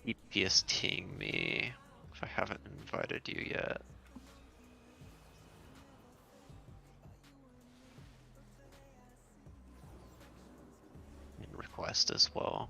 Keep PSTing me if I haven't invited you yet. And request as well.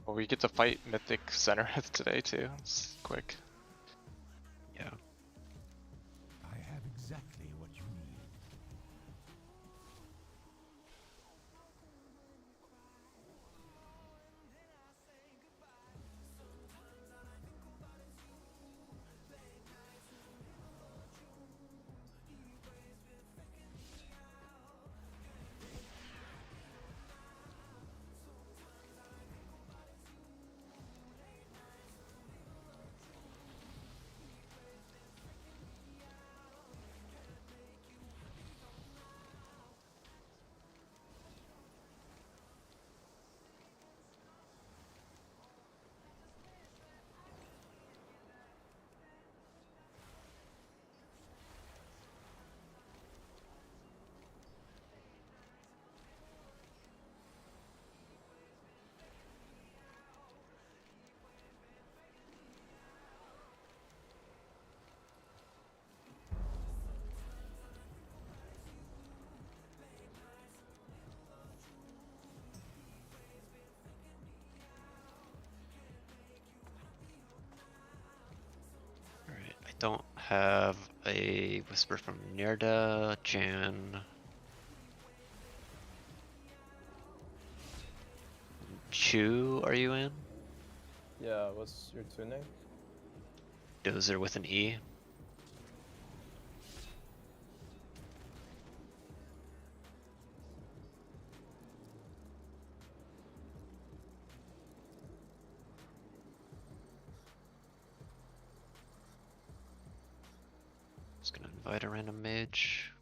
Well, we get to fight Mythic Sennarth today too. It's quick. Yeah. I have exactly what you need. Alright, I don't have a whisper from Nerda, Jan. Chu, are you in? Yeah, what's your tuning? Dozer with an E. Just gonna invite a random mage.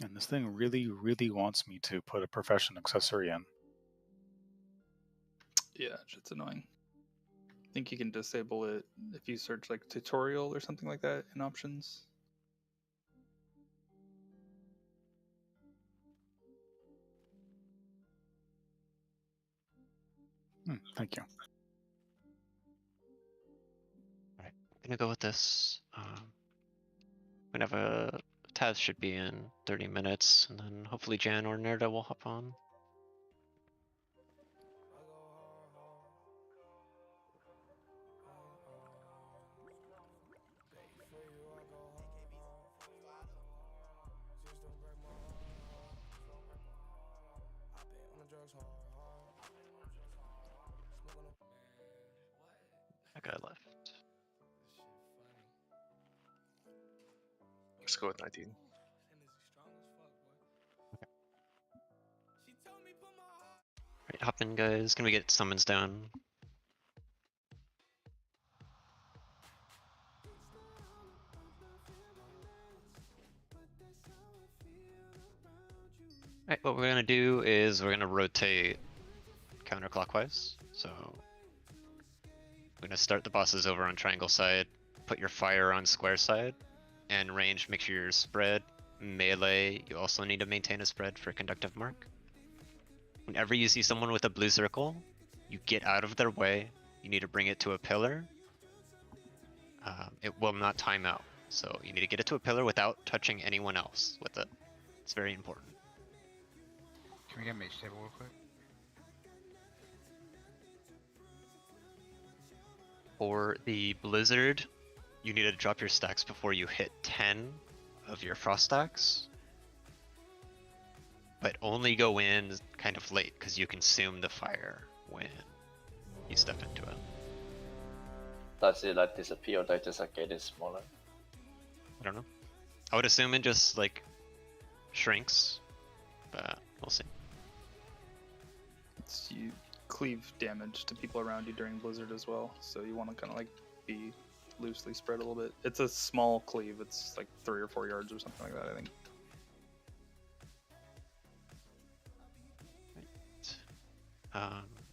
And this thing really, really wants me to put a profession accessory in. Yeah, it's annoying. I think you can disable it if you search like tutorial or something like that in options. Thank you. Alright, gonna go with this. We have a Taz should be in 30 minutes, and then hopefully Jan or Nerda will hop on. That guy left. Let's go with 19. Alright, hop in guys, can we get summons down? Alright, what we're gonna do is we're gonna rotate counterclockwise. So we're gonna start the bosses over on triangle side, put your fire on square side, and range, make sure you're spread. Melee, you also need to maintain a spread for conductive mark. Whenever you see someone with a blue circle, you get out of their way, you need to bring it to a pillar. It will not time out, so you need to get it to a pillar without touching anyone else with it. It's very important. Can we get mage table real quick? For the blizzard, you need to drop your stacks before you hit 10 of your frost stacks. But only go in kind of late, because you consume the fire when you step into it. Does it like disappear or does it just like get it smaller? I don't know. I would assume it just like shrinks, but we'll see. It's, you cleave damage to people around you during Blizzard as well, so you want to kind of like be loosely spread a little bit. It's a small cleave. It's like 3 or 4 yards or something like that, I think.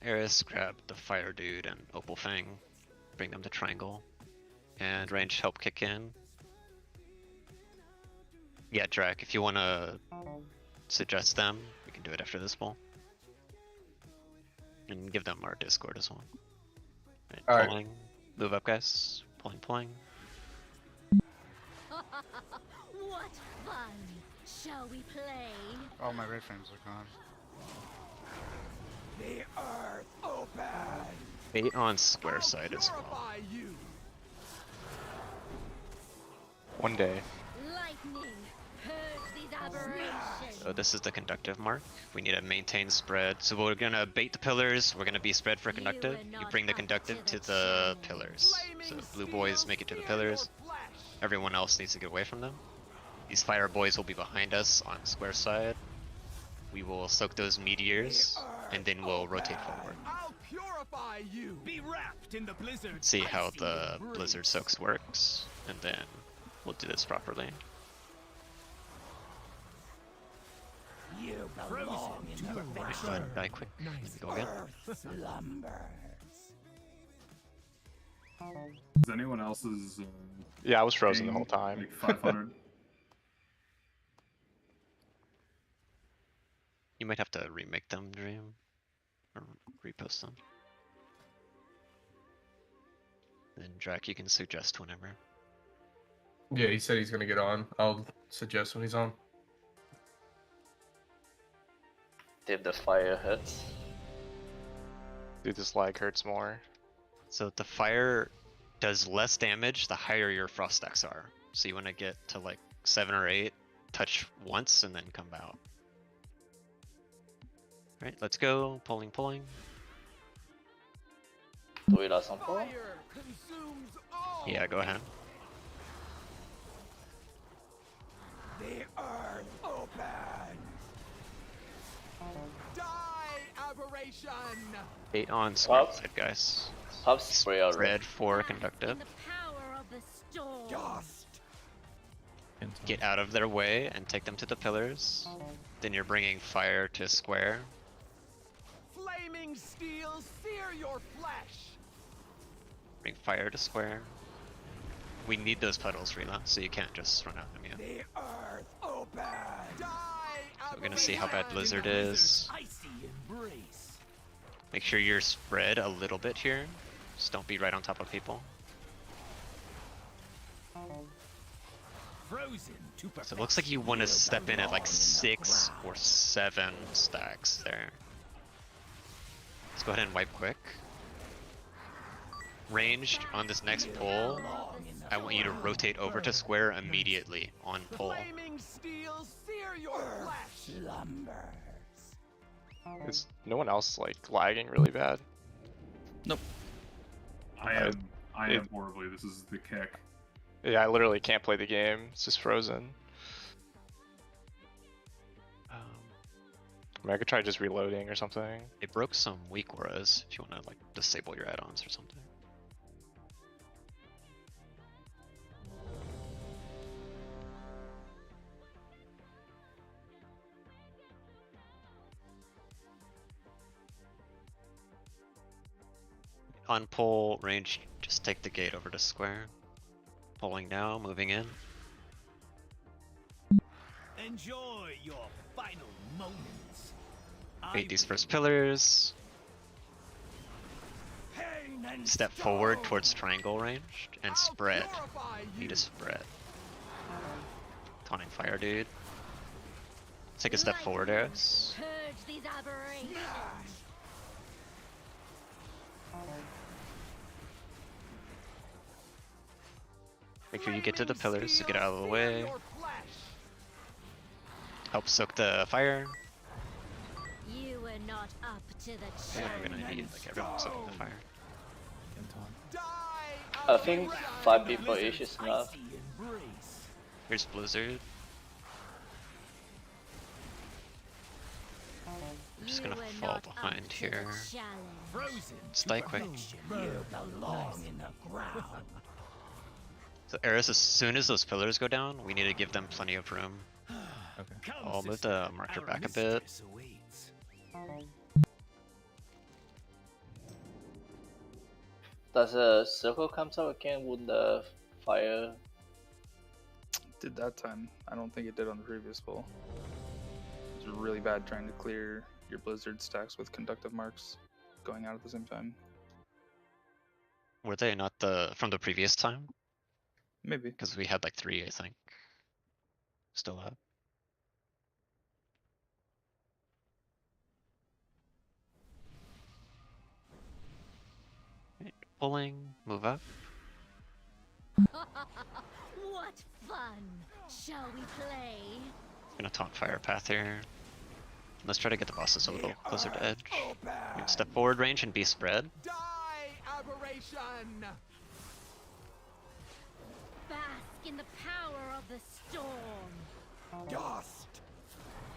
Eris, grab the fire dude and Opal Fang, bring them to triangle, and range help kick in. Yeah, Drac, if you want to suggest them, we can do it after this bowl. And give them our Discord as well. Right, Alright. pulling. Move up, guys. Pulling. What fun! Shall we play? All my red frames are gone. The earth open. Bait on square side as well. Purify you. One day. Lightning, purge these aberrations. So this is the conductive mark. We need to maintain spread. So we're gonna bait the pillars. We're gonna be spread for conductive. You bring the conductive to the pillars. So blue boys make it to the pillars. Everyone else needs to get away from them. These fire boys will be behind us on square side. We will soak those meteors, and then we'll rotate forward. I'll purify you. Be wrapped in the blizzard. See how the blizzard soaks works, and then we'll do this properly. You belong in the Alright, go ahead and die quick. Let me go again. slumbers. Is anyone else's Yeah, I was frozen the ping, whole time. like 500? You might have to remake them, Dream, or repost them. Then Drac, you can suggest whenever. Yeah, he said he's gonna get on. I'll suggest when he's on. If the fire hits. Dude, this lag hurts more. So the fire does less damage the higher your frost stacks are. So you want to get to like 7 or 8, touch once, and then come out. Alright, let's go. Pulling. Do we last on pull? Fire consumes all. Yeah, go ahead. The earth open. Die, aberration. 8 on square Up. side, guys. Have spray already. Red for conductive. In the power of the storm. Dust. Get out of their way and take them to the pillars. Then you're bringing fire to square. Flaming steel sear your flesh. Bring fire to square. We need those puddles, Rila, so you can't just run out immune. The earth open. Die, So we're gonna see how bad Blizzard is. Icy embrace. Make sure you're spread a little bit here. Just don't be right on top of people. Frozen to perfection. So it looks like you want to step in at like 6 or 7 stacks there. Let's go ahead and wipe quick. Ranged on this next pull, I want you to rotate over to square immediately on pull. Flaming steel sear your flesh. Slumbers. Is no one else like lagging really bad? I am horribly. This is the kick. Yeah, I literally can't play the game. It's just frozen. I mean, I could try just reloading or something. It broke some weak auras if you want to like disable your add-ons or something. On pull range, just take the gate over to square. Pulling now, moving in. Enjoy your final moments. Bait these first pillars. Pain and Step forward towards triangle ranged and spread. Need to spread. Taunting fire, dude. Take a step forward, Eris. Purge these aberrations. Make sure you get to the pillars to get out of the way. Help soak the fire. You were not up to the Yeah, we're gonna need like everyone soaking the fire. I think 5 people each is enough. Here's Blizzard. I'm just gonna fall behind here. Let's die quick. So Eris, as soon as those pillars go down, we need to give them plenty of room. Okay. I'll move the marker back a bit. Does a circle come out again with the fire? Did that time. I don't think it did on the previous pull. It's really bad trying to clear your blizzard stacks with conductive marks going out at the same time. Were they not from the previous time? Maybe. Because we had like 3, I think. Still up. Right, pulling, move up. What fun! Shall we play? Gonna taunt fire path here. Let's try to get the bosses a little closer to edge. We can step forward range and be spread. Die, aberration! Bask in the power of the storm. Dust.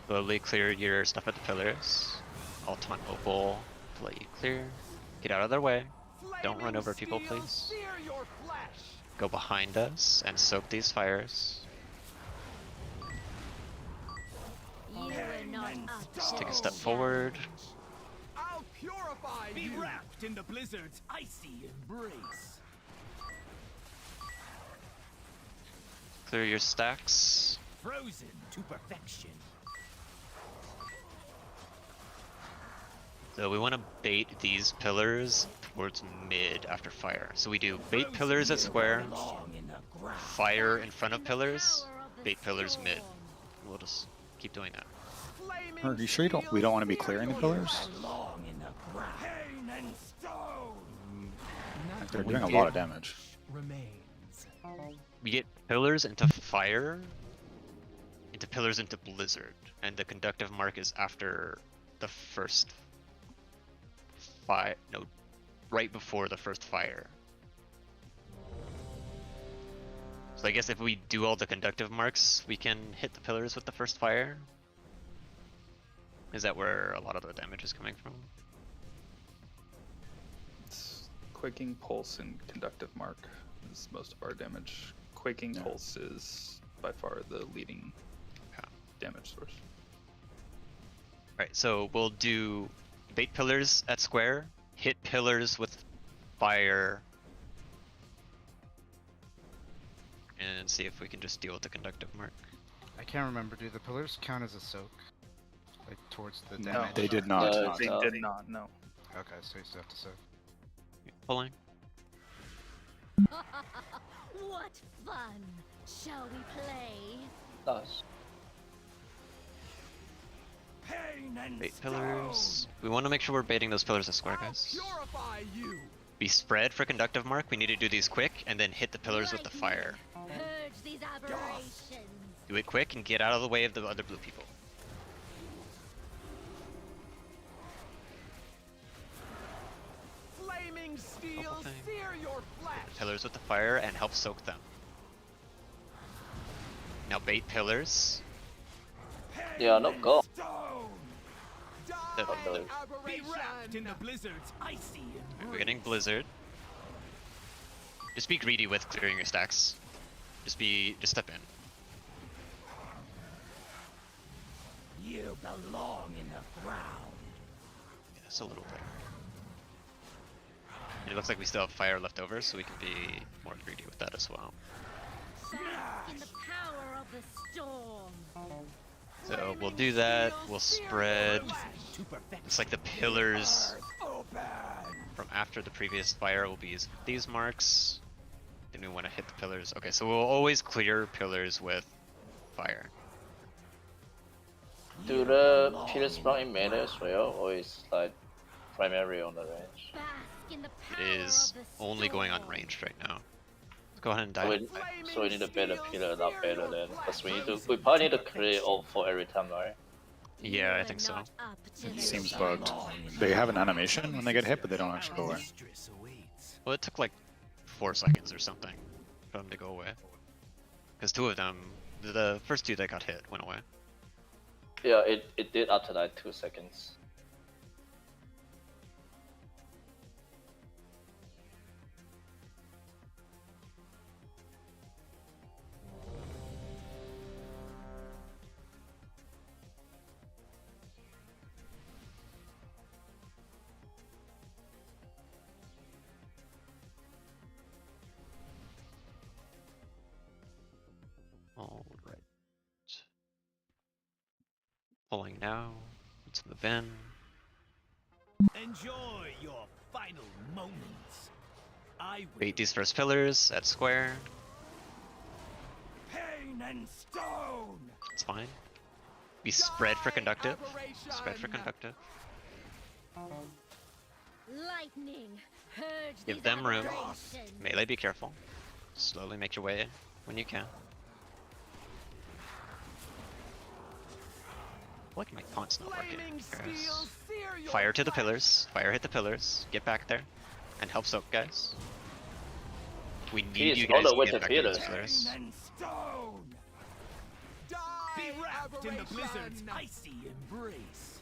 Slowly clear your stuff at the pillars. I'll taunt Opal to let you clear. Get out of their way. Don't run over people, please. Go behind us and soak these fires. You are not up Just to take a the step forward. I'll purify you. Be wrapped in the blizzard's icy embrace. Clear your stacks. Frozen to perfection. So we want to bait these pillars towards mid after fire. So we do bait pillars at square, fire in front of pillars, bait pillars mid. We'll just keep doing that. Are you sure we don't want to be clearing the pillars? They're doing a lot of damage. We get pillars into fire, into pillars into blizzard, and the conductive mark is after the first fire. No, right before the first fire. So I guess if we do all the conductive marks, we can hit the pillars with the first fire. Is that where a lot of the damage is coming from? It's Quaking Pulse and Conductive Mark is most of our damage. Quaking Pulse is by far the leading damage source. Alright, so we'll do bait pillars at square, hit pillars with fire, and see if we can just deal with the conductive mark. I can't remember. Do the pillars count as a soak? Like towards the No, damage? They did not. They did not, no. Okay, so you still have to soak. Pulling. What fun! Shall we play? Dust. Bait pillars. We want to make sure we're baiting those pillars at square, guys. Be spread for conductive mark. We need to do these quick and then hit the pillars with the fire. Purge these aberrations. Do it quick and get out of the way of the other blue people. Flaming steel, thing. sear your flesh. Pillars with the fire and help soak them. Now bait pillars. Yeah, no, go. Die, Be wrapped in the blizzard's icy embrace. We're getting blizzard. Just be greedy with clearing your stacks. Just step in. You belong in the ground. Yeah, that's a little better. And it looks like we still have fire left over, so we can be more greedy with that as well. bask in the power of the storm. So we'll do that, we'll spread. It's like the pillars from after the previous fire will be these marks. Then we want to hit the pillars. Okay, so we'll always clear pillars with fire. Do the pillars spawn in melee as well, or is like primary on the range? Bask in the power It is of the only going storm. unranged right now. Let's go ahead and So die. we need a better pillar, not better than, because we probably need to clear all 4 every time, right? Yeah, I think so. It seems bugged. They have an animation when they get hit, but they don't actually go away. Well, it took like 4 seconds or something for them to go away. Because 2 of them, the first 2 that got hit went away. Yeah, it did after like 2 seconds. Alright. Pulling now. Let's move in. Enjoy your final moments. I will. Bait these first pillars at square. Pain and stone. It's fine. Be spread for conductive. Spread for conductive. Lightning, purge Give these them room. aberrations. Melee, be careful. Slowly make your way in when you can. Like my taunt's not working. Guys. Fire to the pillars. Fire hit the pillars. Get back there. And help soak, guys. We need you guys to get back to these pillars. Pain and stone. Be wrapped in the blizzard's icy embrace.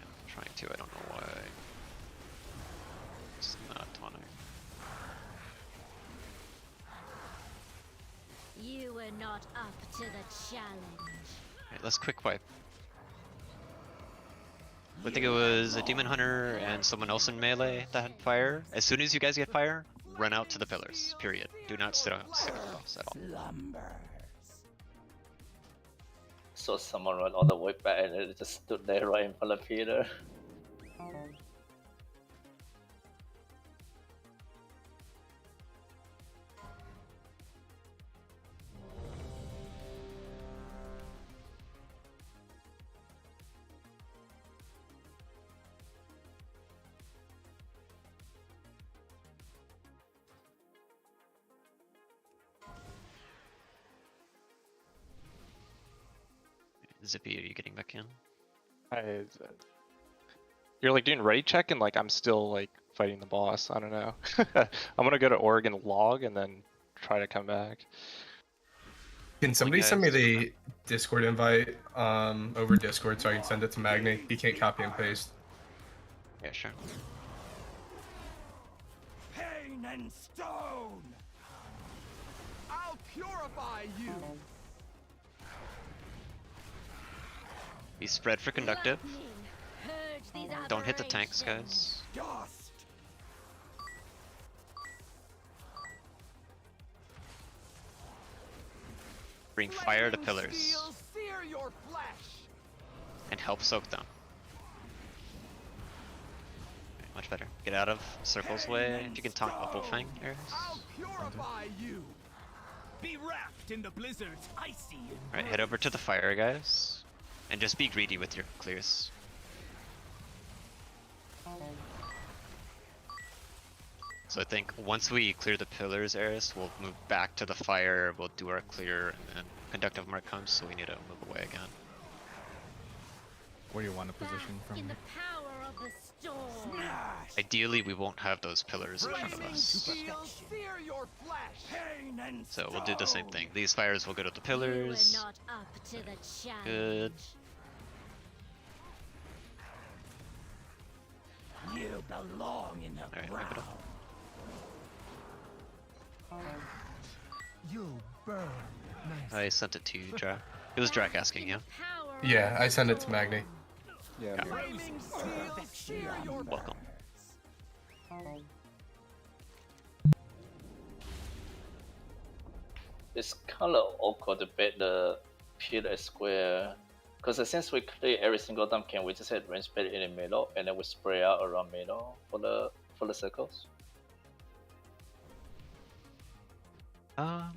I'm trying to, I don't know why. It's not taunting. You were not up to the challenge. Alright, let's quick wipe. I think it was a demon hunter and someone else in melee that had fire. As soon as you guys get fire, run out to the pillars. Period. Do not sit on the boss at all. So someone ran all the way back and it just stood there right in front of Peter. Zippy, are you getting back in? You're like doing ready check and like I'm still like fighting the boss. I don't know. I'm gonna go to org and log and then try to come back. Can somebody send me the Discord invite over Discord so I can send it to Magni? He can't copy and paste. Yeah, sure. Pain and stone. I'll purify you. Be spread for conductive. Lightning, purge these Don't hit the tanks, guys. Dust. Bring fire to Flaming pillars steel sear your flesh. and help soak them. Alright, much better. Get out of circle's way. If you can taunt Upple Fang, Ares. I'll purify you. Be wrapped in the blizzard's icy Alright, head over to the fire, guys. And just be greedy with your clears. So I think once we clear the pillars, Eris, we'll move back to the fire, we'll do our clear, and then conductive mark comes, so we need to move away again. Where do you want to position from? In the power of the storm. Ideally, we won't have those pillars in front of us. steel sear your flesh. Pain and So we'll do the same thing. These fires will go to the You were pillars. not up to the challenge. Good. You belong in the Alright, wipe it up. You burn. I sent it to you, Drac. It was Drac asking, yeah? Yeah, I send it to Magni. Yeah. Flaming steel sear your Welcome. It's kind of awkward to bet the pillar square. Because since we clear every single time, can we just hit range spell in the middle and then we spray out around middle for the circles?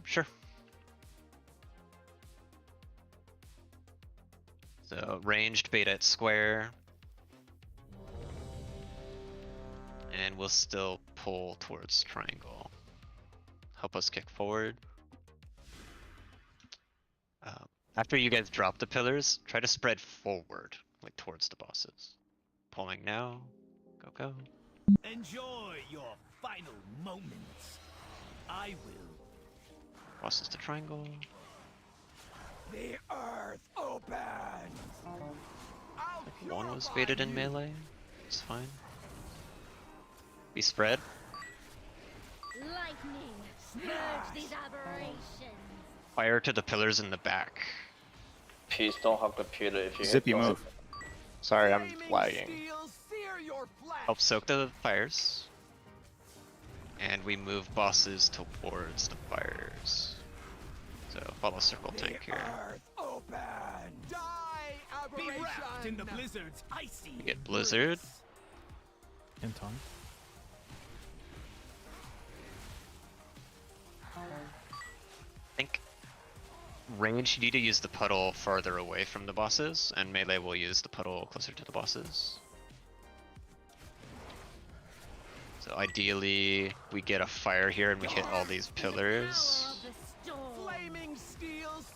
Sure. So ranged bait at square. And we'll still pull towards triangle. Help us kick forward. After you guys drop the pillars, try to spread forward, like towards the bosses. Pulling now. Go, go. Enjoy your final moments. I will. Bosses to triangle. The earth opens. One was baited in melee. It's fine. Be spread. Lightning, merge these aberrations. Fire to the pillars in the back. Please don't hug the pillar if you Zippy hit move. Sorry, I'm lagging. Help soak the fires. And we move bosses towards the fires. So follow circle tank here. Be wrapped in the blizzard's icy We get blizzard. And Tom. I think range you need to use the puddle farther away from the bosses, and melee will use the puddle closer to the bosses. So ideally, we get a fire here and we hit all these pillars.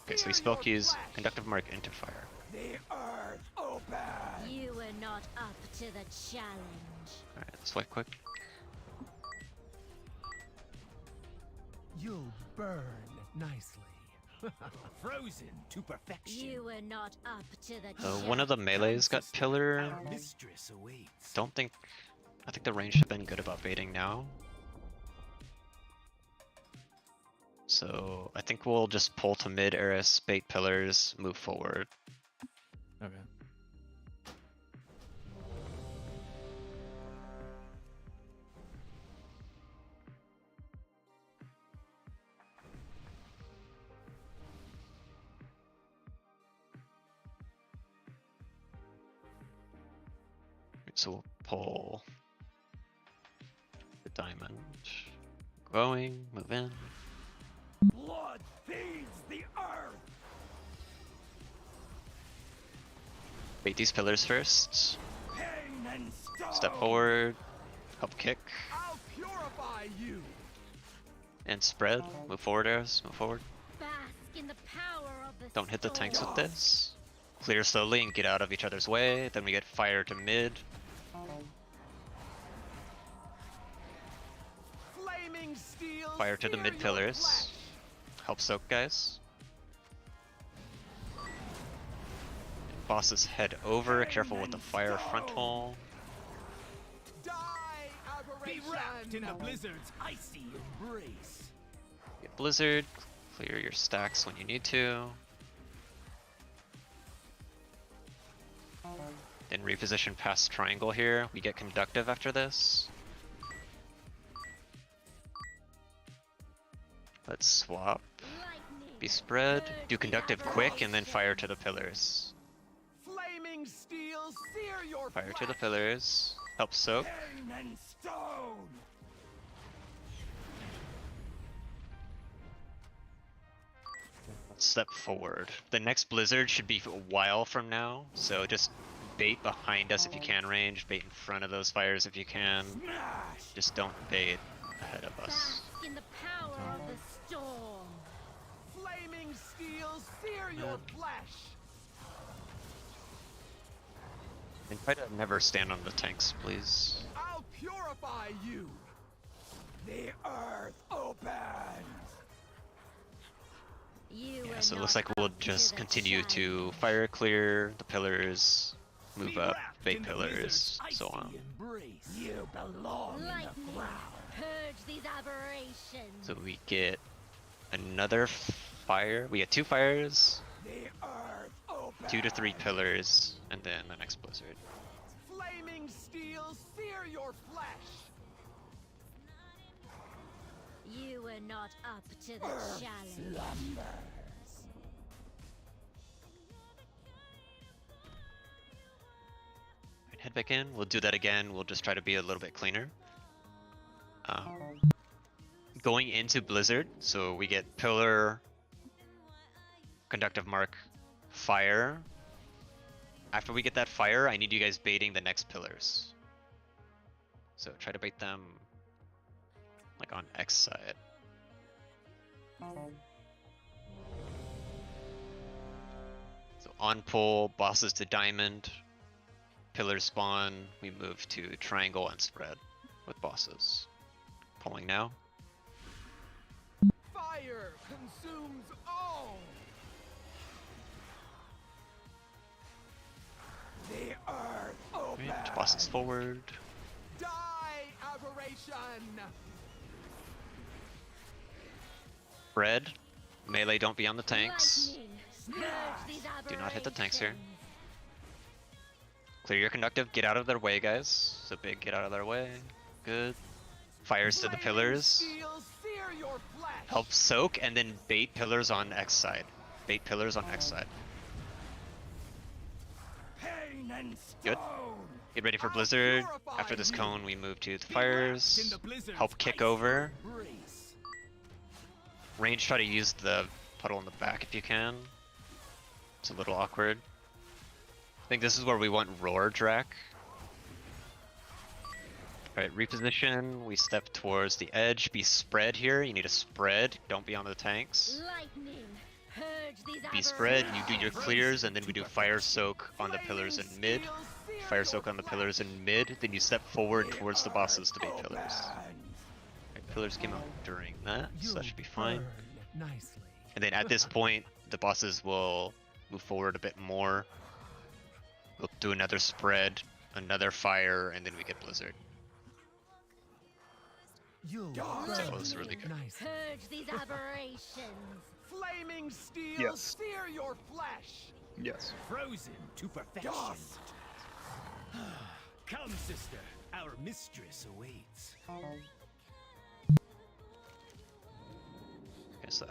Okay, so we spell keys conductive mark into fire. The earth opens. You were not up to the challenge. Alright, let's wipe quick. You'll burn nicely. Frozen to perfection. You were not up to the So challenge. one of the melees got pillar. Our mistress awaits. I think the range should have been good about baiting now. So I think we'll just pull to mid Eris, bait pillars, move forward. Okay. So we'll pull the diamond. Going, move in. Blood feeds the earth. Bait these pillars first. Pain and stone. Step forward. Help kick. I'll purify you. And spread. Move forward, arrows. Move forward. Bask in the power of the Don't hit the tanks with storm. this. Clear slowly and get out of each other's way. Then we get fire to mid. Flaming steel. Fire to the sear mid your pillars. flesh. Help soak, guys. Bosses head over. Careful with the fire frontal. Die, aberration. Be wrapped in the blizzard's icy embrace. Get blizzard. Clear your stacks when you need to. Then reposition past triangle here. We get conductive after this. Let's swap. Lightning, Be spread. merge Do these conductive quick and then aberrations. fire to the pillars. Flaming steel. Sear your Fire to the flesh. pillars. Help soak. Pain and stone. Step forward. The next blizzard should be a while from now, so just bait behind us if you can range, bait in front of those fires if you can. Smash. Just don't bait ahead of us. Bask in the power of the storm. Flaming steel. Sear your flesh. And try to never stand on the tanks, please. I'll purify you. The earth opens. You Yeah, were so it looks not like we'll up to just the continue to challenge. fire clear the pillars, move Be up, wrapped bait in the pillars, blizzard's so icy on. embrace. You belong in Lightning, the ground. purge these aberrations. So we get another fire. We get 2 fires, The earth opens. 2 to 3 pillars, and then the next blizzard. Flaming steel. Sear your flesh. You were not up to the challenge. Alright, head back in. We'll do that again. We'll just try to be a little bit cleaner. Going into blizzard, so we get pillar, conductive mark, fire. After we get that fire, I need you guys baiting the next pillars. So try to bait them like on X side. on pull, bosses to diamond, pillars spawn, we move to triangle and spread with bosses. Pulling now. Fire consumes all. The earth open. Right, bosses forward. Die, aberration. Spread. Melee, don't be on the tanks. Lightning, merge these Do not hit the tanks here. aberrations. Clear your conductive, get out of their way, guys. So big, get out of their way. Good. Fires to the pillars. Steel, sear your flesh. Help soak and then bait pillars on X side. Bait pillars on X side. Pain and Good. stone. Get ready for I'll Blizzard. purify After this you. cone, we move to the Be wrapped in fires. the blizzard's Help kick icy over. embrace. Range, try to use the puddle in the back if you can. It's a little awkward. I think this is where we want Roar Drac. Alright, reposition. We step towards the edge. Be spread here. You need a spread. Don't be on the tanks. Lightning, purge these Be spread. You do your aberrations. clears, and then we do Fire Soak on the pillars in mid. Fire Soak on the pillars in mid. Then you step forward towards the bosses to bait pillars. Alright, pillars came out during that, so that should be fine. Burn nicely. And then at this point, the bosses will move forward a bit more. We'll do another spread, another fire, and then we get Blizzard. You'll That was really good. nice. Purge these aberrations. Flaming steel, Yes. sear your flesh. Yes. Frozen to perfection. Come, sister. Our mistress awaits. Okay, so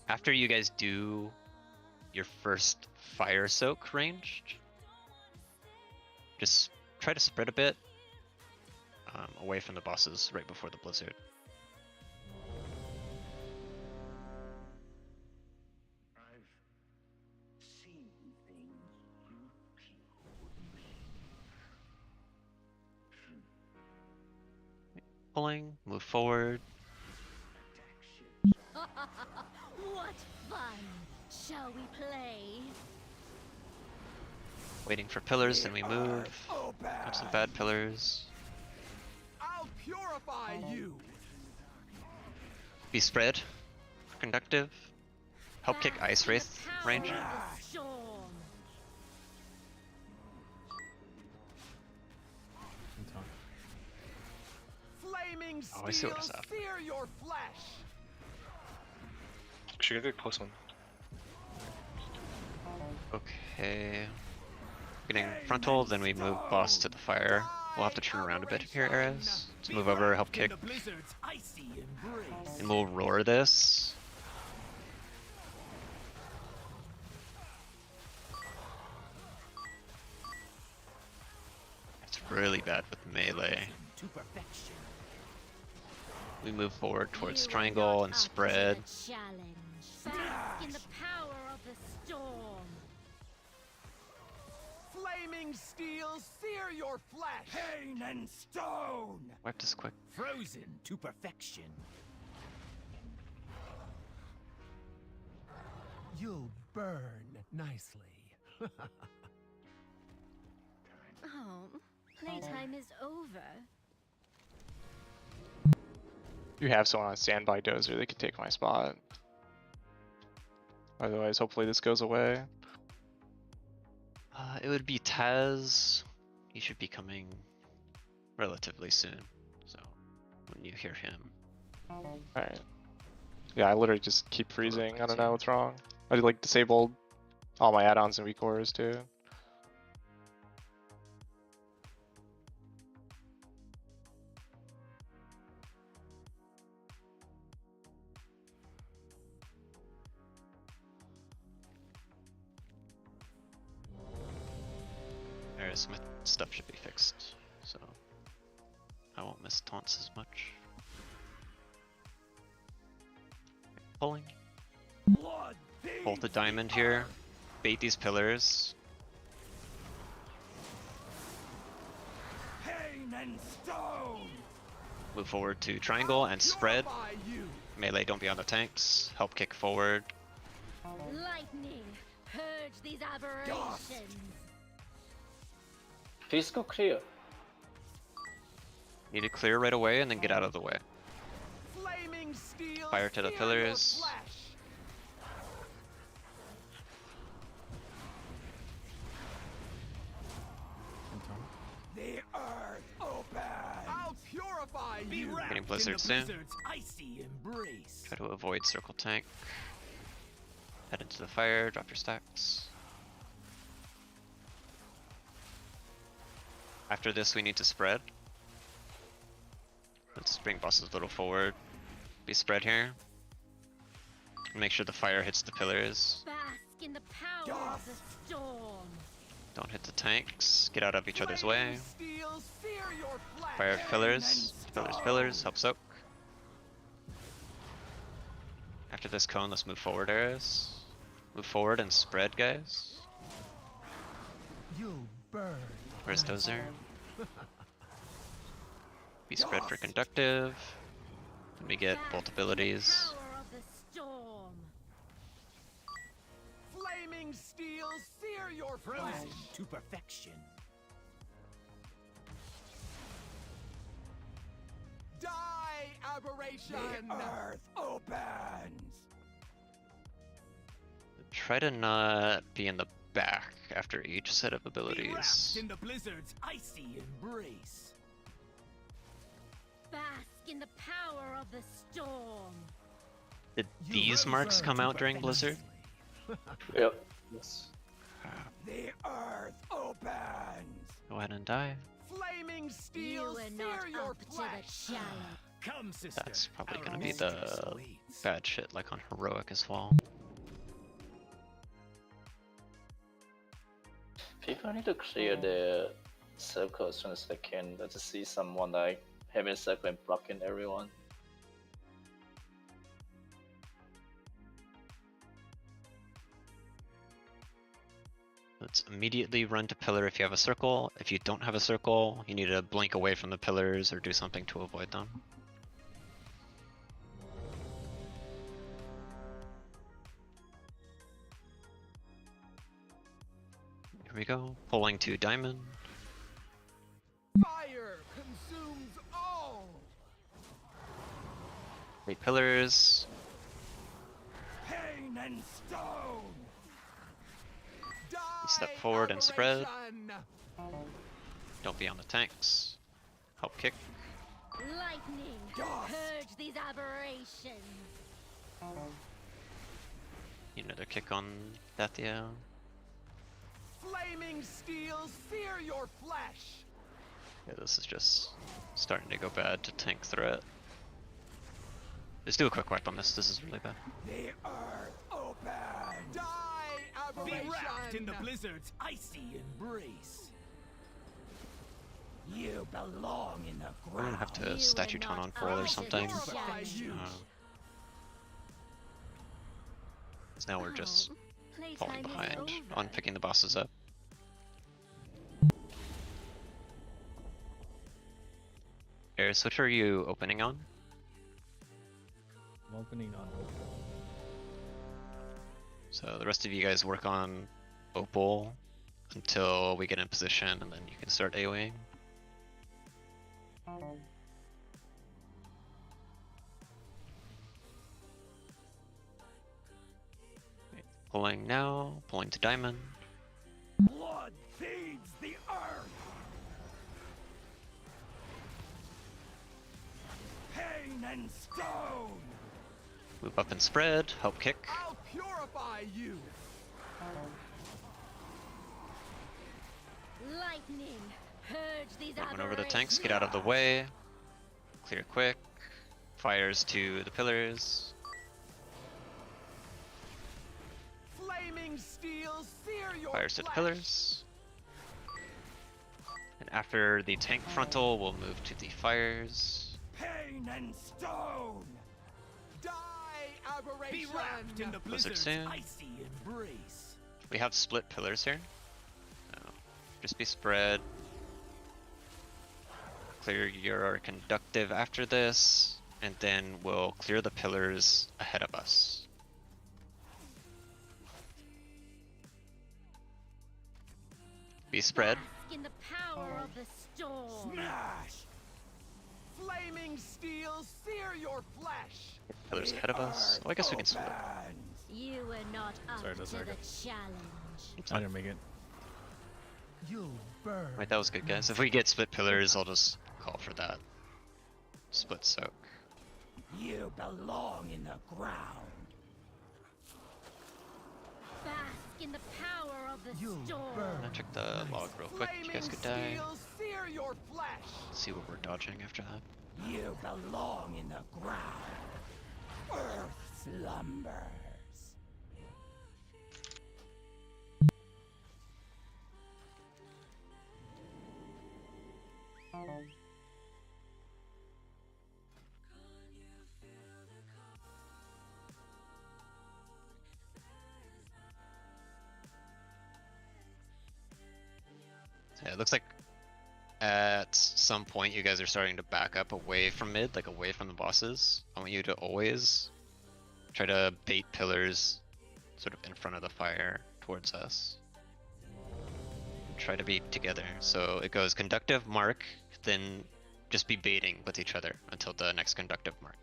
after you guys do your first Fire Soak ranged, just try to spread a bit away from the bosses right before the Blizzard. Pulling, move forward. What fun! Shall we play? Waiting for pillars, then we move. Have some bad pillars. I'll purify you. Be spread. Conductive. Help kick Back Ice to the Wraith power range. of the storm. In time. Flaming steel, Oh, I see what is happening. sear your flesh. Should get a close one. Okay. Getting frontal, then we move boss to the fire. We'll have to turn around a bit here, Ares. Let's move over, help kick, In the blizzard's icy embrace. and we'll roar this. It's really bad with melee. To perfection. We move forward towards You are triangle not and up to spread. the challenge. Bask in the power of the storm. Flaming steel, sear your flesh. Pain and stone. Wipe this quick. Frozen to perfection. You'll burn nicely. Oh, playtime is over. You have someone on standby dozer, they could take my spot. Otherwise, hopefully this goes away. It would be Taz. He should be coming relatively soon. So when you hear him. Alright. Yeah, I literally just keep freezing. I don't know what's wrong. I like disabled all my add-ons and recores too. Ares, my stuff should be fixed, so I won't miss taunts as much. Pulling. Bolt the diamond here. Bait these pillars. Pain and stone. Move forward to triangle and spread. Purify you. Melee, don't be on the tanks. Help kick forward. Lightning, Purge these aberrations. Please go clear. Need to clear right away and then get out of the way. Flaming steel. Fire to the sear pillars. your flesh. In time. The earth open. I'll purify you. Getting blizzard soon. Blizzard's icy embrace. Try to avoid circle tank. Head into the fire, drop your stacks. After this we need to spread. Let's bring bosses a little forward. Be spread here. Make sure the fire hits the pillars. Bask in the power of the storm. Don't hit the tanks. Get out of each other's way. Steel, sear your flesh. Fire pillars. Pillars, pillars. Help soak. After this cone, let's move forward, Eris. Move forward and spread, guys. You'll burn. Where's Dozer? Be spread for conductive. Let me get both abilities. Power of the storm. Flaming steel, sear your flesh. To perfection. Die, aberration. The earth opens. Try to not be in the back after each set of Be abilities. wrapped in the blizzard's icy embrace. Bask in the power of the storm. Did You these marks return come to out during Blizzard? Yep. Yes. The earth opens. Go ahead and die. Flaming You steel, are sear not your up to the flesh. challenge. Come, sister. That's probably Our gonna be mistress the awaits. bad shit like on Heroic as well. People need to clear the circle as soon as they can. I just see someone like having circle and blocking everyone. Let's immediately run to pillar if you have a circle. If you don't have a circle, you need to blink away from the pillars or do something to avoid them. Here we go. Pulling to diamond. Fire consumes all. 8 pillars. Pain and stone. Die, Step forward and spread. aberration. Don't be on the tanks. Help kick. Lightning. Yes. Purge these aberrations. Another kick on Dathia. Flaming steel, sear your flesh. Yeah, this is just starting to go bad to tank threat. Just do a quick wipe on this. This is really bad. The earth opens. Die, aberration. Be wrapped in the blizzard's icy embrace. You belong in the We're gonna ground. have to You statue are tone not on full or up to something. the challenge. 'Cause now we're just Playtime falling is behind over. on picking the bosses up. Eris, which are you opening on? I'm opening on Opal. So the rest of you guys work on Opal until we get in position and then you can start AoEing. Pulling now, pulling to diamond. Blood feeds the earth. Pain and stone. Move up and spread, help kick. I'll purify you. Lightning. Purge these Run over the tanks, get out of the way. Clear quick. Fires to the pillars. Flaming steel, sear your Fires to the flesh. pillars. And after the tank frontal, we'll move to the fires. Pain and stone. Die, aberration. Be wrapped in the Blizzard blizzard's soon. icy embrace. We have split pillars here. So just be spread. Clear your conductive after this, and then we'll clear the pillars ahead of us. Be spread. Bask in the power of the storm. Smash! Flaming steel, sear your flesh. Pillars ahead of us. Oh, I guess we can split. You were not up Sorry, to that's the okay. challenge. I didn't make it. You'll burn. Right, that was good, guys. If we get split pillars, I'll just call for that. Split soak. You belong in the ground. Bask in the power of the You'll storm. burn. I'm gonna check the log real quick. You guys could die. Steel, sear your flesh. See what we're dodging after that. You belong in the ground. Earth slumbers. Yeah, it looks like at some point you guys are starting to back up away from mid, like away from the bosses. I want you to always try to bait pillars sort of in front of the fire towards us. Try to be together. So it goes conductive mark, then just be baiting with each other until the next conductive mark.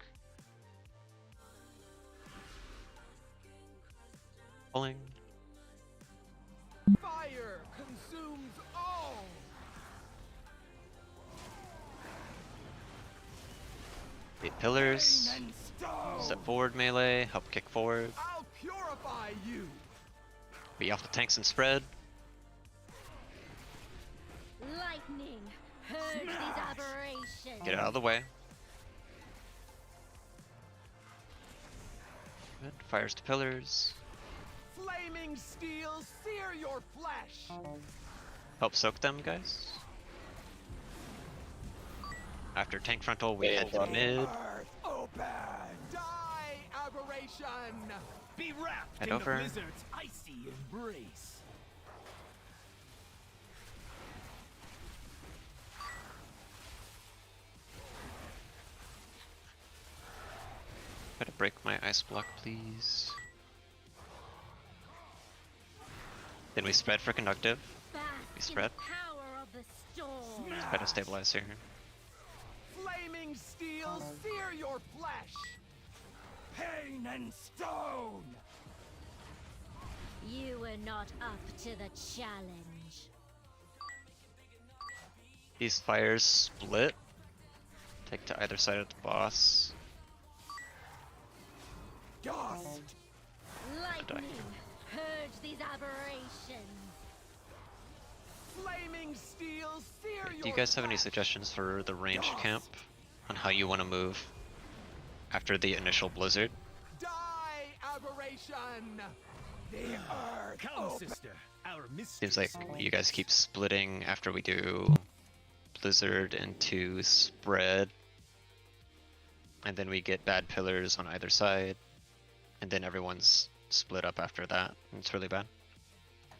Pulling. Fire consumes all. Bait pillars. Pain and stone. Step forward melee, help kick forward. I'll purify you. Be off the tanks and spread. Lightning, purge these aberrations. Get out of the way. Good. Fires to pillars. Flaming steel, sear your flesh. Help soak them, guys. After tank frontal, we head to mid. Earth open. Die, aberration. Be wrapped Head in over. the blizzard's icy embrace. Try to break my ice block, please. Then we spread for conductive. Bask We spread. in the power of the storm. Try to stabilize here. Flaming steel, sear your flesh. Pain and stone. You were not up to the challenge. These fires split. Take to either side of the boss. Dust. Lightning, purge these aberrations. Flaming steel, sear your Do you guys have any flesh. suggestions for the ranged camp on how you want to move after the initial blizzard? Die, aberration. The earth open. Seems like you guys keep splitting after we do blizzard into spread, and then we get bad pillars on either side, and then everyone's split up after that. And it's really bad.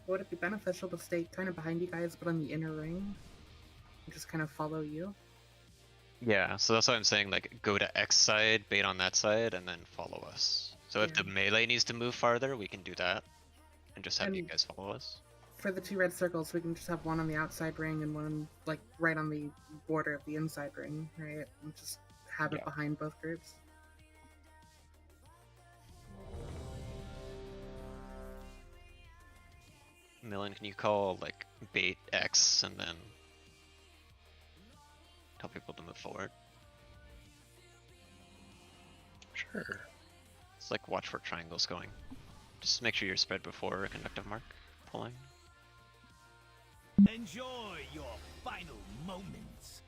Would it be beneficial to stay kind of behind you guys, but on the inner ring? And just kind of follow you? Yeah, so that's why I'm saying, like, go to X side, bait on that side, and then follow us. So if the melee needs to move farther, we can do that, and just have you guys follow us. For the 2 red circles, we can just have one on the outside ring and one, like, right on the border of the inside ring, right? And just have it behind both groups. Millen, can you call, like, bait X and then tell people to move forward? Sure. It's like watch where triangle's going. Just make sure you're spread before a conductive mark pulling. Enjoy your final moments.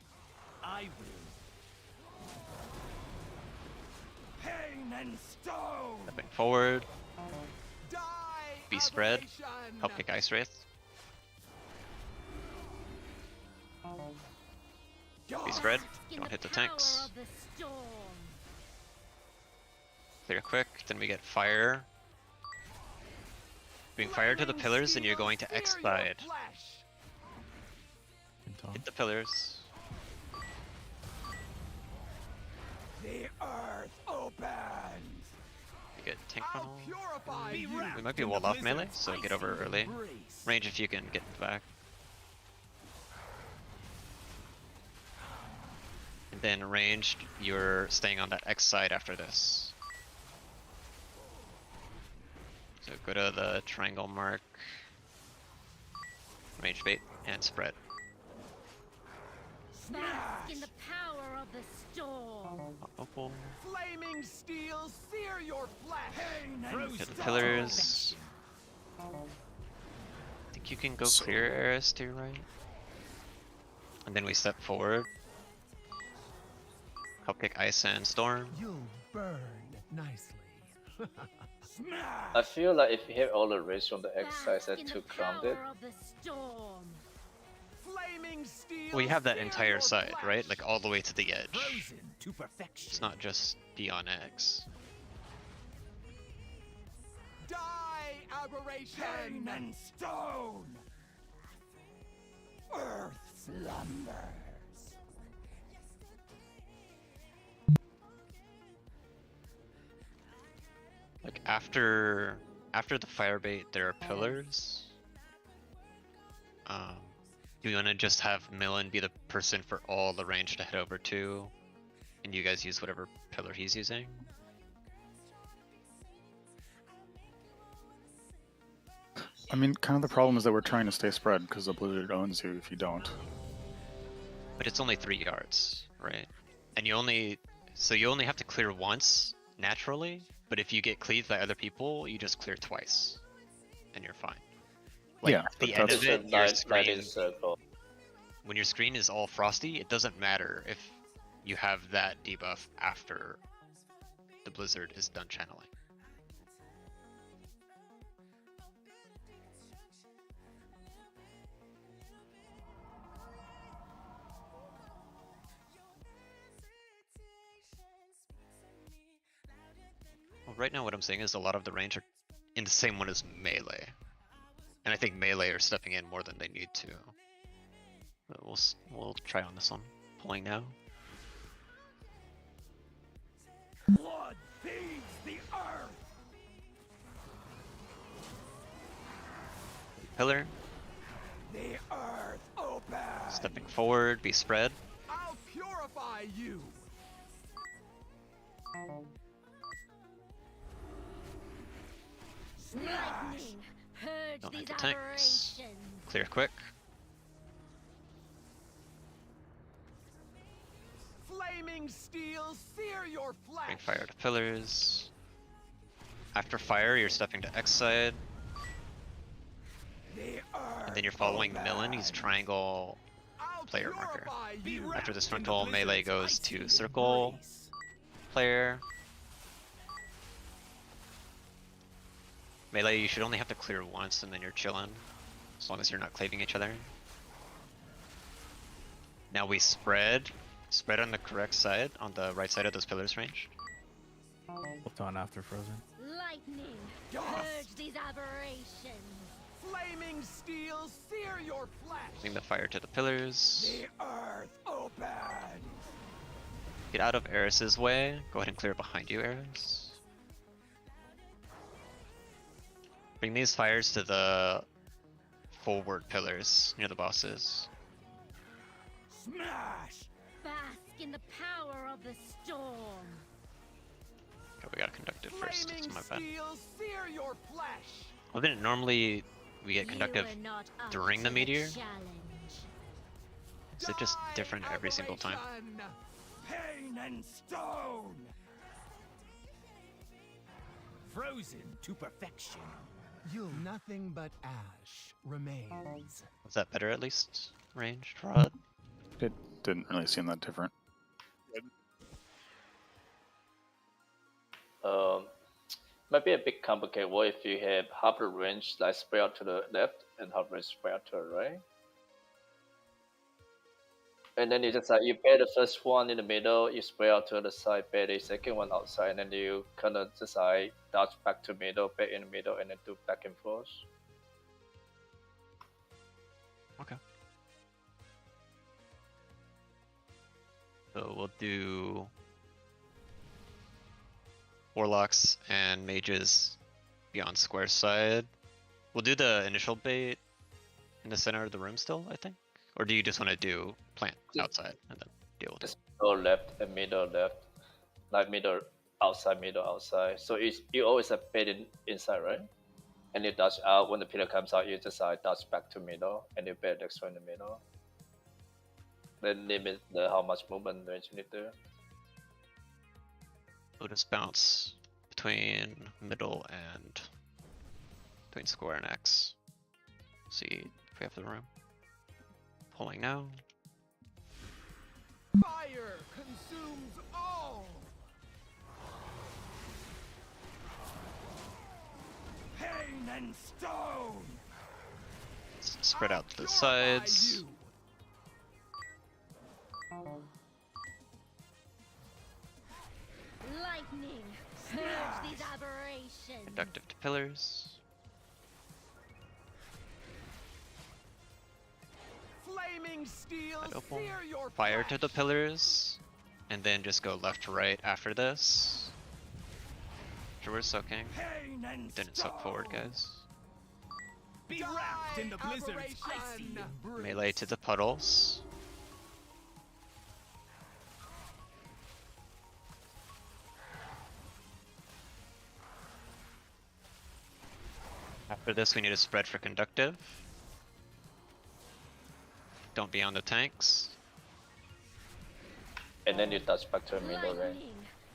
I will. Pain and stone. Stepping forward. Die, Be spread. aberration. Help kick Ice Wraith. Be spread. Don't hit the tanks. Of the storm. Clear quick. Then we get fire. Being fired to the pillars, and you're going to X side. Hit the pillars. The earth opens. You get tank funnel. Purify you. We might be walled off melee, so get over early. Range if you can get back. Then ranged, you're staying on that X side after this. So go to the triangle mark, range bait, and spread. Bask in the power of the storm. Oh, Flaming steel, sear your flesh. hit the pillars. I think you can go clear Eris to your right. And then we step forward. Help kick Ice and Storm. You'll burn nicely. I feel like if you have all the rays from the X side, that's too grounded. Power of the storm. Flaming steel. Well, you have that sear entire your side, flesh. right? Like all the way to the edge. Frozen to perfection. It's not just beyond X. Die, aberration. Pain and stone. Earth slumbers. Like after the fire bait, there are pillars. Do you want to just have Millen be the person for all the range to head over to, and you guys use whatever pillar he's using? I mean, kind of the problem is that we're trying to stay spread because the blizzard owns you if you don't. But it's only 3 yards, right? And you only have to clear once naturally. But if you get cleaved by other people, you just clear twice, and you're fine. Like, Yeah, at the but end that's- of it, your screen, circle. when your screen is all frosty, it doesn't matter if you have that debuff after the blizzard is done channeling. Well, right now what I'm saying is a lot of the range are in the same one as melee. And I think melee are stepping in more than they need to. But we'll try on this one. Pulling now. Blood feeds the earth. Pillar. The earth open. Stepping forward, be spread. I'll purify you. Lightning. Purge Don't these hit the tanks. aberrations. Clear quick. Flaming steel, sear your flesh. Bring fire to pillars. After fire, you're stepping to X side. The earth And then you're following open. Millen, he's triangle I'll player marker. purify you. After this In the frontal, melee blizzard's goes icy to circle embrace. player. Melee, you should only have to clear once and then you're chilling. As long as you're not cleaving each other. Now we spread. Spread on the correct side, on the right side of those pillars range. Bolt on after Frozen. Lightning. Dust. Purge these aberrations. Flaming steel, sear your flesh. Bring the fire to the pillars. The earth open. Get out of Eris's way. Go ahead and clear behind you, Eris. Bring these fires to the forward pillars near the bosses. Smash. Bask in the power of the storm. Okay, we gotta conduct it first. Flaming It's my bad. steel, sear your flesh. Well, then normally we get You conductive are not up during the to meteor. challenge. Is it just Die, different every single time? aberration. Pain and stone. Frozen to perfection. You'll nothing but ash remains. Was that better at least? Ranged rod? It didn't really seem that different. Might be a bit complicated. What if you have half the range like spread out to the left and half the range spread out to the right? And then you just like you pay the first one in the middle, you spread out to the side, pay the second one outside, and then you kind of just like dodge back to middle, back in the middle, and then do back and forth. Okay. So we'll do warlocks and mages beyond square side. We'll do the initial bait in the center of the room still, I think. Or do you just want to do plant outside and then deal with it? Go left and middle left, like middle outside, middle outside. So you always have bait inside, right? And you dodge out when the pillar comes out. You just dodge back to middle, and you bait extra in the middle. Then limit how much movement range you need there. We'll just bounce between middle and between square and X. See if we have the room. Pulling now. Fire consumes all. Pain and stone. Spread out to the sides. Lightning, purge these aberrations. Conductive to pillars. Flaming steel, sear your Fire to the pillars. And then just go left to right after this. After we're soaking. Didn't soak forward, guys. Be wrapped in the blizzard's icy embrace. Melee to the puddles. After this, we need a spread for conductive. Don't be on the tanks. And then you touch back to the middle range. Lightning,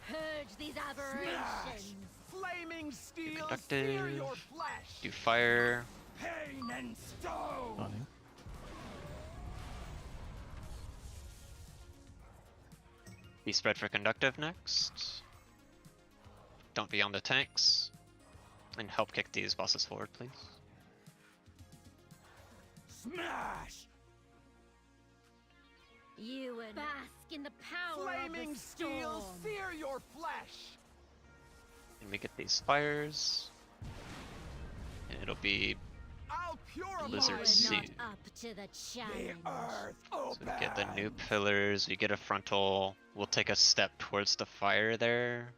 purge these aberrations. Flaming steel, Conductive. sear your flesh. Do fire. Pain and stone. Be spread for conductive next. Don't be on the tanks. And help kick these bosses forward, please. Smash. You would bask in the power Flaming of the steel, storm. sear your flesh. And we get these fires. And it'll be I'll purify Blizzard You are Sea. not up to the challenge. So we get the new pillars, we get a frontal. We'll take a step towards the fire there.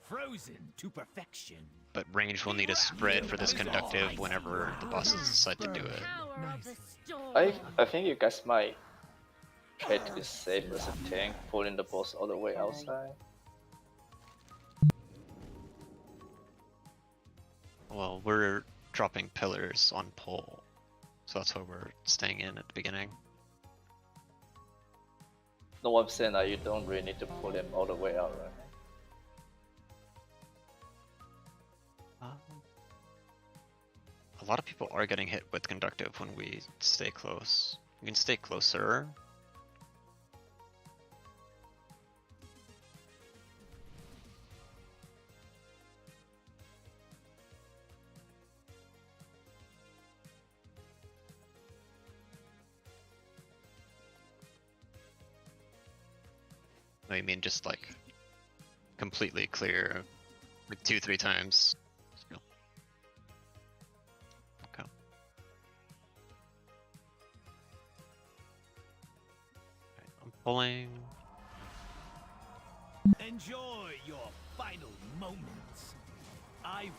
Frozen to perfection. But range will need a spread for this conductive whenever the bosses decide to do it. Power of the storm. I think you guys might try to be safe as a tank, pulling the boss all the way outside. Well, we're dropping pillars on pull. So that's why we're staying in at the beginning. No, I'm saying that you don't really need to pull them all the way out, right? A lot of people are getting hit with conductive when we stay close. We can stay closer. I mean, just like completely clear, like 2-3 times. Okay. I'm pulling. Enjoy your final moments. I will.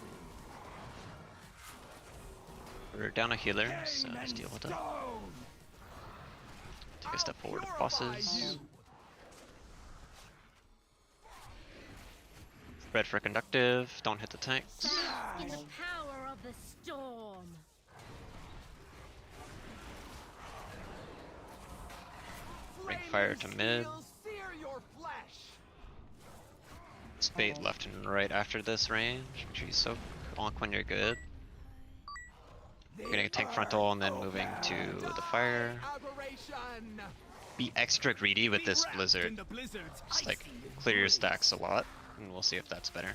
We're down a healer, so just deal with it. Take a step forward with bosses. Spread for conductive, don't hit the tanks. Bask in the power of the storm. Bring fire to mid. Sear your flesh. Spade left and right after this range. Make sure you soak onk when you're good. We're getting a tank frontal and then moving to the fire. Be extra greedy with this blizzard. Just like clear your stacks a lot, and we'll see if that's better.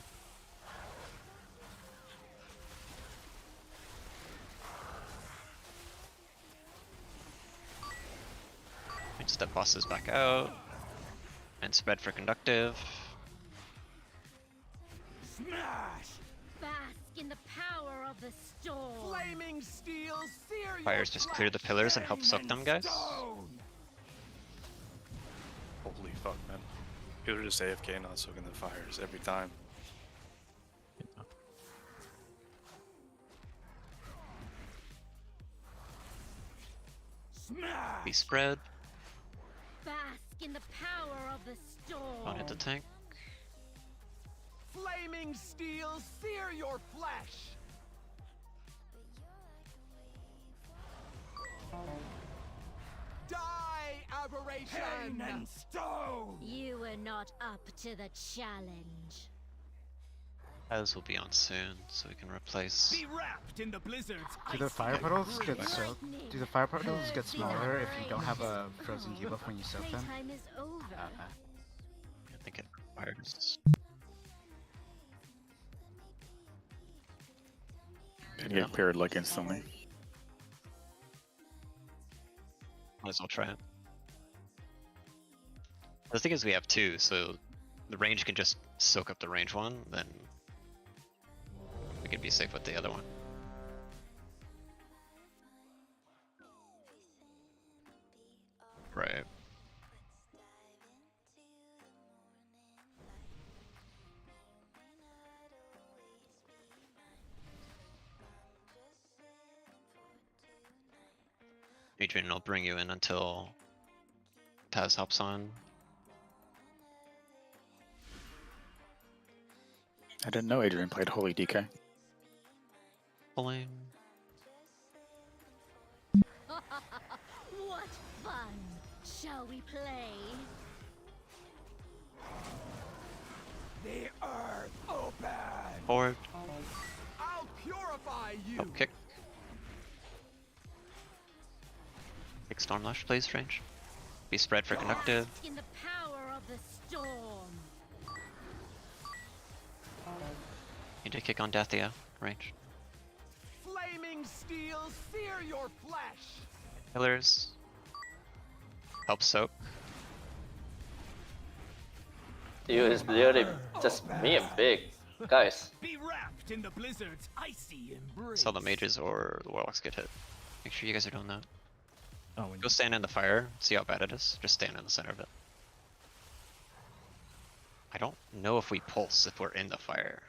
And step bosses back out. And spread for conductive. Smash. Bask in the power of the storm. Flaming steel, sear your Fires just clear the pillars and help soak them, guys. stone. Holy fuck, man. People are just AFK not soaking the fires every time. Smash. Be spread. Bask in the power of the storm. On into tank. Flaming steel, sear your flesh. Die, aberration! Pain and stone! You were not up to the challenge. As will be on soon, so we can replace. Be wrapped in the blizzard's Do the icy fire puddles get embrace. soaked? Do the fire puddles get smaller if you don't have a frozen debuff when you soak them? Playtime is over. I think it requires. Can get paired like instantly. Might as well try it. The thing is, we have two, so the range can just soak up the range one, then we can be safe with the other one. Right. Adrian will bring you in until Taz hops on. I didn't know Adrian played Holy DK. Pulling. What fun! Shall we play? The earth open! Forward. I'll purify you! Oh, kick. Kick Stormlash, please, range. Be spread for conductive. Bask in the power of the storm. Need to kick on Dathia, range. Flaming steel, sear your flesh! Pillars. Help soak. Dude, it's literally just me and Big. Guys. Be wrapped in the blizzard's icy embrace. Saw the mages or the warlocks get hit. Make sure you guys are doing that. Oh, Go stand in the fire, see how bad it is. Just stand in the center of it. I don't know if we pulse if we're in the fire.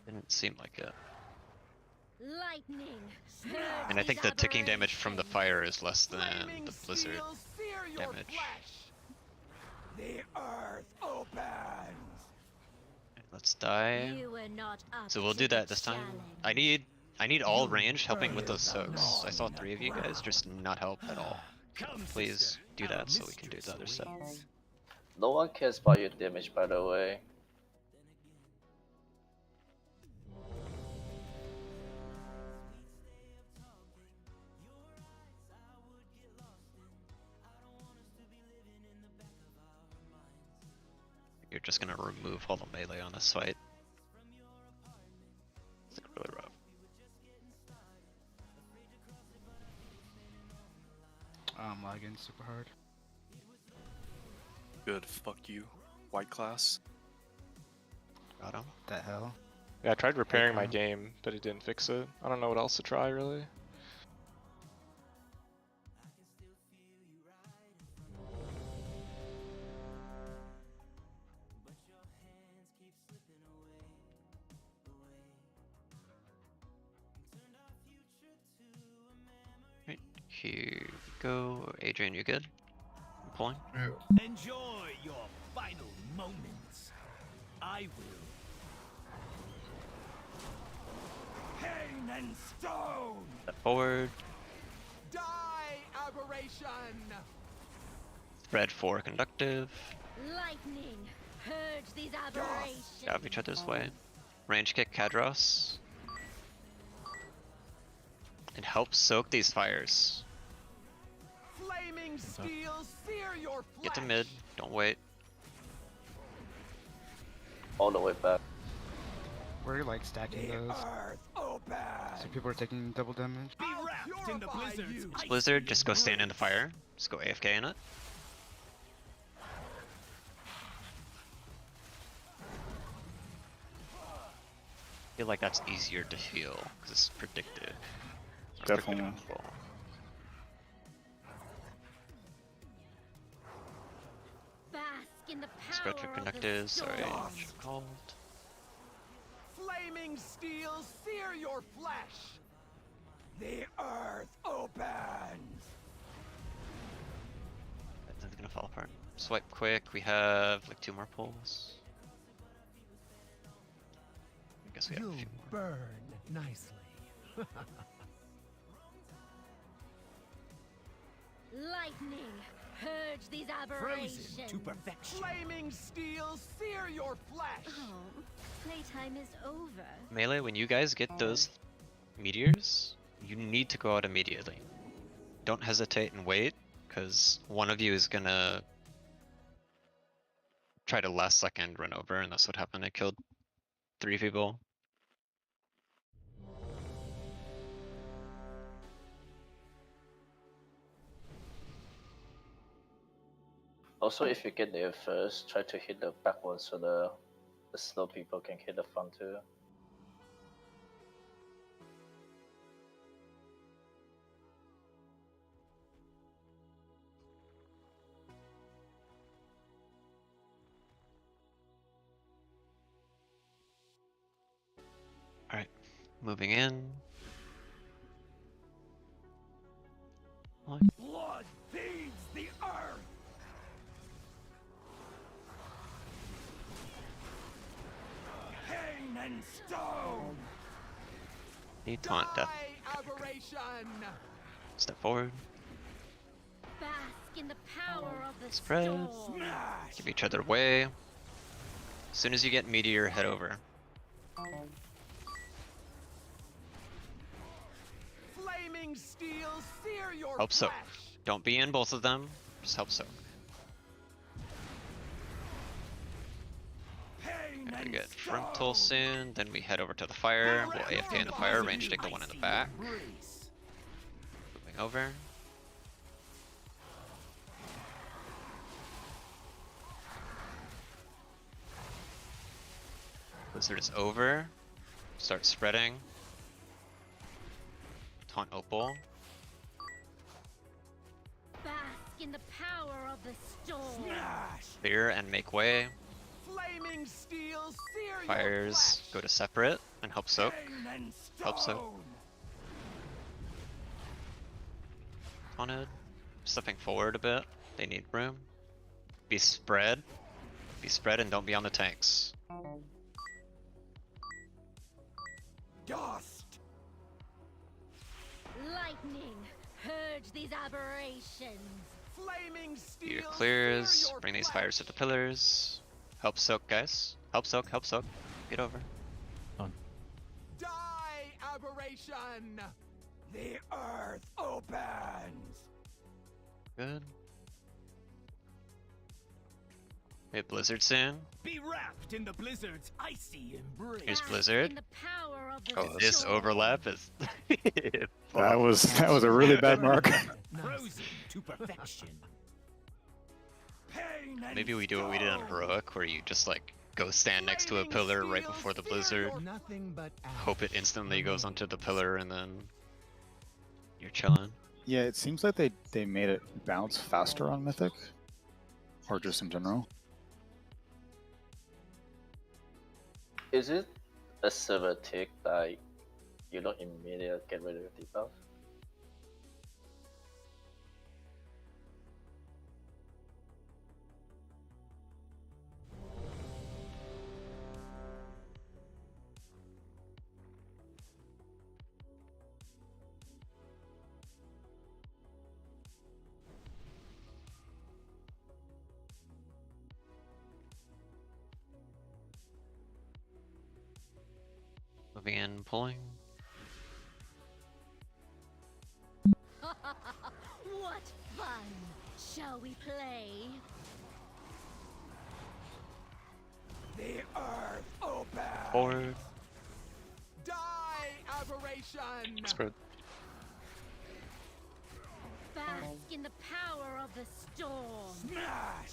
Didn't seem like it. Lightning. And I think the ticking damage from the fire is less than the blizzard damage. The earth opens. Let's die. You were not up So we'll to do the that this time. challenge. I need all range helping with those soaks. I saw 3 of you guys just not help at all. Please do that so we can do the other stuff. No one cares about your damage, by the way. You're just gonna remove all the melee on this fight. It's like really rough. I'm lagging super hard. Good, fuck you. White class. Got him. The hell? Yeah, I tried repairing my game, but it didn't fix it. I don't know what else to try, really. Right, here we go. Adrian, you good? I'm pulling. Enjoy your final moments. I will. Pain and stone! Step forward. Die, aberration! Spread for conductive. Lightning. Purge these aberrations. Get out of each other's way. Range kick Kadros. And help soak these fires. Flaming steel, sear your flesh! Get to mid. Don't wait. All the way back. We're like stacking those. So people are taking double damage. Be wrapped in the blizzard's icy Blizzard, just go stand in the fire. Just go AFK in it. I feel like that's easier to heal because it's predicted. Or Definitely. predictable. Bask in the power Spread for of conductive. the Sorry, storm. I should have called. Flaming steel, sear your flesh! The earth opens. That's gonna fall apart. Swipe quick. We have like 2 more pulls. I guess we have a few more. Burn nicely. Lightning, purge these aberrations. Frozen to perfection. Flaming steel, sear your flesh. Oh, playtime is over. Melee, when you guys get those meteors, you need to go out immediately. Don't hesitate and wait, because one of you is gonna try to last second run over, and that's what happened. I killed 3 people. Also, if you get there first, try to hit the back one so the slow people can hit the front too. Alright, moving in. Blood feeds the earth. Pain and stone. Need taunt death. Aberration. Step forward. Bask in the power of the Spread. storm. Give each other way. As soon as you get meteor, head over. Flaming steel, sear your Help soak. flesh. Don't be in both of them. Just help soak. Pain Gonna and get stone. frontal soon. Then we head over to the fire. We'll AFK in the fire. Range take the one in the back. Embrace. Moving over. Blizzard is over. Start spreading. Taunt Opal. Bask in the power of the storm. Smash. Clear and make way. Flaming steel, sear Fires your flesh. go to separate and help soak. Pain and Help soak. stone. Taunted. Stepping forward a bit. They need room. Be spread. Be spread and don't be on the tanks. Dust. Lightning, purge these aberrations. Flaming steel. Meteor clears. sear your Bring these flesh. fires to the pillars. Help soak, guys. Help soak, help soak. Get over. Die, aberration. The earth opens. Good. We have Blizzard soon. Be wrapped in the blizzard's icy embrace. Here's Bask Blizzard. in the power of the Oh, This storm. overlap is. That was a really bad mark. Frozen to perfection. Pain and Maybe we do what we did on stone. Heroic, where you just like go stand next to a Flaming pillar right steel, before the sear blizzard, your- Nothing but hope it instantly goes onto the pillar, and then you're chilling. Yeah, it seems like they made it bounce faster on Mythic, or just in general. Is it a server tick like you don't immediately get rid of the debuff? Moving in, pulling. What fun! Shall we play? The earth opens. Forward. Die, aberration. Spread. Bask in the power of the storm. Smash.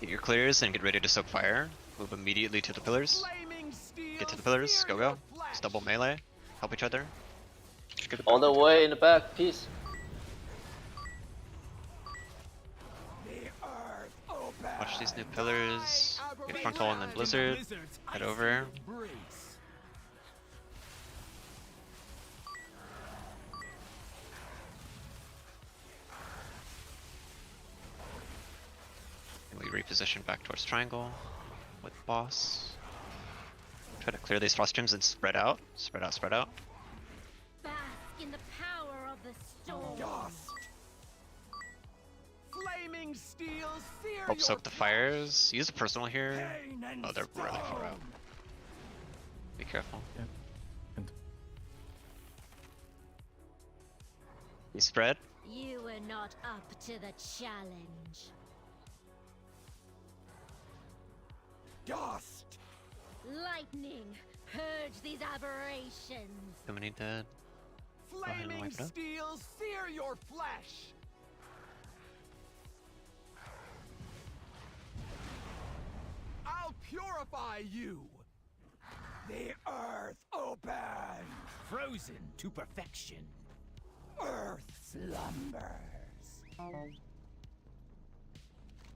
Get your clears and get ready to soak fire. Move immediately to the pillars. Flaming steel, Get to the pillars. sear Go, your go. flesh. Just double melee. Help each other. All the way in the back, peace. The earth opens. Watch these new pillars. Die, Get aberration. frontal and then blizzard. Blizzard's Head icy over. embrace. reposition back towards triangle with boss. Try to clear these frost gems and spread out. Spread out, spread out. Bask in the power of the storm. Flaming steel sear Help your soak the fires. Use a personal here. Oh, they're really far out. Be careful. You spread. You were not up to the challenge. Dust. Lightning, purge these aberrations. Too many dead. Go ahead and Flaming wipe it up. steel sear your flesh. I'll purify you. The earth open. Frozen to perfection. Earth slumbers.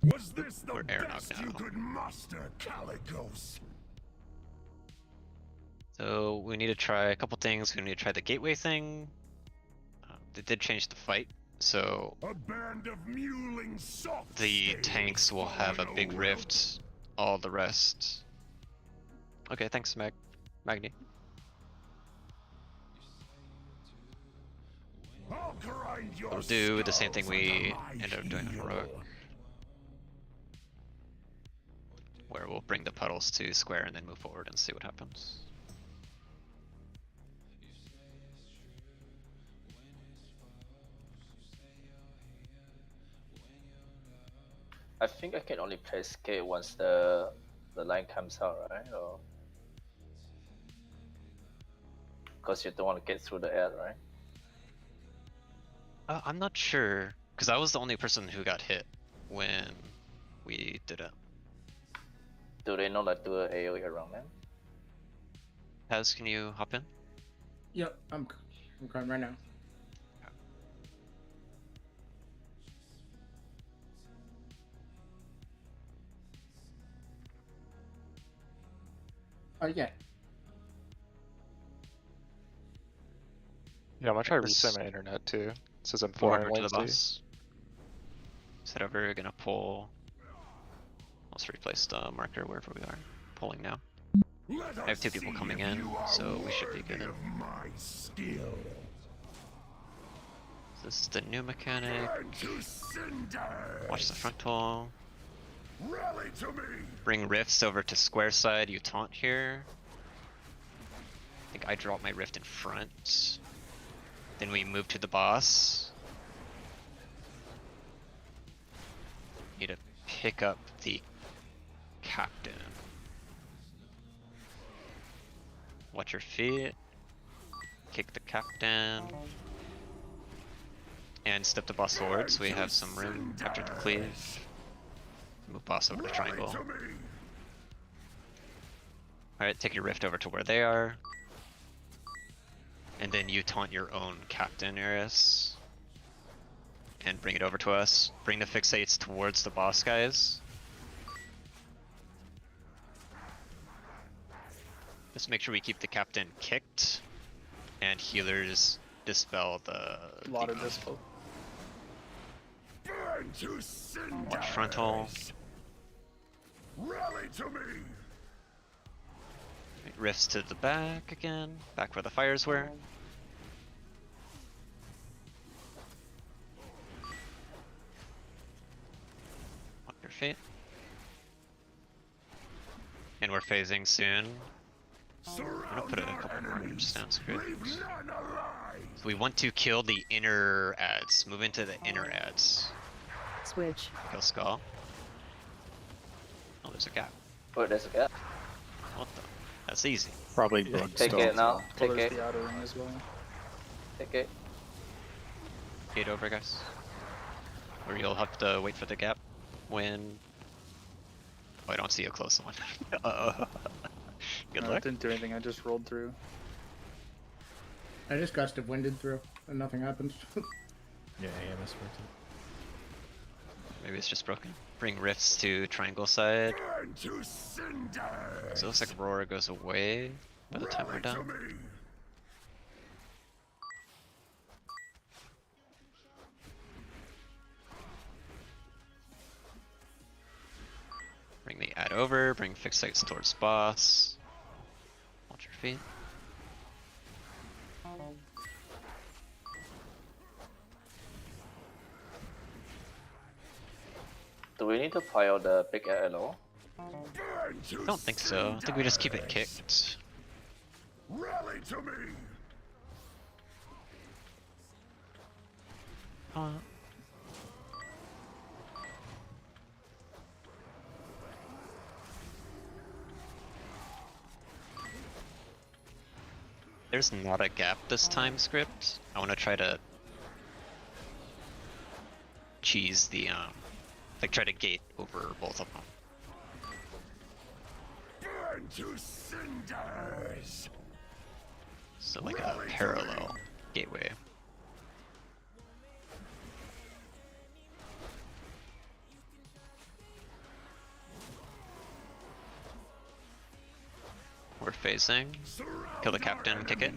Was this the We're Eranog best now. you could muster, Calicos? So we need to try a couple things. We need to try the gateway thing. They did change the fight, so A band of mewling soft the staves tanks will have a big follow rift. All the rest. Okay, thanks, Magni. I'll grind your We'll do the same thing skulls we under my ended up doing on heel. Heroic, where we'll bring the puddles to square and then move forward and see what happens. I think I can only play skate once the line comes out, right? Or because you don't want to get through the air, right? I'm not sure, because I was the only person who got hit when we did it. Do they not like do an AoE around them? Paz, can you hop in? Yep, I'm going right now. Oh yeah. Yeah, I'm gonna try to Let's reset my internet too. It says I'm Forward flying over to the Wednesday. boss. Set over, gonna pull. Let's replace the marker wherever we are. Pulling now. I have two people coming in, so we should be good. My skill. This is the new mechanic. Turn to cinder. Watch the frontal. Rally to me. Bring rifts over to square side. You taunt here. I think I drop my rift in front. Then we move to the boss. Need to pick up the captain. Watch your feet. Kick the captain. And step the boss forward so we have some room after the cleave. Move boss over to triangle. Alright, take your rift over to where they are. And then you taunt your own captain, Eris. And bring it over to us. Bring the fixates towards the boss guys. Just make sure we keep the captain kicked. And healers dispel the Lot of debuff. dispo. Burn to cinder. Watch frontal. Rally to me. Rifts to the back again. Back where the fires were. Watch your fate. And we're phasing soon. I'm gonna put a couple more roots down. Screw it. So we want to kill the inner ads. Move into the inner ads. Switch. Kill Skull. Oh, there's a gap. Oh, there's a gap. What the? That's easy. Probably Yeah, bug Take stuff. it now. Well, Take there's it. the outer ring as well. Take it. Gate over, guys. Or you'll have to wait for the gap when... Oh, I don't see a close one. Good No, luck. it didn't do anything. I just rolled through. I just gust of winded through and nothing happens. Yeah, AMS for it. Maybe it's just broken. Bring rifts to triangle side. Burn to cinder. So it looks like Roar goes away by the time we're Rally to done. me. over, bring fixed sights towards boss. Watch your feet. Do we need to pile the big arrow? I don't think so. I think we just keep it kicked. Rally to me. There's not a gap this time, script. I want to try to cheese the like try to gate over both of them. Burn to cinders. So like a parallel gateway. We're phasing. Kill the captain, kick it.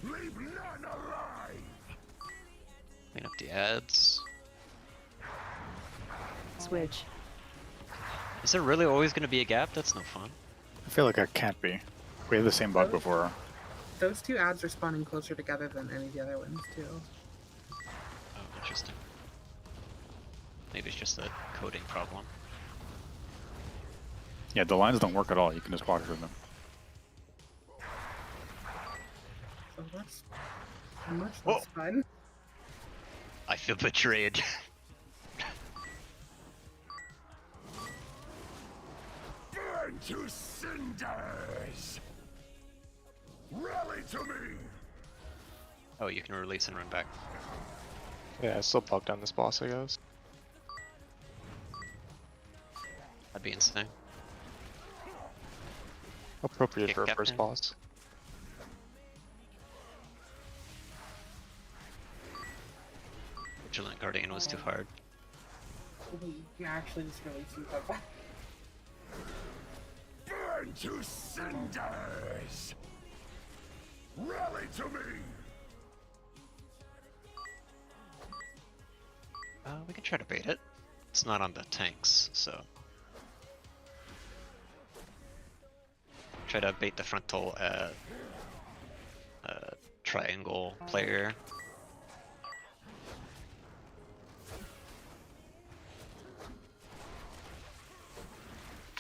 Leave none alive. Clean up the ads. Switch. Is there really always going to be a gap? That's no fun. I feel like I can't be. We had the same bug before. Those two ads are spawning closer together than any of the other ones, too. Oh, interesting. Maybe it's just a coding problem. Yeah, the lines don't work at all. You can just walk through them. So that's much less fun. I feel betrayed. Burn to cinders. Rally to me. Oh, you can release and run back. Yeah, I still bugged on this boss, I guess. That'd be insane. Appropriate Kick for a captain. first boss. Vigilant Guardian was too hard. You actually just releasing that. Burn to cinders. Rally to me. We can try to bait it. It's not on the tanks, so. Try to bait the frontal triangle player.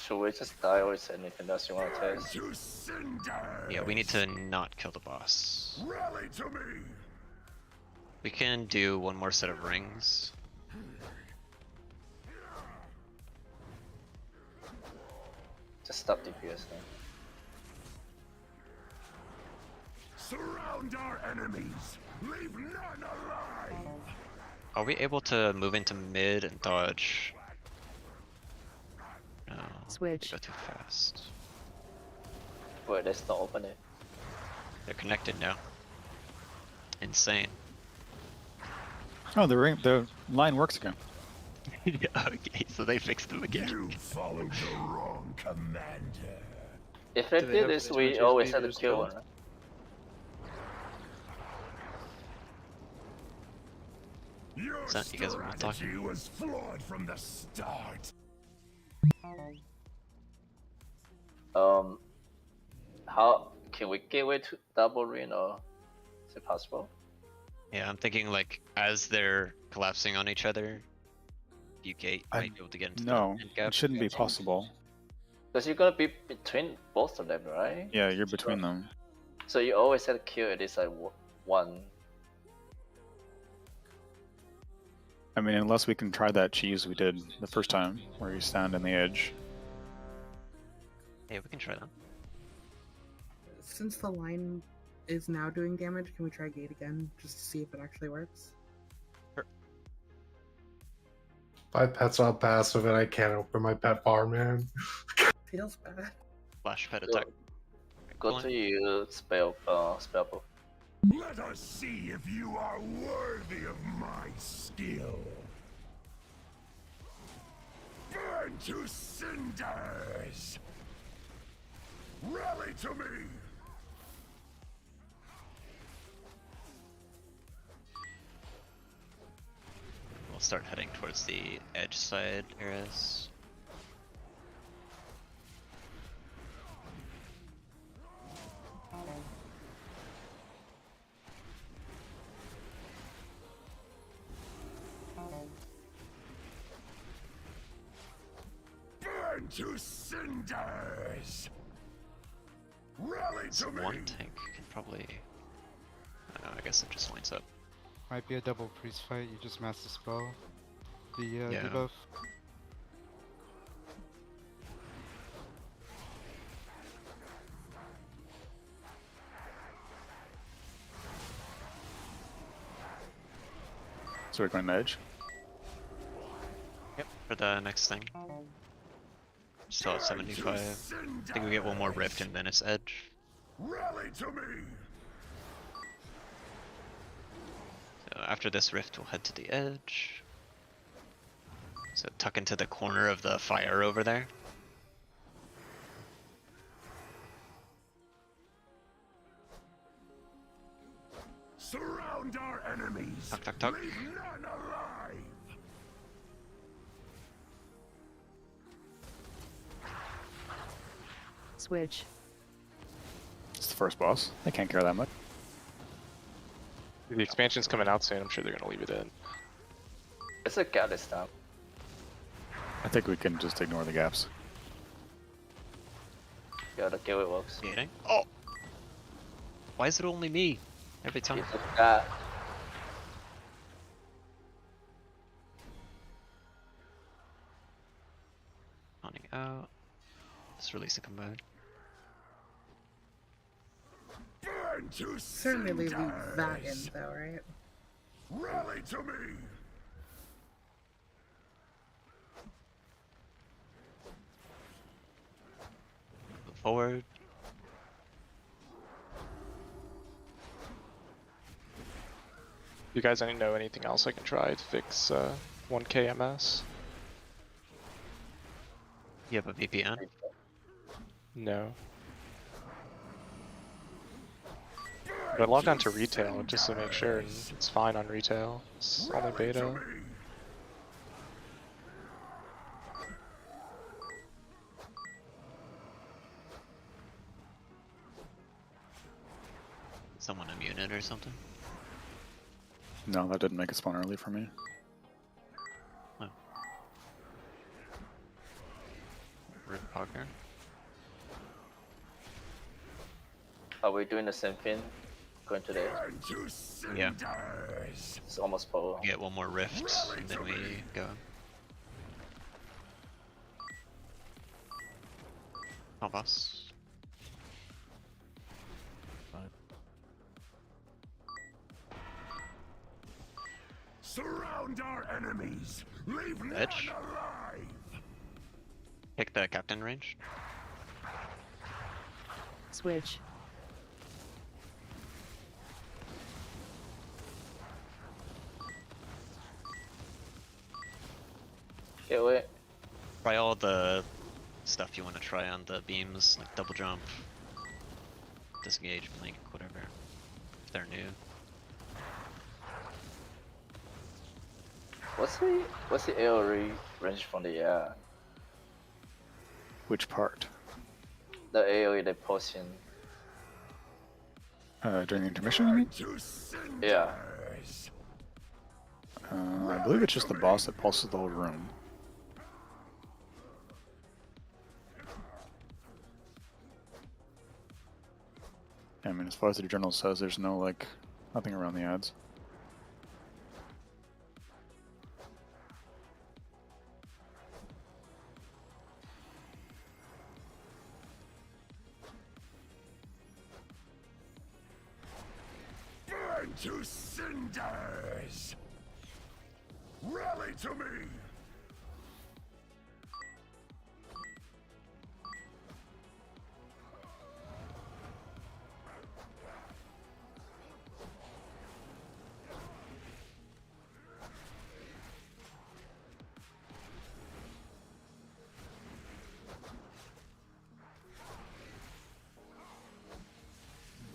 Should we just die or is there anything else you want to test? To cinders. Yeah, we need to not kill the boss. Rally to me. We can do one more set of rings. Just stop DPS then. Surround our enemies. Leave none alive. Are we able to move into mid and dodge? No. Switch. Go too fast. Wait, let's not open it. They're connected now. Insane. Oh, the line works again. Okay, so they fixed them again. You followed the wrong commander. If they did this, we always had to kill one. Your Is that you guys are not strategy talking? was flawed from the start. How can we gateway to double ring or is it possible? Yeah, I'm thinking like as they're collapsing on each other, you gate might be able to get into No, the end gap. it shouldn't be possible. Because you're gonna be between both of them, right? Yeah, you're between them. So you always had to kill at least like one. I mean, unless we can try that cheese we did the first time, where you stand on the edge. Yeah, we can try that. Since the line is now doing damage, can we try gate again just to see if it actually works? My pet's on passive and I can't open my pet farm, man. Feels bad. Flash pet attack. Go to your spell book. Let us see if you are worthy of my skill. Burn to cinders. Rally to me. We'll start heading towards the edge side areas. to cinders. Rally It's one tank can probably. I don't know, I guess it just lines up. Might be a double priest fight. You just mass the spell. The Yeah. debuff. So we're going to edge. Yep. For the next thing. Still at 75. I think we get one more rift and then it's edge. Rally to me. So after this rift, we'll head to the edge. So tuck into the corner of the fire over there. Surround our enemies. Tuck, tuck, tuck. Leave none alive. Switch. It's the first boss. They can't care that much. The expansion's coming out soon. I'm sure they're gonna leave it in. It's a cat this time. I think we can just ignore the gaps. Yeah, the gateway works. Yeah. Oh! Why is it only me? Every time. It's a cat. Running out. Just release the combine. Burn to Certainly leave cinders. that in, though, right? Rally to me. Move forward. You guys know anything else I can try to fix 1k MS? You have a VPN? No. But I logged on to retail just to make sure, and it's fine on retail. It's only beta. Someone immune it or something? No, that didn't make it spawn early for me. Oh. Rip Parker. Are we doing the same thing? Going to the Yeah. It's almost full. We get one more rift and then we go. Oh, boss. Surround our enemies. Leave none Edge. alive. Pick the captain range. Switch. Gateway. Try all the stuff you want to try on the beams, like double jump, disengage, blink, whatever. If they're new. What's the AoE range from the air? Which part? The AoE they post in. During the intermission, you mean? Yeah. I believe it's just the boss that pulses the whole room. I mean, as far as the journal says, there's no, like, nothing around the ads. Burn to cinders. Rally to me.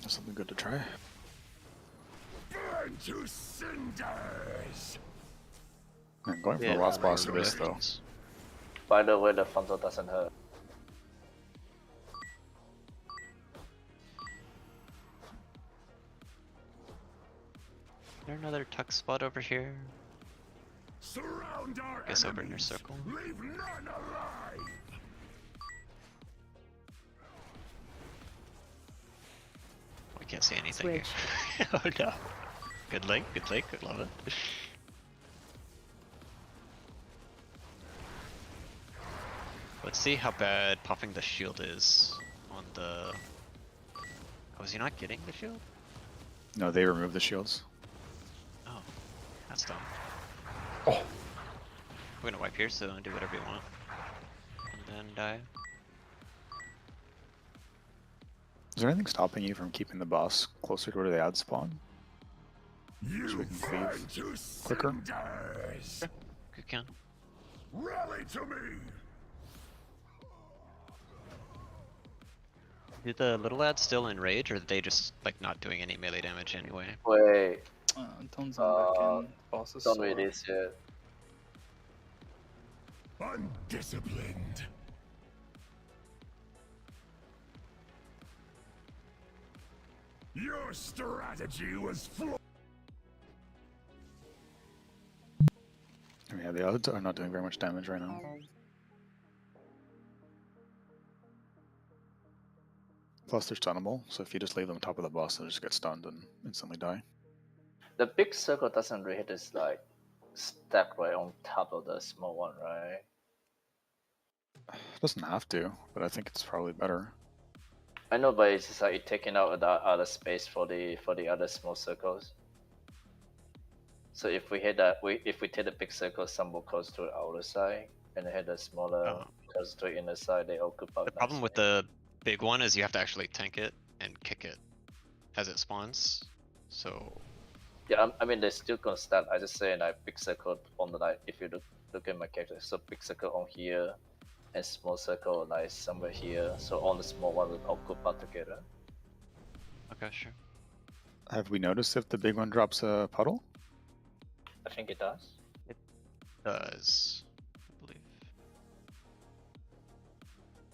That's something good to try. Burn to cinders. I'm going for the last boss of this, though. By the way, the Fonzo doesn't hurt. Is there another tuck spot over here? Surround our Guess over in your enemies. circle. Leave none alive. can't see anything here. Oh no. Good link, good love it. Let's see how bad popping the shield is on the... Oh, is he not getting the shield? No, they removed the shields. Oh, that's dumb. Oh. We're gonna wipe here, so do whatever you want. And then die. Is there anything stopping you from keeping the boss closer to where the ads spawn? So we can cleave quicker? Good count. Rally to me. Do the little ads still enrage, or are they just like not doing any melee damage anyway? Wait. Tone's on back in. Boss is Don't sore. read this yet. Undisciplined. Your strategy was flawed. Yeah, the odds are not doing very much damage right now. Plus they're stunnable, so if you just leave them on top of the boss, they'll just get stunned and instantly die. The big circle doesn't really hit this like stack right on top of the small one, right? It doesn't have to, but I think it's probably better. I know, but it's just like it taking out the other space for the other small circles. So if we hit that, if we take the big circle, some will close to the outer side, and hit the smaller close to the inner side, they occupy. The problem with the big one is you have to actually tank it and kick it as it spawns. So yeah, I mean they're still gonna start. I just say like big circle on the like if you look at my character, so big circle on here, and small circle like somewhere here. So all the small one will occupy together. okay, sure. Have we noticed if the big one drops a puddle? I think it does. It does, I believe.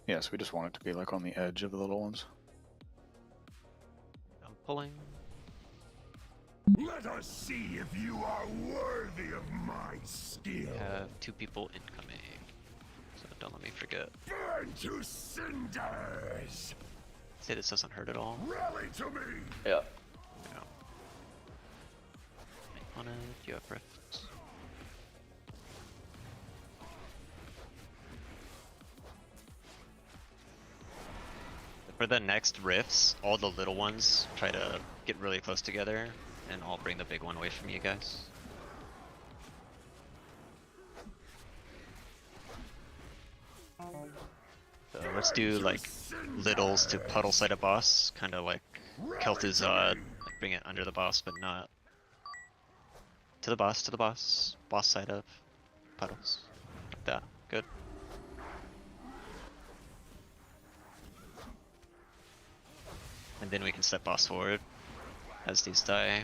Yes, we just want it to be like on the edge of the little ones. I'm pulling. Let us see if you are worthy of my skill. Have 2 people incoming, so don't let me forget. Burn to cinders. Say this doesn't hurt at all. Rally to me. Yeah. On it, you have rifts. For the next rifts, all the little ones try to get really close together, and I'll bring the big one away from you guys. So let's do like littles to puddle side of boss, kind of like Kel'Thuzad, like bring it under the boss, but not to the boss, boss side of puddles, like that. Good. And then we can step boss forward as these die.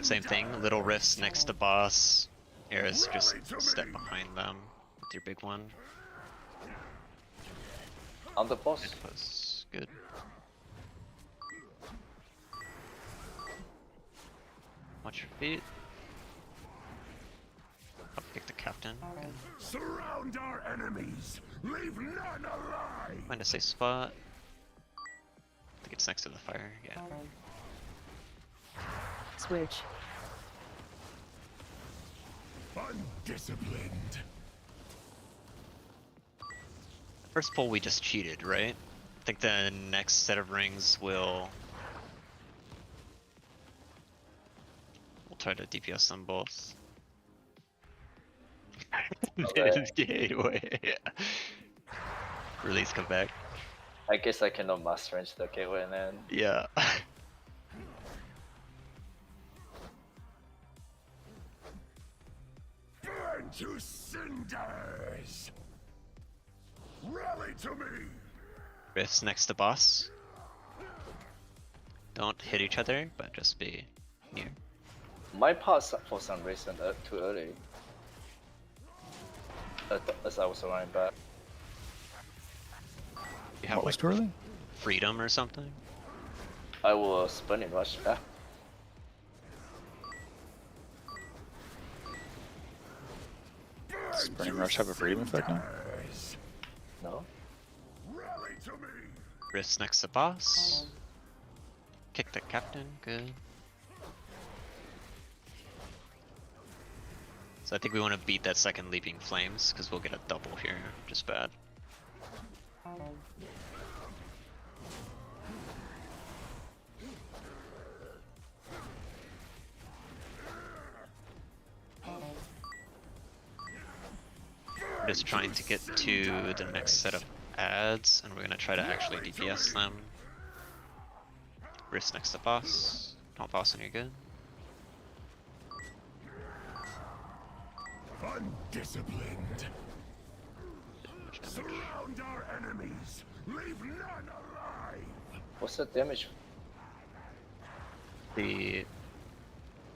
Same thing, little rifts next to boss. Eris, just step behind them with your big one. On the boss. Close. Good. Watch your feet. I'll pick the captain. Good. Surround our enemies. Leave none alive. Find a safe spot. I think it's next to the fire. Yeah. Switch. Undisciplined. First pull we just cheated, right? I think the next set of rings will... We'll try to DPS them both. Anyway. Release, come back. I guess I cannot master range the gateway and then. Yeah. Burn to cinders. Rally to me. Rifts next to boss. Don't hit each other, but just be near. My pass for some reason too early. As I was running back. You have What was like too early? freedom or something? I will spinning rush back. Does Burning Rush have a freedom effect now? No? Rifts next to boss. Kick the captain, good. So I think we want to beat that second Leaping Flames, because we'll get a double here, just bad. We're just trying to get to the next set of ads, and we're gonna try to actually DPS them. Wrist next to boss. Don't boss and you're good. Undisciplined. Surround our enemies. Leave none alive. What's the damage? The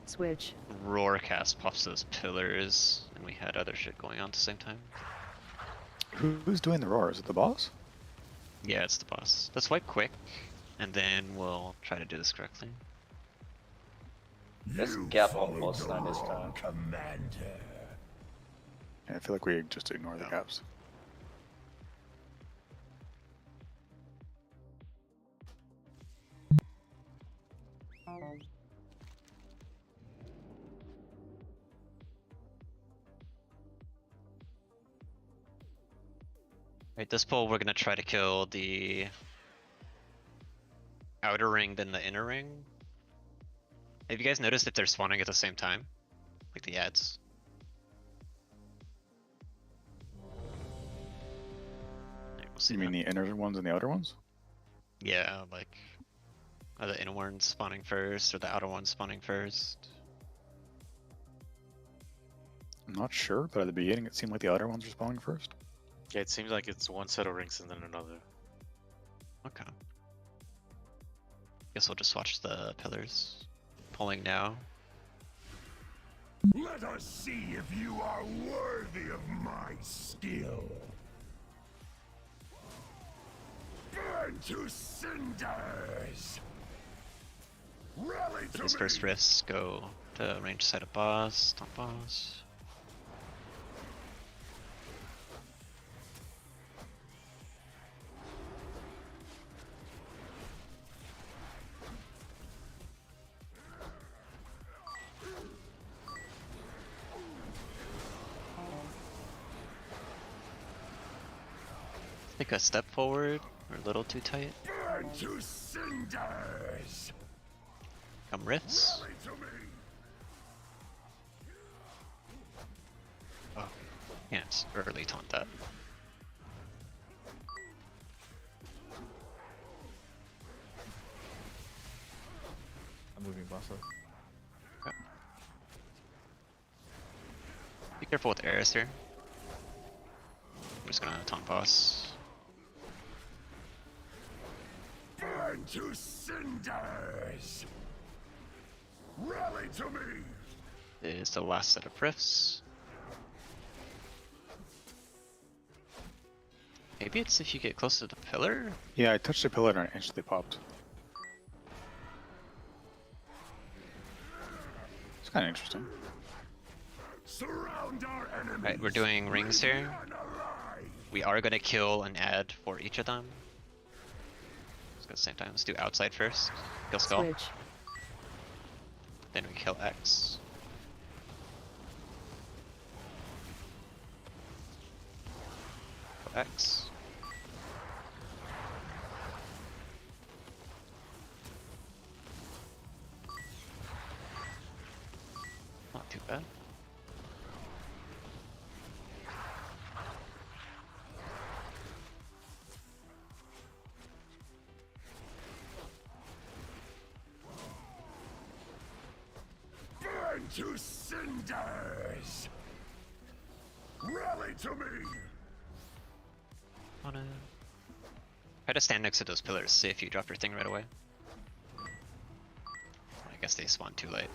Switch. roar cast pops those pillars, and we had other shit going on at the same time. Who's doing the roar? Is it the boss? Yeah, it's the boss. Let's wipe quick, and then we'll try to do this correctly. Let's gap on boss line this time. Commander. Yeah, I feel like we just ignore the gaps. Right, this pull we're gonna try to kill the outer ring, then the inner ring. Have you guys noticed if they're spawning at the same time? Like the ads? Right, we'll see You mean that. the inner ones and the outer ones? Yeah, like are the inner ones spawning first or the outer ones spawning first? I'm not sure, but at the beginning it seemed like the outer ones were spawning first. Yeah, it seems like it's one set of rings and then another. Okay. Guess we'll just watch the pillars. Pulling now. Let us see if you are worthy of my skill. Burn to cinders. Rally For to this me. first risk, go to range side of boss, don't boss. Take a step forward, we're a little too tight. Burn to cinders. Come rifts. Rally to me. Oh, can't early taunt that. I'm moving boss up. Okay. Be careful with Eris here. I'm just gonna taunt boss. Burn to cinders. Rally to me. It is the last set of rifts. Maybe it's if you get close to the pillar? Yeah, I touched the pillar and it instantly popped. It's kind of interesting. Surround our enemies. Alright, we're doing rings here. None alive. We are gonna kill an ad for each of them. Let's go at the same time. Let's do outside first. Kill skull. Switch. Then we kill X. Kill X. Not too bad. Burn to cinders. Rally to me. Wanna try to stand next to those pillars, see if you drop your thing right away. I guess they spawn too late.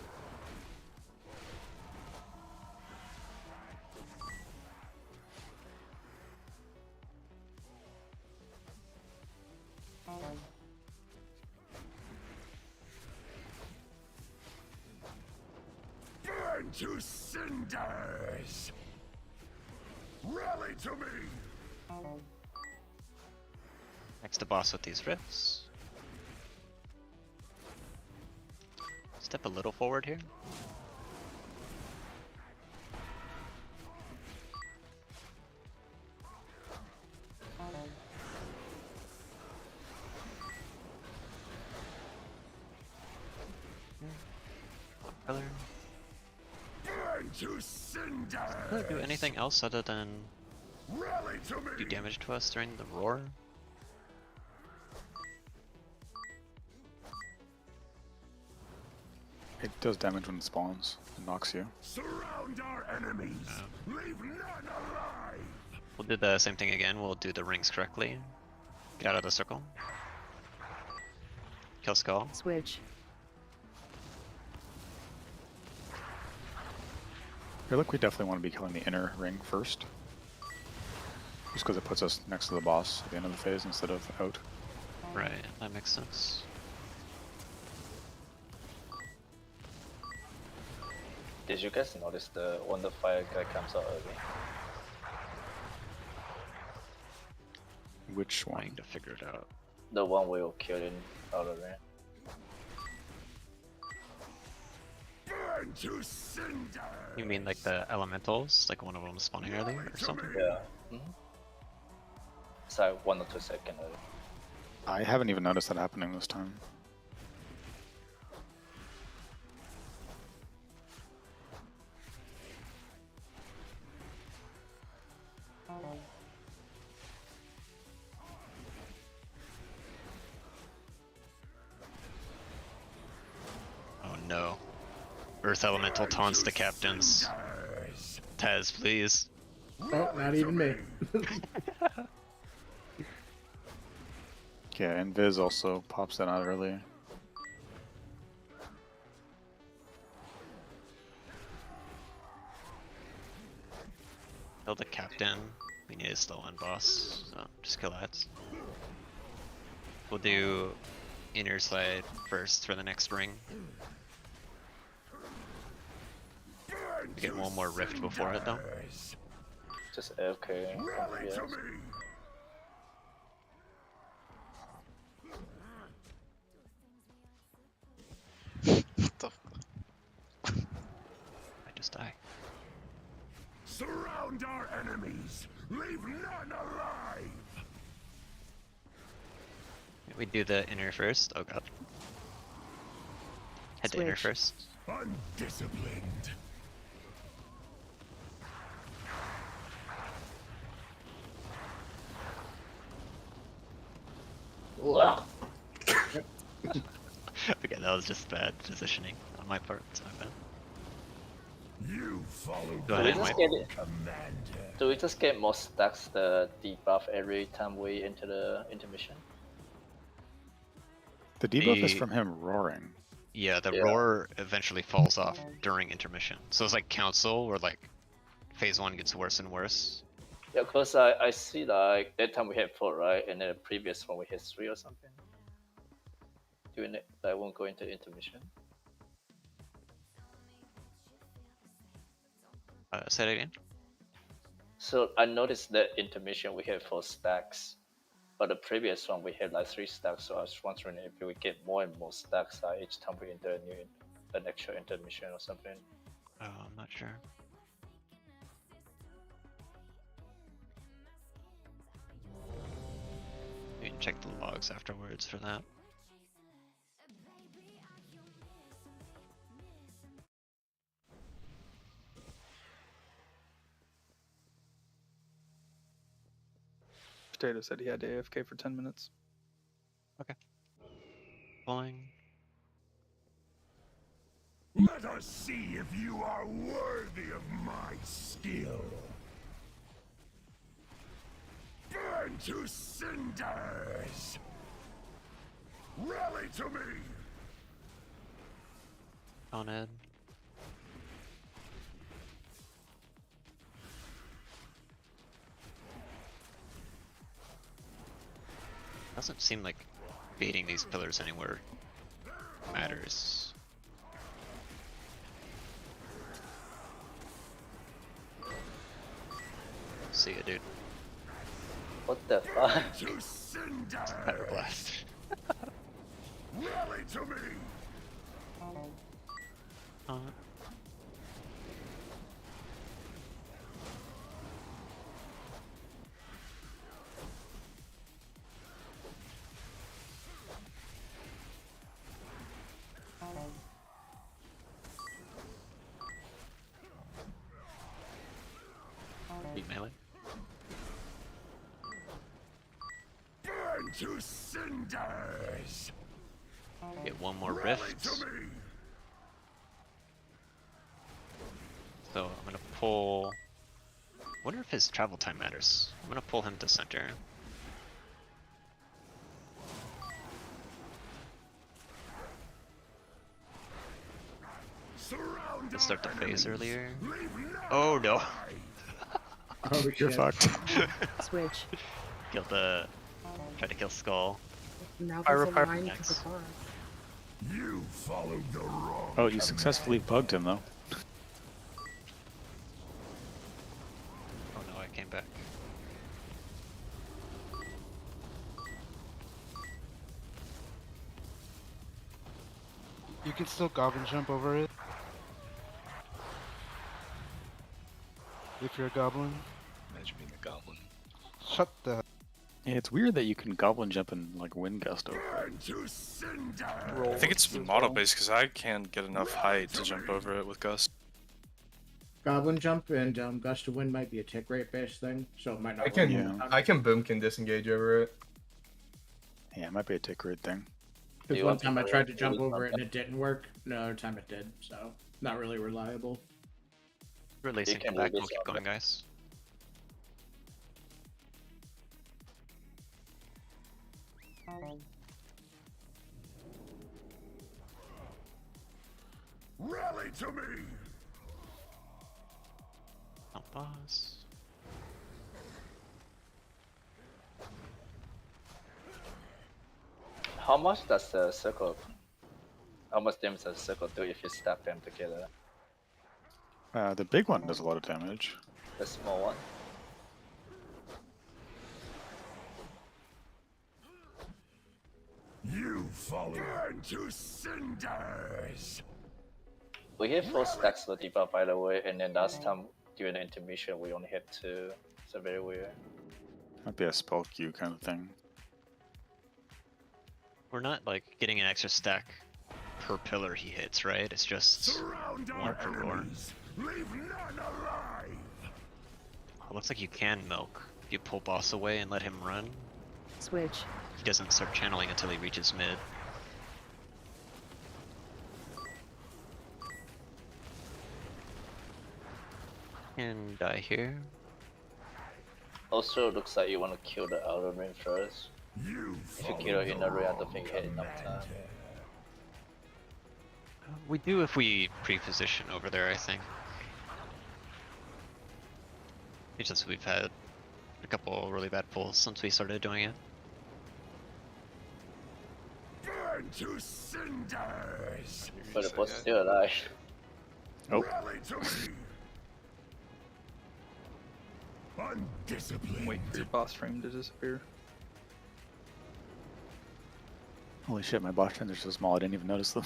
Burn to cinders. Rally to me. Next to boss with these rifts. Step a little forward here. Color. Burn to cinders. Does it do anything else other than Rally to me. do damage to us during the roar? It does damage when it spawns. It knocks you. Surround our enemies. Leave none alive. We'll do the same thing again. We'll do the rings correctly. Get out of the circle. Kill skull. Switch. I feel like we definitely want to be killing the inner ring first. Just because it puts us next to the boss at the end of the phase instead of out. Right, that makes sense. Did you guys notice when the fire guy comes out early? Which one? Trying to figure it out. The one we were killing out of there. Burn to cinders. You mean like the elementals? Like one of them spawning early or something? Yeah. It's like 1 or 2 seconds early. I haven't even noticed that happening this time. Oh no. Earth Elemental taunts the captains. Taz, please. Oh, not even me. Yeah, and Viz also pops that out early. Kill the captain. We need a slow one boss, so just kill that. We'll do inner side first for the next ring. We get one more rift before it though. Just AFK. Rally to me. What the I just die. Surround our enemies. Leave none alive. We do the inner first. Oh god. Head to inner Switch. first. Undisciplined. Okay, that was just bad positioning on my part. It's my bad. You follow Go Do we ahead, just Mike. get it? commander. Do we just get more stacks the debuff every time we enter the intermission? The debuff is The- from him roaring. Yeah, the Yeah. roar eventually falls off during intermission. So it's like council where like phase 1 gets worse and worse. Yeah, cause I see like that time we had 4, right? And then the previous one we had 3 or something. Doing it, I won't go into intermission. Say that again. So I noticed that intermission we had 4 stacks, but the previous one we had like 3 stacks. So I was wondering if we get more and more stacks each time we enter an extra intermission or something. Oh, I'm not sure. You can check the logs afterwards for that. Potato said he had to AFK for 10 minutes. Pulling. Let us see if you are worthy of my skill. Burn to cinders. Rally to me. On Ed. Doesn't seem like baiting these pillars anywhere matters. See ya, dude. What the fuck? To cinder. Fire blast. Rally to me. Beat melee. Burn to cinders. Get one more Rally rift. to me. So I'm gonna pull. Wonder if his travel time matters. I'm gonna pull him to center. Surround. Let's start the phase earlier. Leave none Oh no! Oh, You're fucked. Switch. Killed the. Tried to kill Skull. Now Fire there's a fire line to next. the bar. You followed the wrong. Oh, you successfully bugged him though. Oh no, I came back. You can still goblin jump over it. If you're a goblin. Imagine being a goblin. Shut the. Yeah, it's weird that you can goblin jump and like wind gust over it. Burn to cinder. I think it's model based because I can't get enough height to jump over it with Gust. Goblin jump and gust of wind might be a tick rate based thing, so it might not. I can Yeah. I can boomkin disengage over it. Yeah, it might be a tick rate thing. Because You one want time I to tried to do jump it over it and sometime? it didn't work. Another time it did, so not really reliable. Releasing can him back. do We'll this keep on going, guys. Rally to me. Help boss. How much does the circle? How much damage does the circle do if you stack them together? The big one does a lot of damage. The small one. You follow. Burn to cinders. We hit 4 stacks for debuff, by the way, and then last time during the intermission we only hit 2. So very weird. Might be a spell queue kind of thing. We're not like getting an extra stack per pillar he hits, right? It's just Surround one our per roar. enemies. Leave none alive. It looks like you can milk. If you pull boss away and let him run, Switch. he doesn't start channeling until he reaches mid. And die here. Also, looks like you want to kill the outer ring first. You If you kill the inner ring, I don't think you hit enough time. We do if we pre-position over there, I think. It's just we've had a couple really bad pulls since we started doing it. burn to cinders. But the boss is still alive. Oh. Rally to me. Undisciplined. Wait for your boss frame to disappear. Holy shit, my boss frames are so small I didn't even notice them.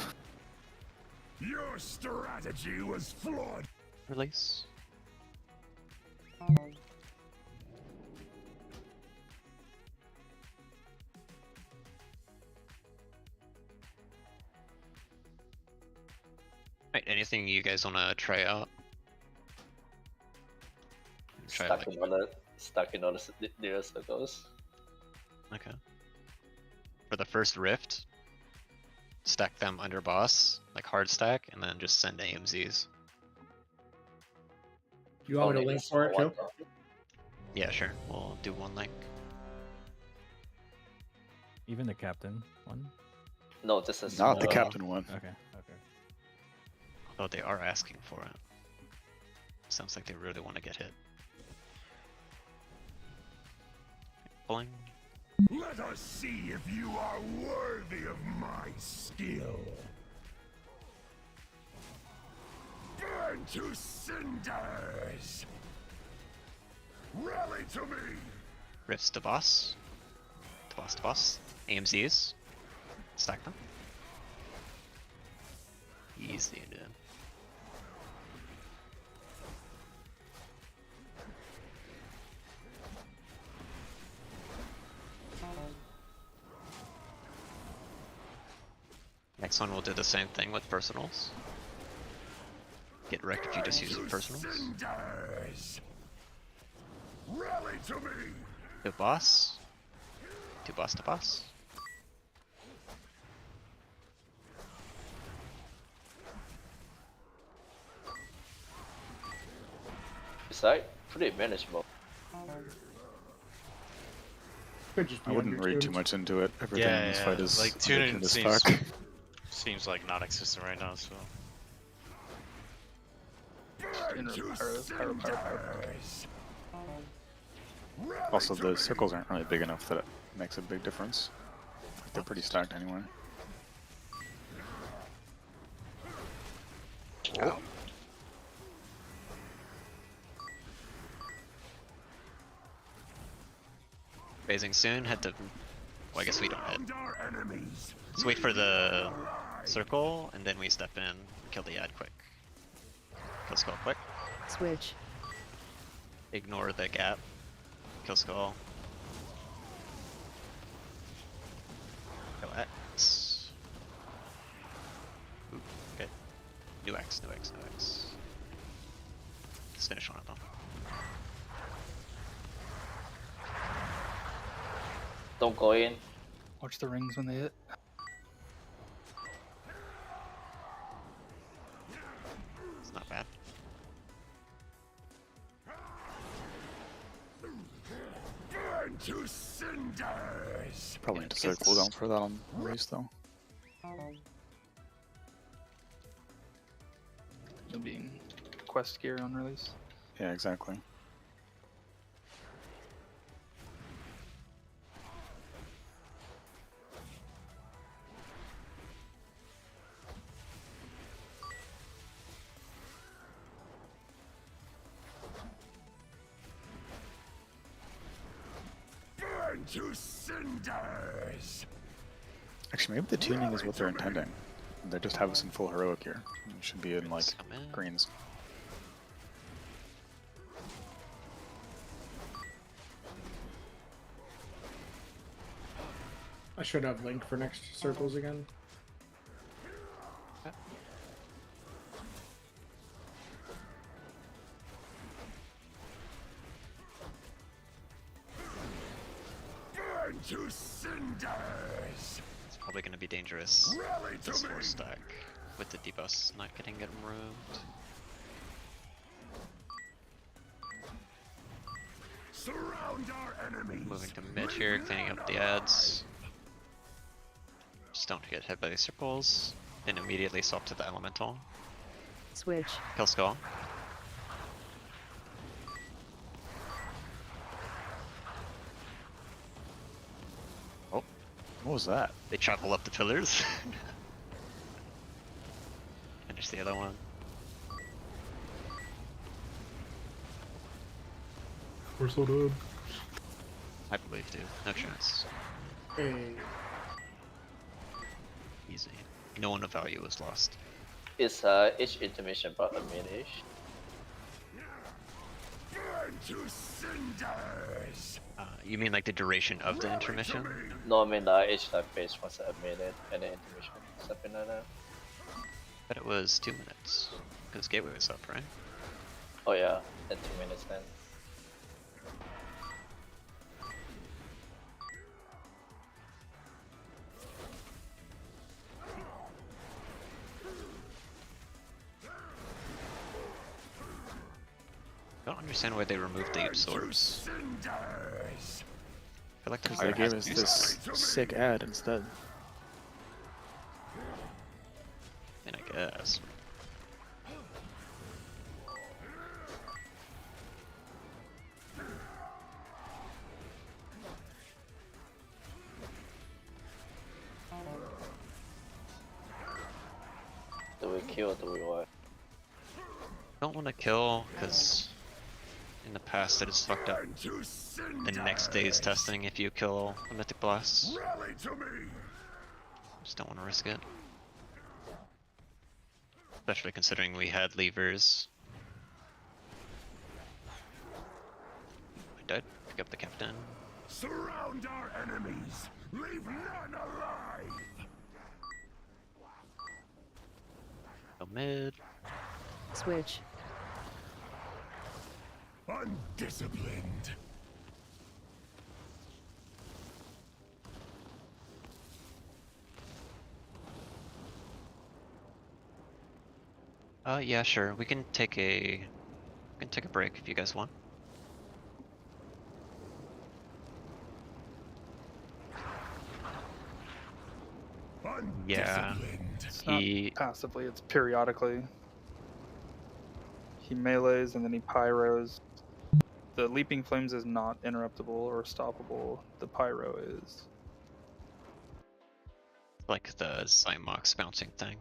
Your strategy was flawed. Release. Alright, anything you guys wanna try out? Try Stuck in all the near circles. Okay. For the first rift, stack them under boss, like hard stack, and then just send AMZs. You want me to link for it too? Yeah, sure. We'll do one link. Even the captain one? No, just a Not the small- captain one. Okay, okay. Oh, they are asking for it. Sounds like they really want to get hit. Pulling. Let us see if you are worthy of my skill. Burn to cinders. Rally to me. Rifts to boss. To boss to boss. AMZs. Stack them. Easy, dude. Next one we'll do the same thing with personals. Get wrecked if you just use personals. Rally to me. To boss. To boss to boss. It's like pretty manageable. Could just be I wouldn't read too undertuned. much into it. Everything in this fight is like tuning undertuned as seems fuck. seems like non-existent right now. So Also, the circles aren't really big enough that it makes a big difference. They're pretty stacked anyway. Ow. Phasing soon, head to... Well, I guess we don't head. Let's wait for the circle, and then we step in and kill the ad quick. Kill skull quick. Switch. Ignore the gap. Kill skull. Kill X. Ooh, okay. New X, new X, new X. Let's finish one of them. Don't go in. Watch the rings when they hit. It's not bad. Burn to cinders. Probably need to set a cooldown for that on race though. It'll be in quest gear on release. Yeah, exactly. Burn to cinders. Actually, maybe the tuning is what they're intending. They just have us in full heroic here. It should be in like greens. I should have Link for next circles again. Burn to cinders. It's probably going to be dangerous. Rally to This me. 4 stack with the debuffs not getting it removed. Surround our enemies. Moving to mid here, cleaning up the ads. Just don't get hit by these circles. And immediately swap to the elemental. Switch. Kill skull. Oh, what was that? They travel up the pillars. Finish the other one. We're so dead. I believe, dude. No chance. Hey. Easy. No one of value was lost. It's each intermission about a minute. Burn to cinders. You mean like the duration of the intermission? No, I mean like each like phase was a minute and then intermission, something like that. But it was 2 minutes. Because gateway was up, right? Oh yeah, then 2 minutes then. I don't understand why they removed the absorbs. Cinders. I feel like the Because fire they has gave us to do this something. sick ad instead. And I guess. Do we kill or do we what? Don't want to kill because in the past that has fucked up the next day's testing if you kill a Mythic Blast. Just don't want to risk it. Especially considering we had levers. I died. Pick up the captain. Surround our enemies. Leave none alive. Go mid. Switch. Undisciplined. Yeah, sure. We can take a break if you guys want. Yeah. It's not passively, it's periodically. He melees and then he pyros. The Leaping Flames is not interruptible or stoppable. The pyro is. Like the Cymox bouncing thing.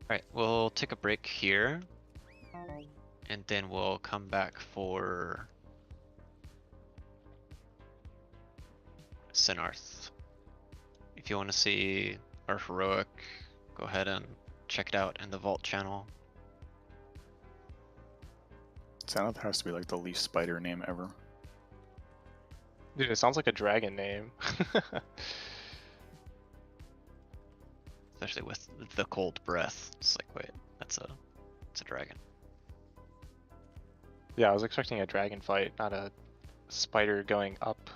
Alright, we'll take a break here. And then we'll come back for Sennarth. If you want to see our heroic, go ahead and check it out in the Vault channel. Sennarth has to be like the least spider name ever. Dude, it sounds like a dragon name. Especially with the cold breath. It's like, wait, it's a dragon. Yeah, I was expecting a dragon fight, not a spider going up.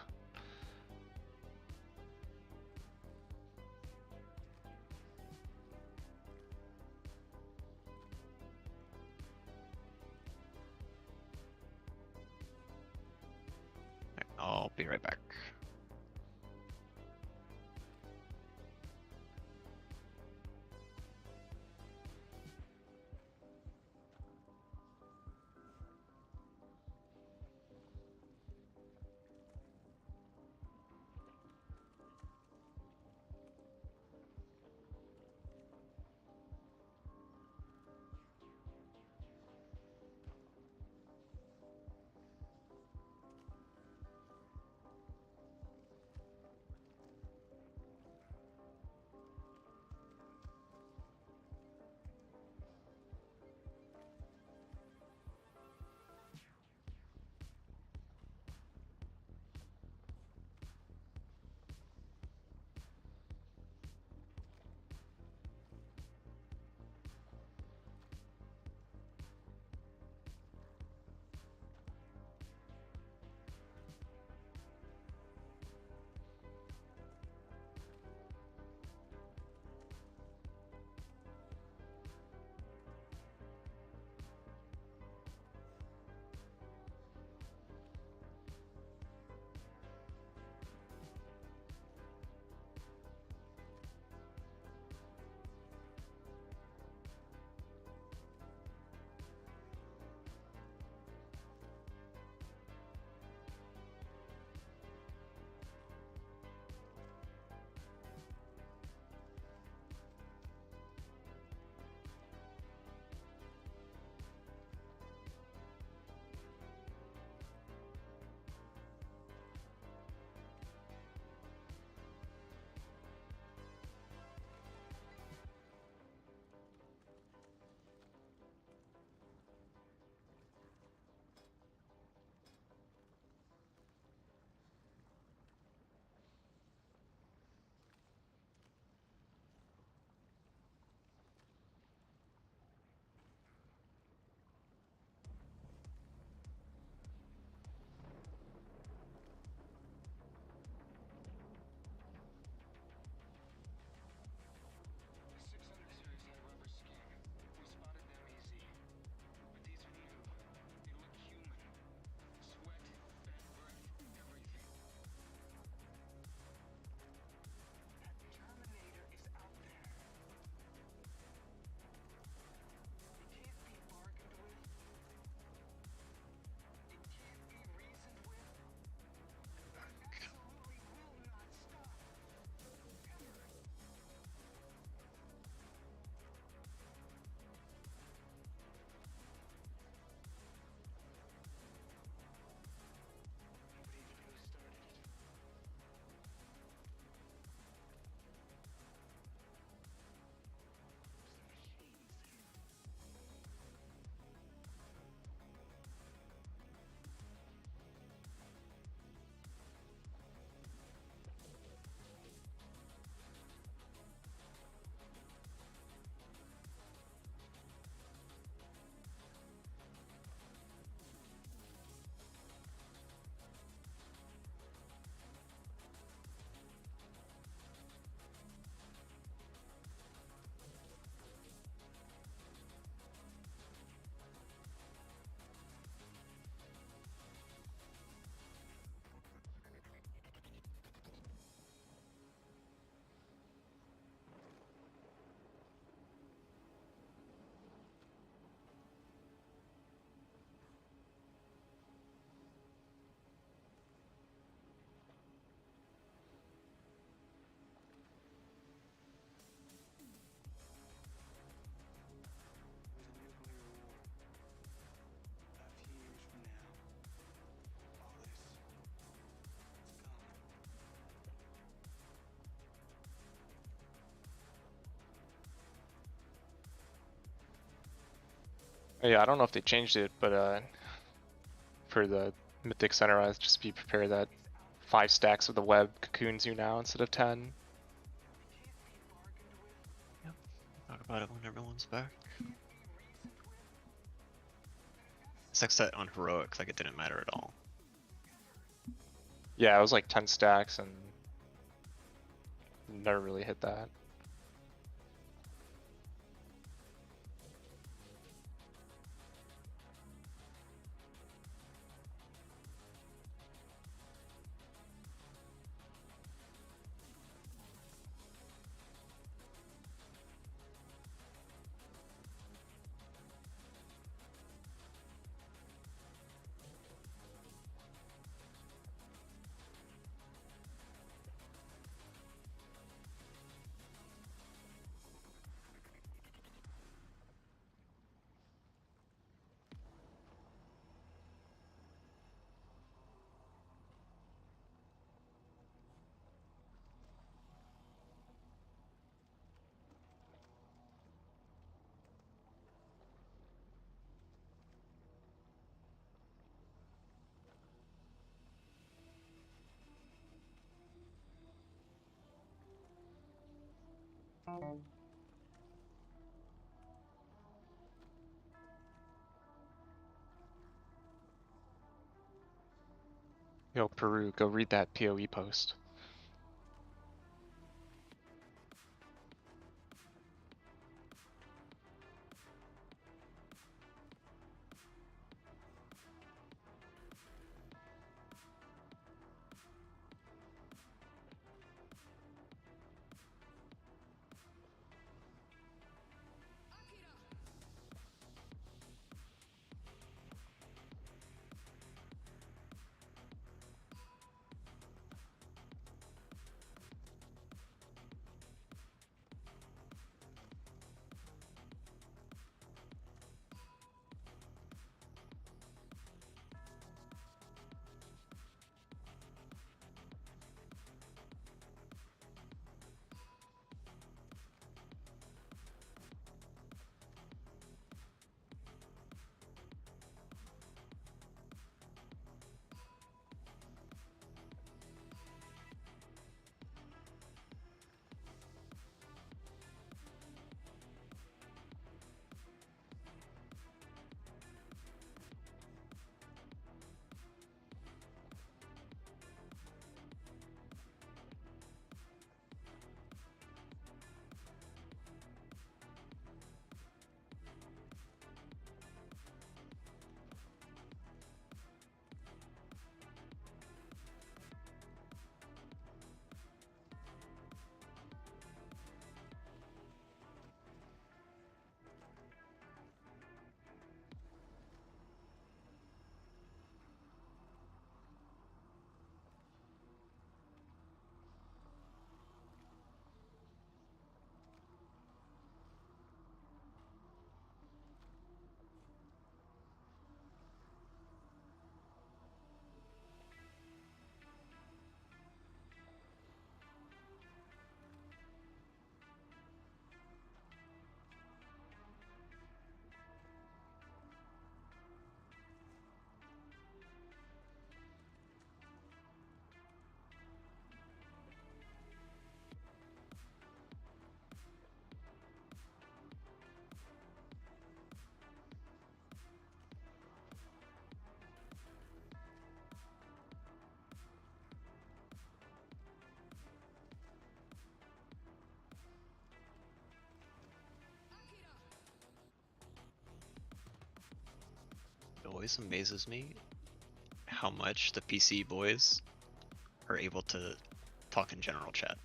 I'll be right back. Yeah, I don't know if they changed it, but for the Mythic Sennarth, just be prepared that 5 stacks of the web cocoons you now instead of 10. Talk about it when everyone's back. Sex set on heroic, like it didn't matter at all. Yeah, it was like 10 stacks and never really hit that. Yo, Peru, go read that PoE post. It always amazes me how much the PC boys are able to talk in general chat.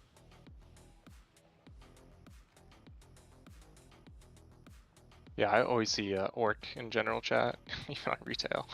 Yeah, I always see Orc in general chat, even on retail.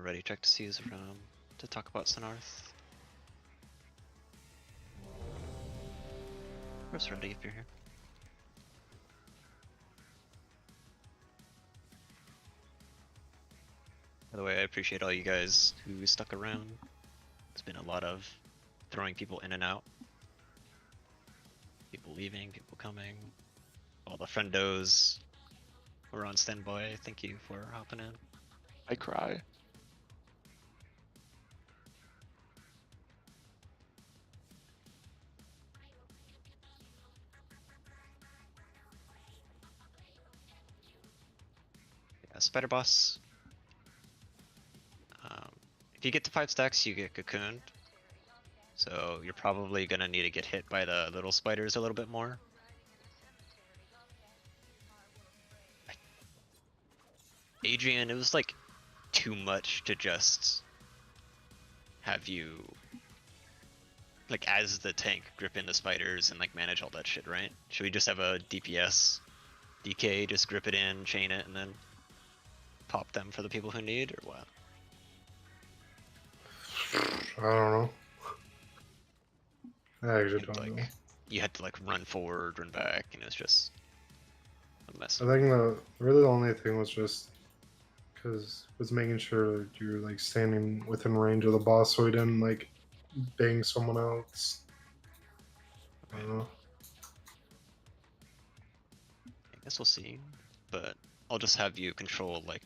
ready, check to see his room to talk about Sennarth. Press ready if you're here. By the way, I appreciate all you guys who stuck around. It's been a lot of throwing people in and out. People leaving, people coming. All the friendos who are on standby, thank you for hopping in. I cry. Yeah, Spider Boss. If you get to 5 stacks, you get cocooned. So you're probably gonna need to get hit by the little spiders a little bit more. Adrian, it was like too much to just have you like as the tank grip in the spiders and like manage all that shit, right? Should we just have a DPS DK, just grip it in, chain it, and then pop them for the people who need, or what? I don't know. I actually don't know. You had to like run forward, run back, and it was just a mess. I think the only thing was just because was making sure you're like standing within range of the boss, so he didn't like bang someone else. I don't know. I guess we'll see, but I'll just have you control like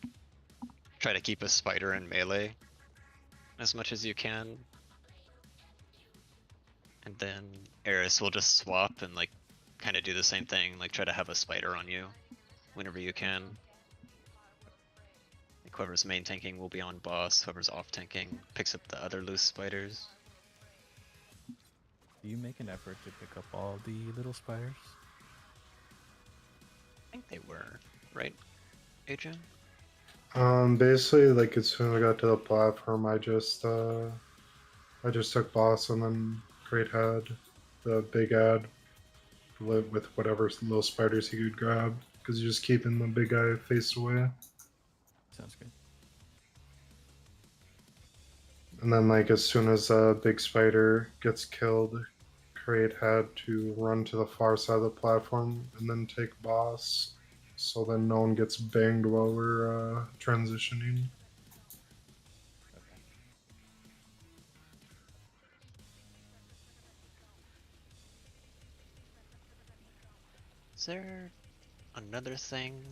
try to keep a spider in melee as much as you can. And then Eris will just swap and like kind of do the same thing, like try to have a spider on you whenever you can. Like whoever's main tanking will be on boss, whoever's off tanking picks up the other loose spiders. Do you make an effort to pick up all the little spiders? I think they were, right, Adrian? Basically, like as soon as I got to the platform, I just took boss and then Great had the big ad with whatever little spiders he could grab because you're just keeping the big guy faced away. Sounds good. And then like as soon as a big spider gets killed, Great had to run to the far side of the platform and then take boss, so then no one gets banged while we're transitioning. Is there another thing?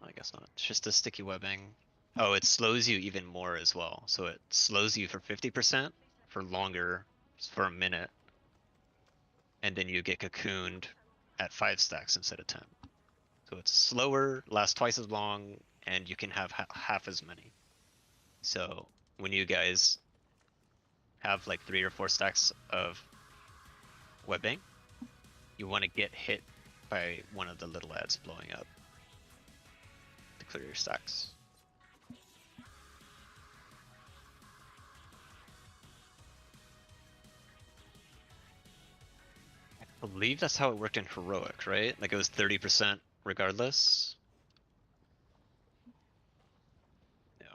I guess not. It's just a sticky webbing. Oh, it slows you even more as well. So it slows you for 50% for longer, for a minute. And then you get cocooned at 5 stacks instead of 10. So it's slower, lasts twice as long, and you can have half as many. So when you guys have like 3 or 4 stacks of webbing, you want to get hit by one of the little ads blowing up to clear your stacks. I believe that's how it worked in Heroic, right? Like it was 30% regardless. Yeah.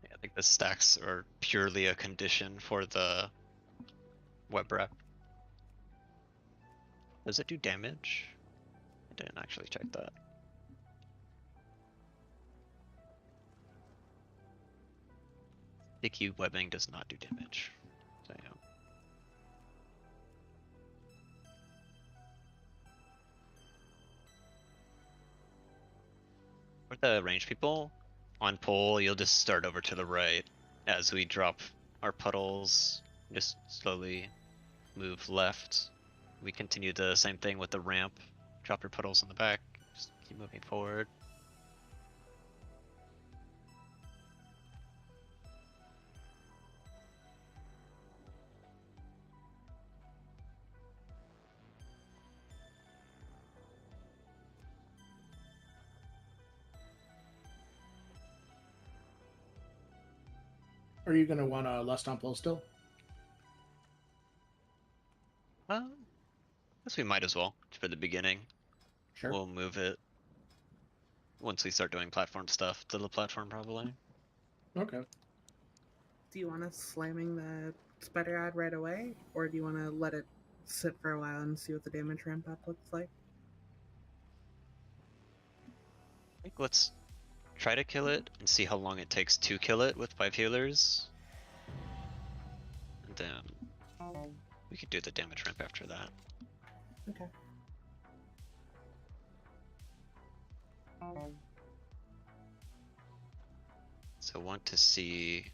Yeah, I think the stacks are purely a condition for the web wrap. Does it do damage? I didn't actually check that. Sticky webbing does not do damage. So yeah. For the range people, on pole you'll just start over to the right as we drop our puddles. Just slowly move left. We continue the same thing with the ramp. Drop your puddles in the back. Just keep moving forward. Are you gonna want a Lust on Pull still? Guess we might as well for the beginning. Sure. We'll move it once we start doing platform stuff to the platform probably. Okay. Do you want us slamming the spider ad right away, or do you want to let it sit for a while and see what the damage ramp up looks like? I think let's try to kill it and see how long it takes to kill it with 5 healers. And then we could do the damage ramp after that. Okay. So want to see,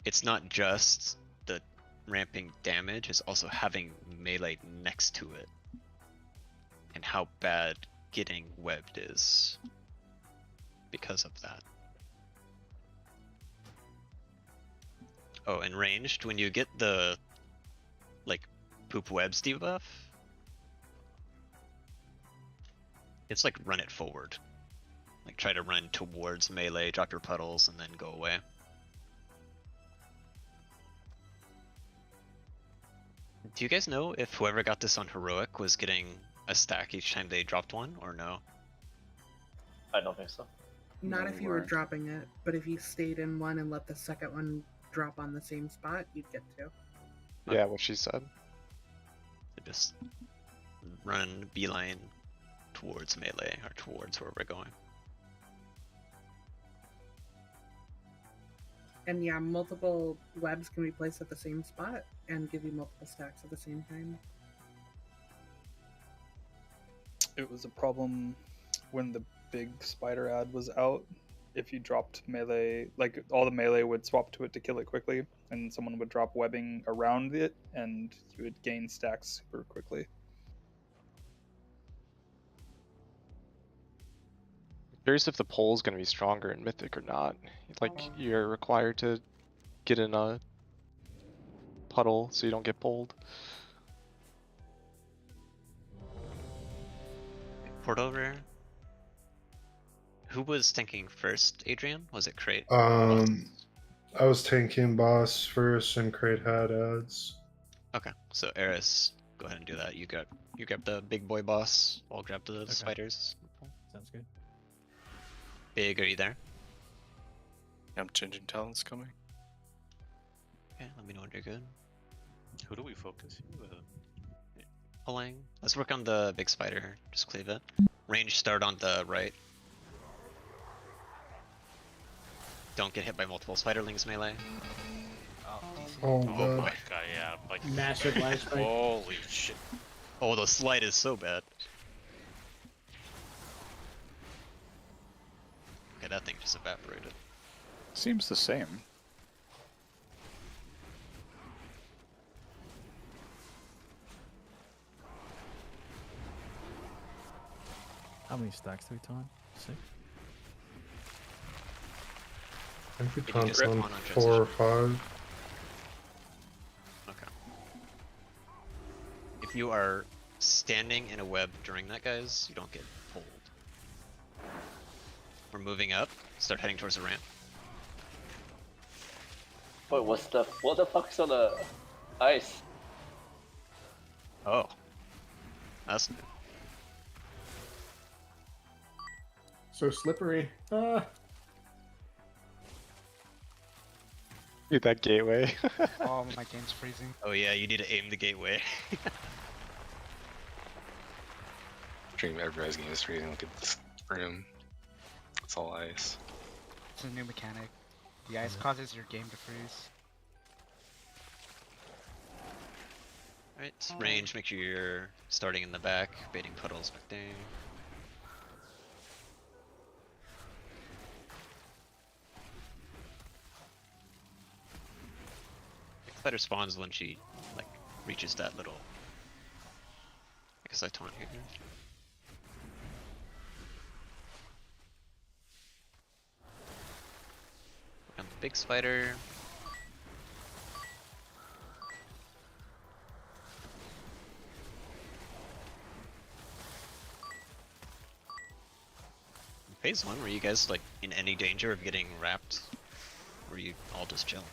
it's not just the ramping damage, it's also having melee next to it. And how bad getting webbed is because of that. Oh, and ranged, when you get the like poop webs debuff, it's like run it forward. Like try to run towards melee, drop your puddles, and then go away. Do you guys know if whoever got this on heroic was getting a stack each time they dropped one, or no? I don't think so. Not No, if you were weren't. dropping it, but if you stayed in one and let the second one drop on the same spot, you'd get 2. Yeah, what she said. So just run beeline towards melee, or towards where we're going. And yeah, multiple webs can be placed at the same spot and give you multiple stacks at the same time. It was a problem when the big spider ad was out. If you dropped melee, like all the melee would swap to it to kill it quickly, and someone would drop webbing around it, and you would gain stacks super quickly. Curious if the pole's gonna be stronger in Mythic or not. Like, you're required to get in a puddle so you don't get pulled. Port over. Who was tanking first, Adrian? Was it Crate? I was tanking boss first and Crate had ads. Okay, so Eris, go ahead and do that. You grab the big boy boss. I'll grab the spiders. Sounds good. Big, are you there? I'm changing talents coming. Okay, let me know when you're good. Who do we focus? Pulling. Let's work on the big spider. Just cleave it. Range start on the right. Don't get hit by multiple spiderlings melee. Oh, my God. god, yeah. Like, Massive life spike. holy shit. Oh, the slide is so bad. Okay, that thing just evaporated. Seems the same. How many stacks do we taunt? 6? I think we Did you taunt just rip on one on 4 or 5. Okay. If you are standing in a web during that, guys, you don't get pulled. We're moving up. Start heading towards the ramp. Wait, what the fuck's on the ice? Oh. That's new. So slippery. Ah. Dude, that gateway. Oh, my game's freezing. Oh yeah, you need to aim the gateway. Dream everybody's game is freezing. Look at this room. It's all ice. It's a new mechanic. The ice causes your game to freeze. Alright, range, make sure you're starting in the back, baiting puddles back there. Spider spawns when she like reaches that little. I guess I taunt here. And the big spider. In phase 1, were you guys like in any danger of getting wrapped? Or were you all just chilling?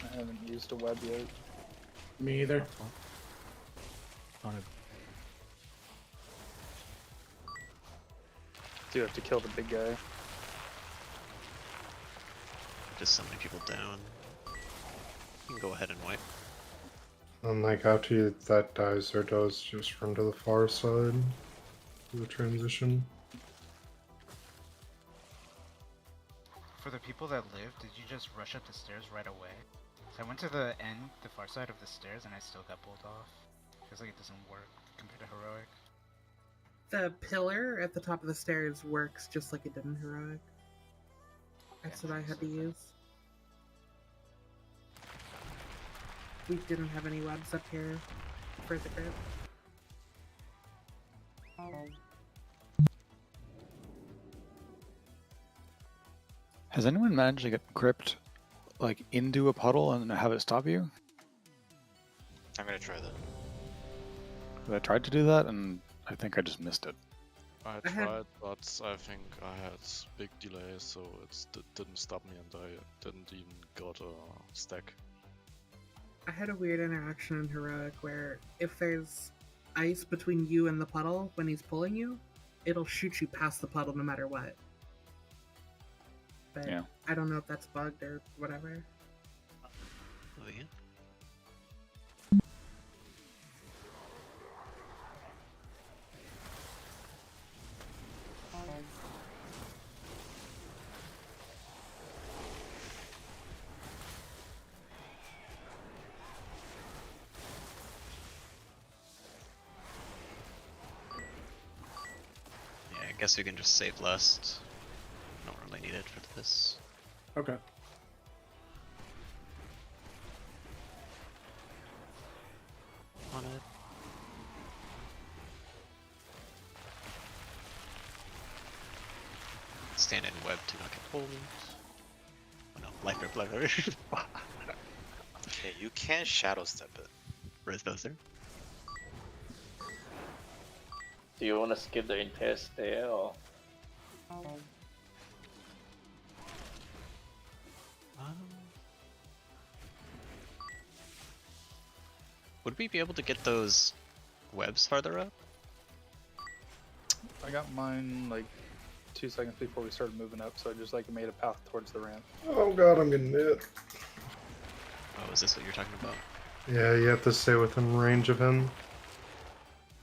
I haven't used a web yet. Me either. On it. Do you have to kill the big guy? Just so many people down. You can go ahead and wipe. And like after that dies or does, just run to the far side for the transition. For the people that lived, did you just rush up the stairs right away? So I went to the end, the far side of the stairs, and I still got pulled off. Feels like it doesn't work compared to heroic. The pillar at the top of the stairs works just like it did in heroic. That's what I had to use. We didn't have any webs up here for the grip. Has anyone managed to get gripped like into a puddle and have it stop you? I'm gonna try that. I tried to do that and I think I just missed it. I tried, but I think I had big delay, so it didn't stop me, and I didn't even got a stack. I had a weird interaction in heroic where if there's ice between you and the puddle when he's pulling you, it'll shoot you past the puddle no matter what. But yeah. I don't know if that's bugged or whatever. Oh, yeah. I guess we can just save lust. Not really needed for this. Okay. On it. Stand in web to not get pulled. Oh no, life grip, life grip. Okay, you can shadow step it. Where's those there? Do you want to skip the intense there or? Would we be able to get those webs farther up? I got mine like 2 seconds before we started moving up, so I just like made a path towards the ramp. Oh god, I'm getting hit. Oh, is this what you're talking about? Yeah, you have to stay within range of him.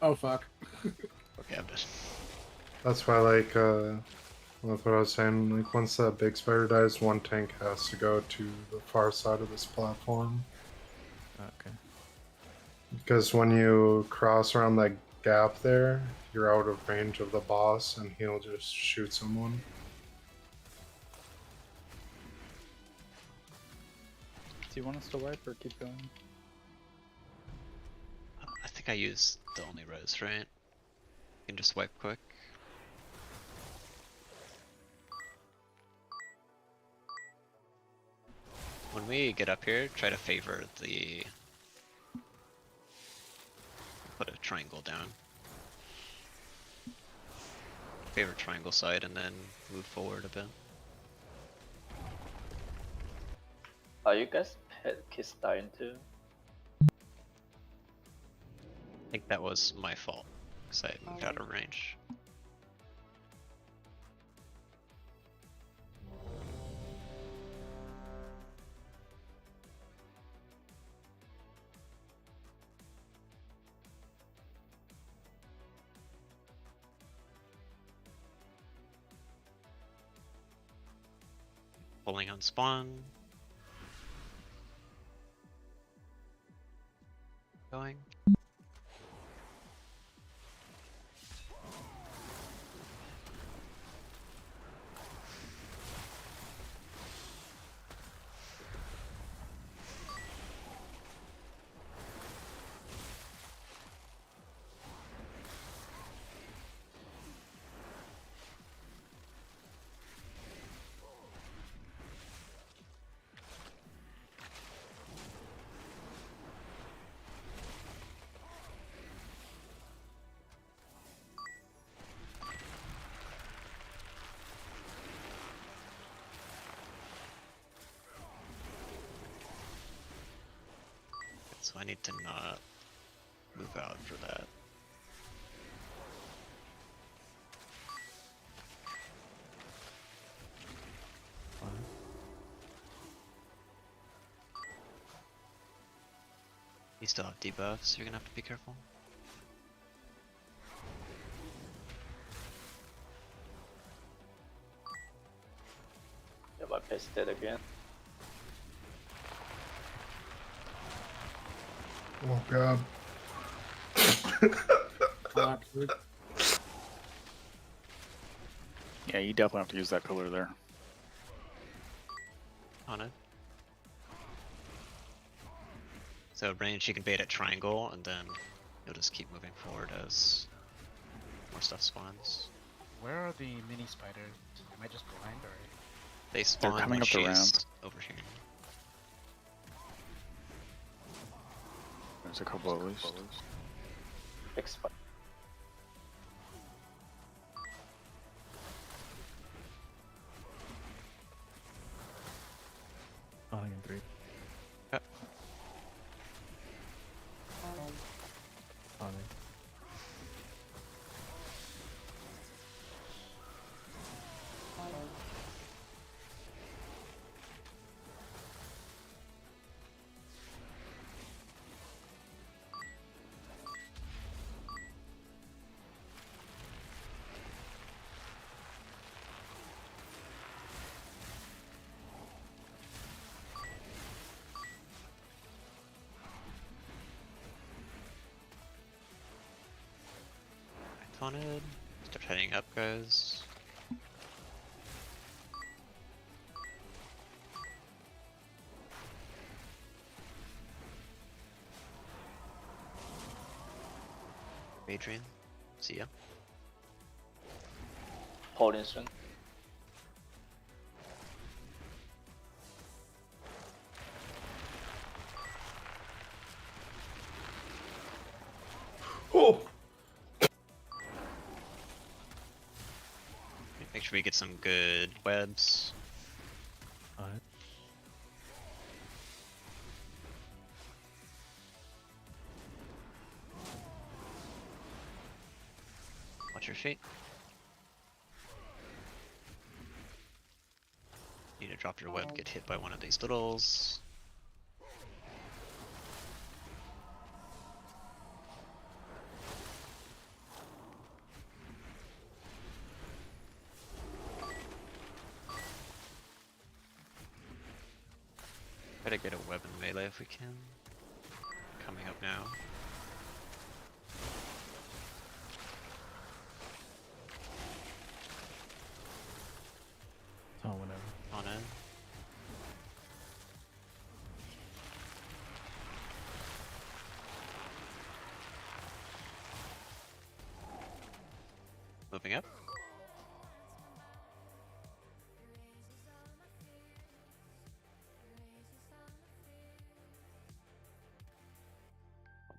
Oh fuck. Okay, I'm dead. That's why, like, that's what I was saying. Like, once that big spider dies, one tank has to go to the far side of this platform. Okay. Because when you cross around that gap there, you're out of range of the boss, and he'll just shoot someone. Do you want us to wipe or keep going? I think I used the only res, right? You can just wipe quick. When we get up here, try to favor the... Put a triangle down. Favor triangle side and then move forward a bit. Are you guys pet kiss dying too? I think that was my fault, because I moved out of range. Pulling on spawn. Going. So I need to not move out for that. You still have debuffs, so you're gonna have to be careful. Yeah, my pace dead again. Oh god. Yeah, you definitely have to use that pillar there. On it. So range, you can bait at triangle, and then you'll just keep moving forward as more stuff spawns. Where are the mini spiders? Am I just blind or? They spawn coming when up the she's ramp. over here. There's a couple at least. Big spot. Spawning in 3. Yep. Spawning. Wanted. Start heading up, guys. Adrian, see ya. Holding soon. Oh! Make sure we get some good webs. Alright. Watch your feet. Need to drop your web, get hit by one of these littles. Try to get a web in melee if we can. Coming up now. Oh, whatever. On in. Moving up.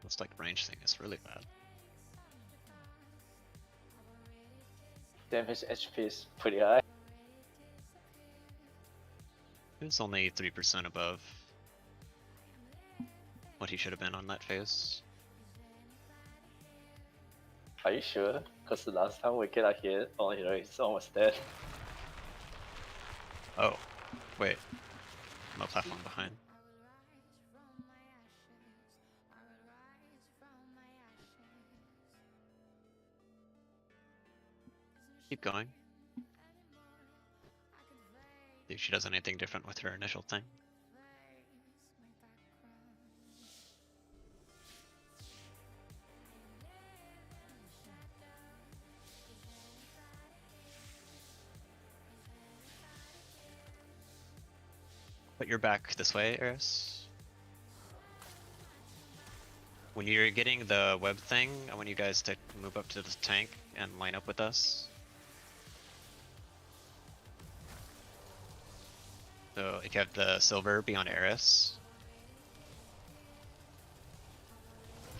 This like range thing is really bad. Damn, his HP is pretty high. It's only 3% above what he should have been on that phase. Are you sure? Because the last time we get a hit on hero, he's almost dead. Oh, wait. No platform behind. Keep going. See if she does anything different with her initial thing. Put your back this way, Eris. When you're getting the web thing, I want you guys to move up to the tank and line up with us. So if you have the silver, be on Eris.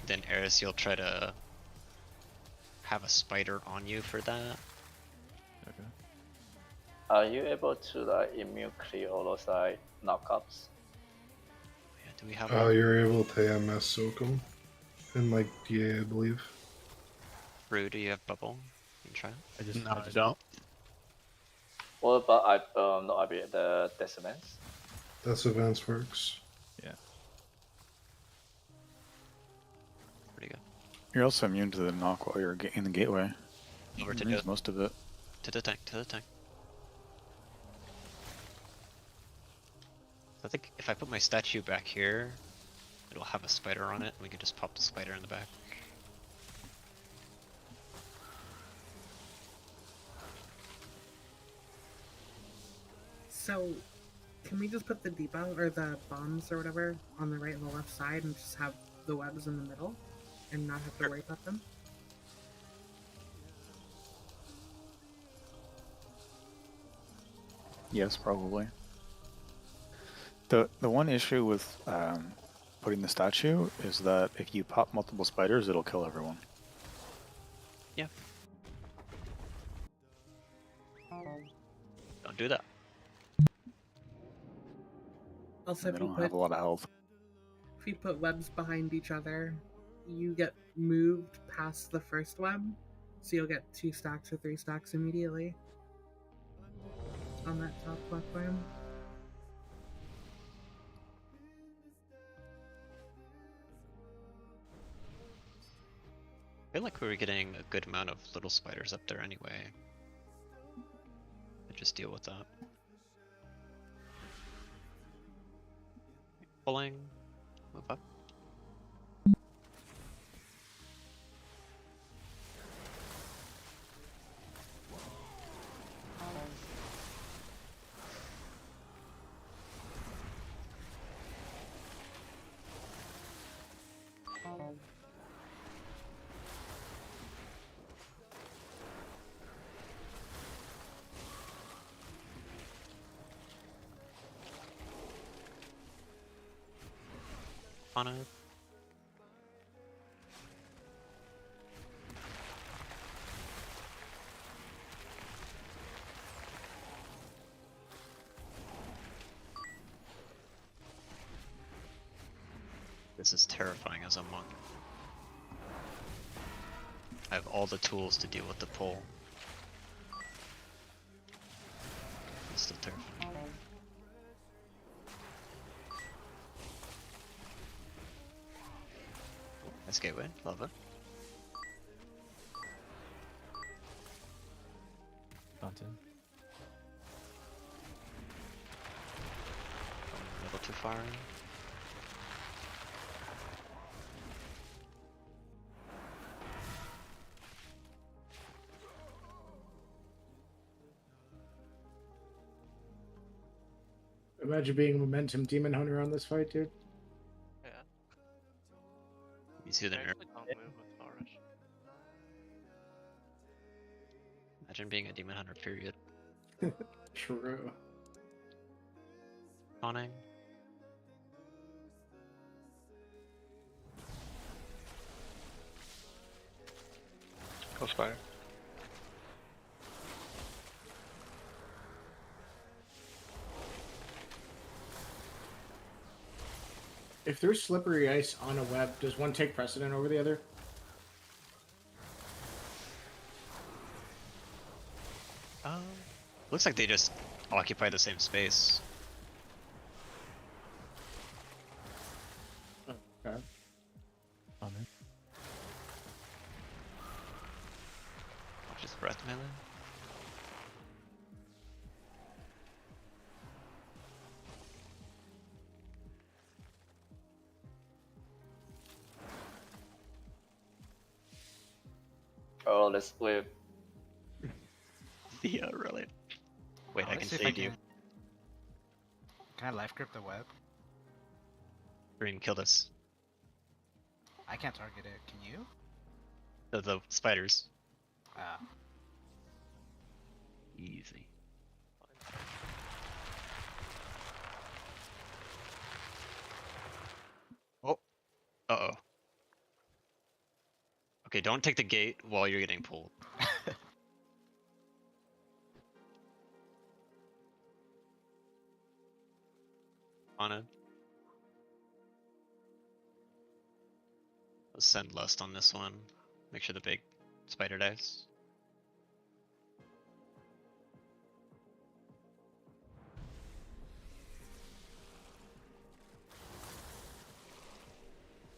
Then Eris, you'll try to have a spider on you for that. Okay. Are you able to like immune clear all those like knockups? Yeah, Do we have You're able to AMS soak them in like DA, I believe. Brew, do you have bubble? You can try it. I don't. What about no, I mean the Decimans? That's advanced works. Yeah. Pretty good. You're also immune to the knock while you're in the gateway. Over to Removes the- most of it. To the tank, to the tank. I think if I put my statue back here, it'll have a spider on it, and we can just pop the spider in the back. So, can we just put the depot or the bombs or whatever on the right and the left side and just have the webs in the middle and not have to worry about them? Yes, probably. The one issue with putting the statue is that if you pop multiple spiders, it'll kill everyone. Yeah. Don't do that. Also, And they don't have a lot of health. if you put webs behind each other, you get moved past the first web, so you'll get 2 stacks or 3 stacks immediately on that top platform. I feel like we were getting a good amount of little spiders up there anyway. I just deal with that. Pulling, move up. On it. This is terrifying as a monk. I have all the tools to deal with the pull. It's still terrifying. Nice gateway, love it. Fountain. A little too far. Imagine being momentum demon hunter on this fight, dude. Yeah. You see the I nerf. actually don't move with Flourish. Imagine being a demon hunter, period. True. Spawning. Go spider. If there's slippery ice on a web, does one take precedent over the other? Looks like they just occupy the same space. Okay. On it. Just breath melee. Oh, let's flip. Yeah, really. Wait, I can Let's see if save you. Can I life grip the web? Green, kill this. I can't target it. Can you? The spiders. Ah. Easy. Oh. Uh-oh. Okay, don't take the gate while you're getting pulled. On it. Let's send Lust on this one. Make sure the big spider dies.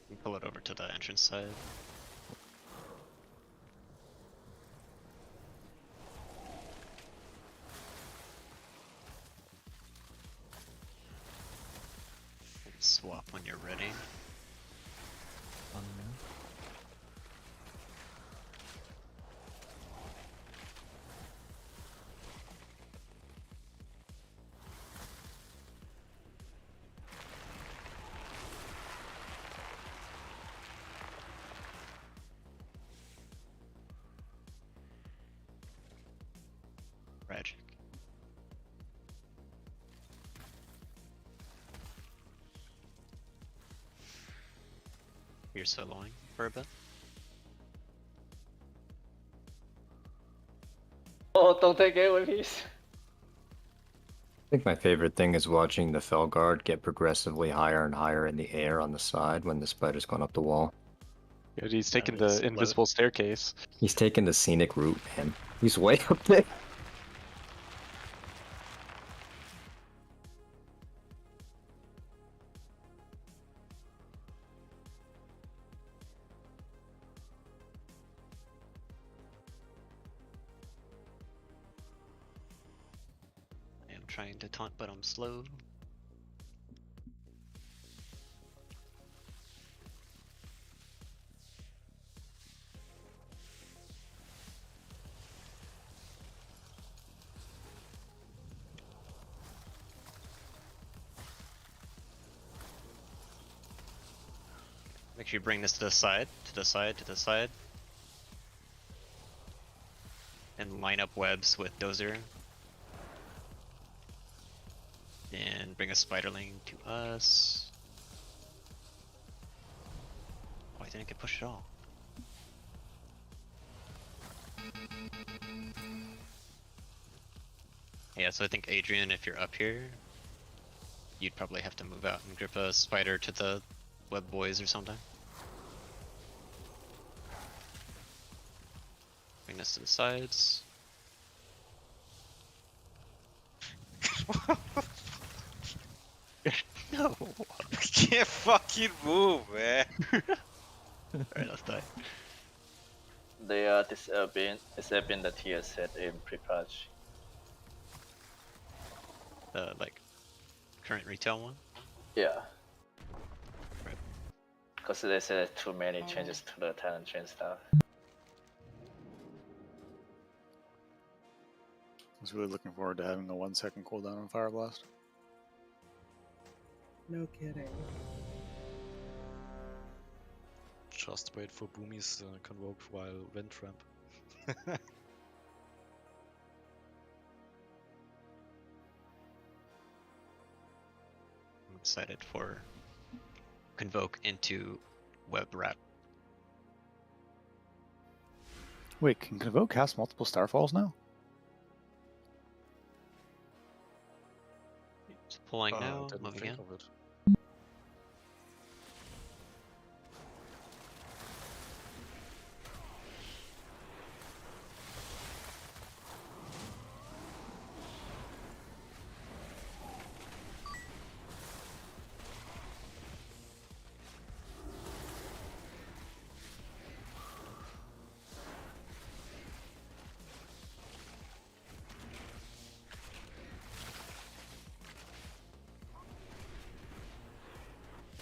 And pull it over to the entrance side. And swap when you're ready. Tragic. You're soloing for a bit. Oh, don't take it away, please. I think my favorite thing is watching the Felguard get progressively higher and higher in the air on the side when the spider's gone up the wall. Yeah, he's taking the invisible staircase. He's taking the scenic route, man. He's way up there. I am trying to taunt, but I'm slow. Make sure you bring this to the side, to the side, to the side. And line up webs with Dozer. And bring a spiderling to us. Oh, I didn't get pushed at all. Yeah, so I think Adrian, if you're up here, you'd probably have to move out and grip a spider to the web boys or something. Bring this to the sides. No! I can't fucking move, man. Alright, let's die. They are disabling the tier set in pre-patch. The, like, current retail one? Yeah. Because they said too many changes to the talent chain stuff. I was really looking forward to having a 1 second cooldown on Fire Blast. No kidding. Just wait for Boomy's convoke while Wind Ramp. I'm excited for Convoke into Web Wrap. Wait, can Convoke cast multiple Starfalls now? It's pulling now, didn't moving think in. of it.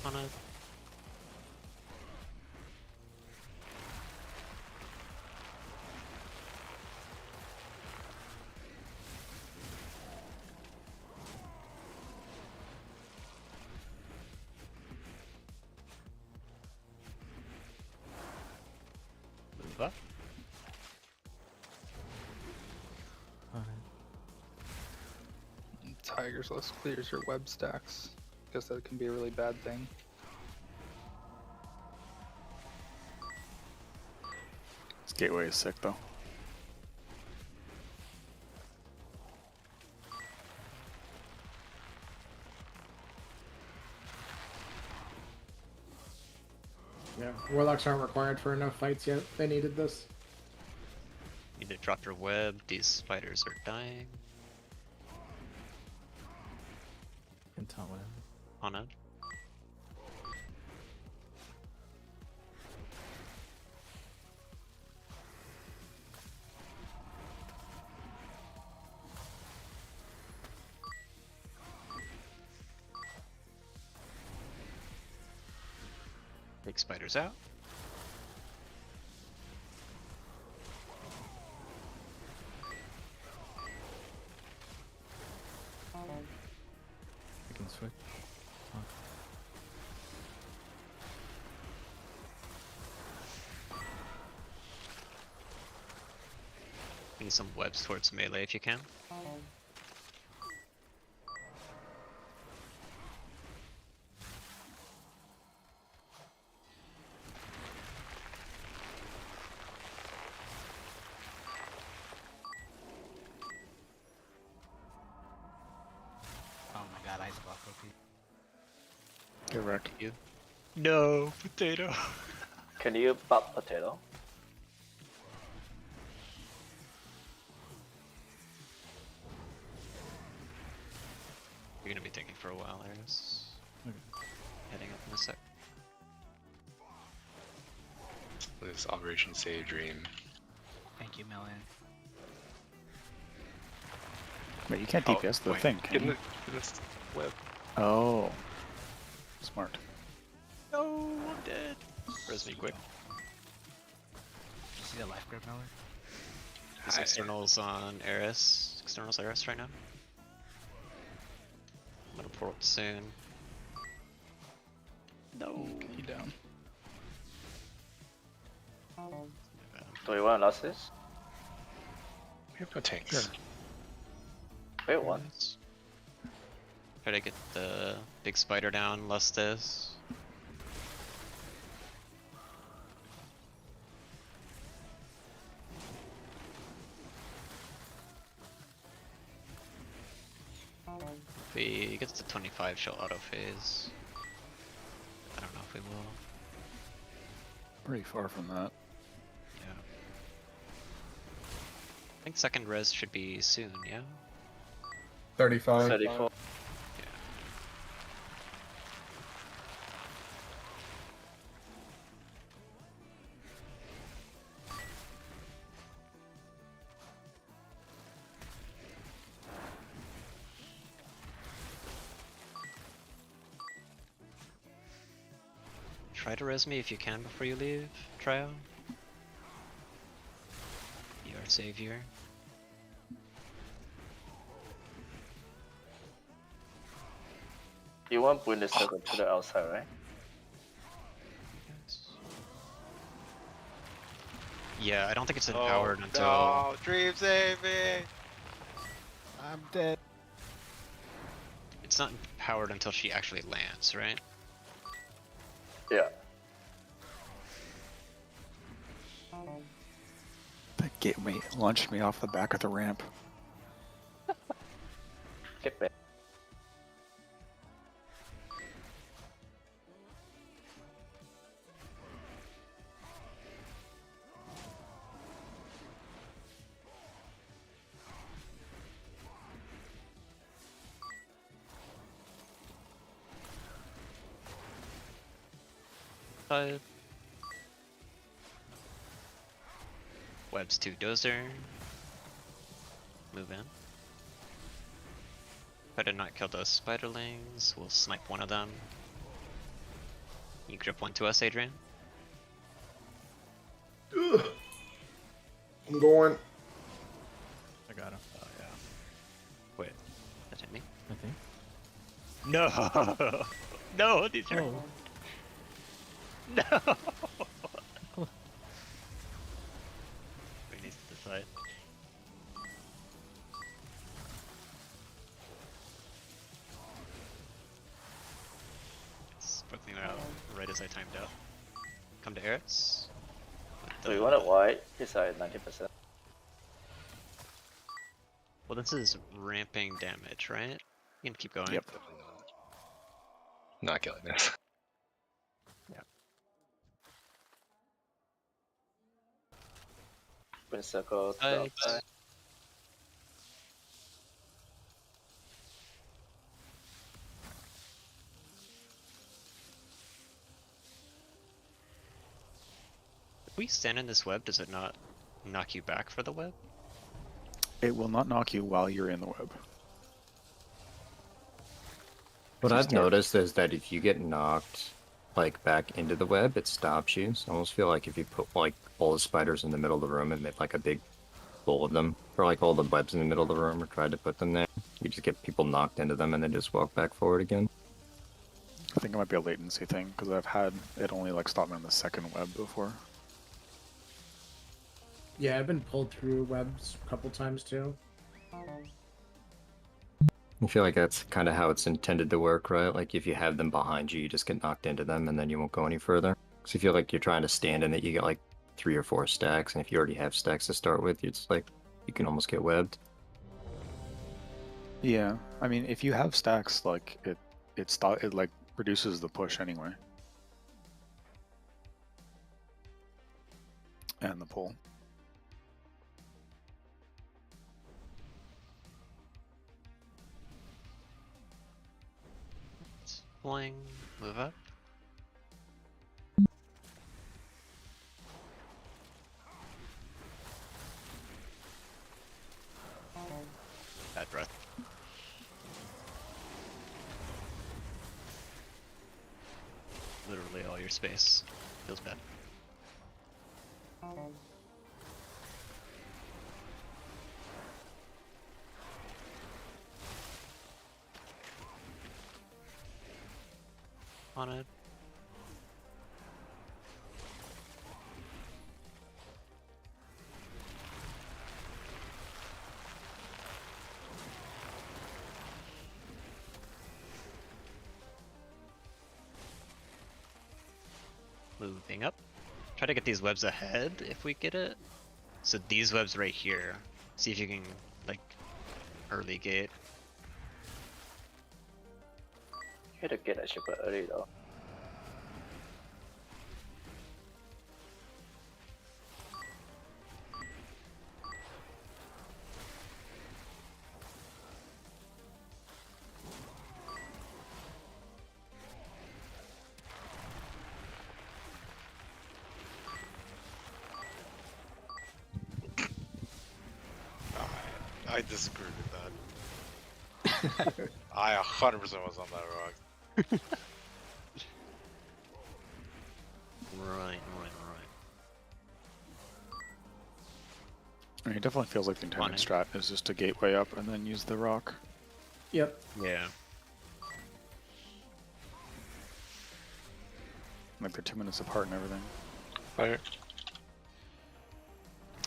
On it. Move up. Tiger's List clears your web stacks. Guess that can be a really bad thing. This gateway is sick though. Yeah, warlocks aren't required for enough fights yet. They needed this. Need to drop your web. These spiders are dying. Can taunt whatever. On it. Big spiders out. I can switch. Taunt. Need some webs towards melee if you can. Oh my god, ice block OP. Get wrecked. You. No, potato. Can you buff potato? You're gonna be thinking for a while, Eris. Okay. Heading up in a sec. This Operation Save Dream. Thank you, Million. But you can't DPS the wait, thing, get can in you? this web. Oh. Smart. No, I'm dead. Res me quick. Did you see the life grip, Million? There's externals on Eris. Externals Eris right now. I'm gonna port soon. No. You down. Do you want to last this? We have no tanks. Wait, what? Try to get the big spider down, less this. If he gets to 25, she'll auto phase. I don't know if we will. Pretty far from that. Yeah. I think second res should be soon, yeah? 35. 34. Try to res me if you can before you leave, Trio. You are savior. You want to bring the circle to the outside, right? Yeah, I don't think it's empowered until... No, Dream save me! I'm dead. It's not empowered until she actually lands, right? Yeah. That launched me off the back of the ramp. Get back. Webs 2 dozer. Move in. Try to not kill those spiderlings. We'll snipe one of them. You grip one to us, Adrian. Ugh. I'm going. I got him. Oh yeah. Wait, that hit me? I think. No! No, these are... Oh. No! We need to decide. It's putting out right as I timed out. Come to Eretz. Do you want it wide? It's at 90%. Well, this is ramping damage, right? You can keep going. Yep. Not killing this. Yeah. Open circle to the Sides. outside. If we stand in this web, does it not knock you back for the web? It will not knock you while you're in the web. What you I've start- noticed is that if you get knocked like back into the web, it stops you. So I almost feel like if you put like all the spiders in the middle of the room and made like a big bowl of them, or like all the webs in the middle of the room, or tried to put them there, you just get people knocked into them and then just walk back forward again. I think it might be a latency thing because I've had it only like stop me on the second web before. Yeah, I've been pulled through webs a couple times too. I feel like that's kind of how it's intended to work, right? Like if you have them behind you, you just get knocked into them and then you won't go any further. Because you feel like you're trying to stand in it, you get like 3 or 4 stacks, and if you already have stacks to start with, it's like you can almost get webbed. Yeah, I mean, if you have stacks, like it like reduces the push anyway, and the pull. Fling, move up. Bad breath. Literally all your space. Feels bad. On it. Moving up. Try to get these webs ahead if we get it. So these webs right here. See if you can like early gate. You had to get that super early though. I disagree with that. I 100% was on that rock. Right. I mean, it definitely feels like the intended strat is just to gateway up and then use the rock. Yep. Yeah. Like they're 2 minutes apart and everything. Fire.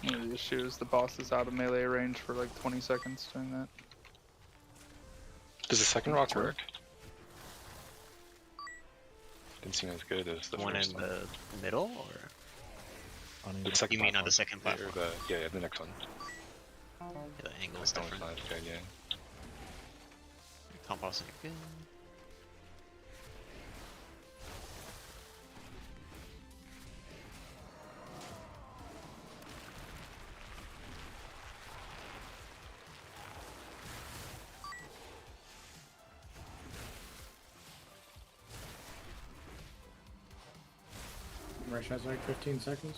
The issue is the boss is out of melee range for like 20 seconds doing that. Does the second rock Sure. work? Didn't seem as good as the One first in one. the middle, or The second you mean on platform. the second Yeah, or platform? yeah, the next one. Yeah, the angle is That one's different. not as good, yeah. Composing again. Rush has like 15 seconds.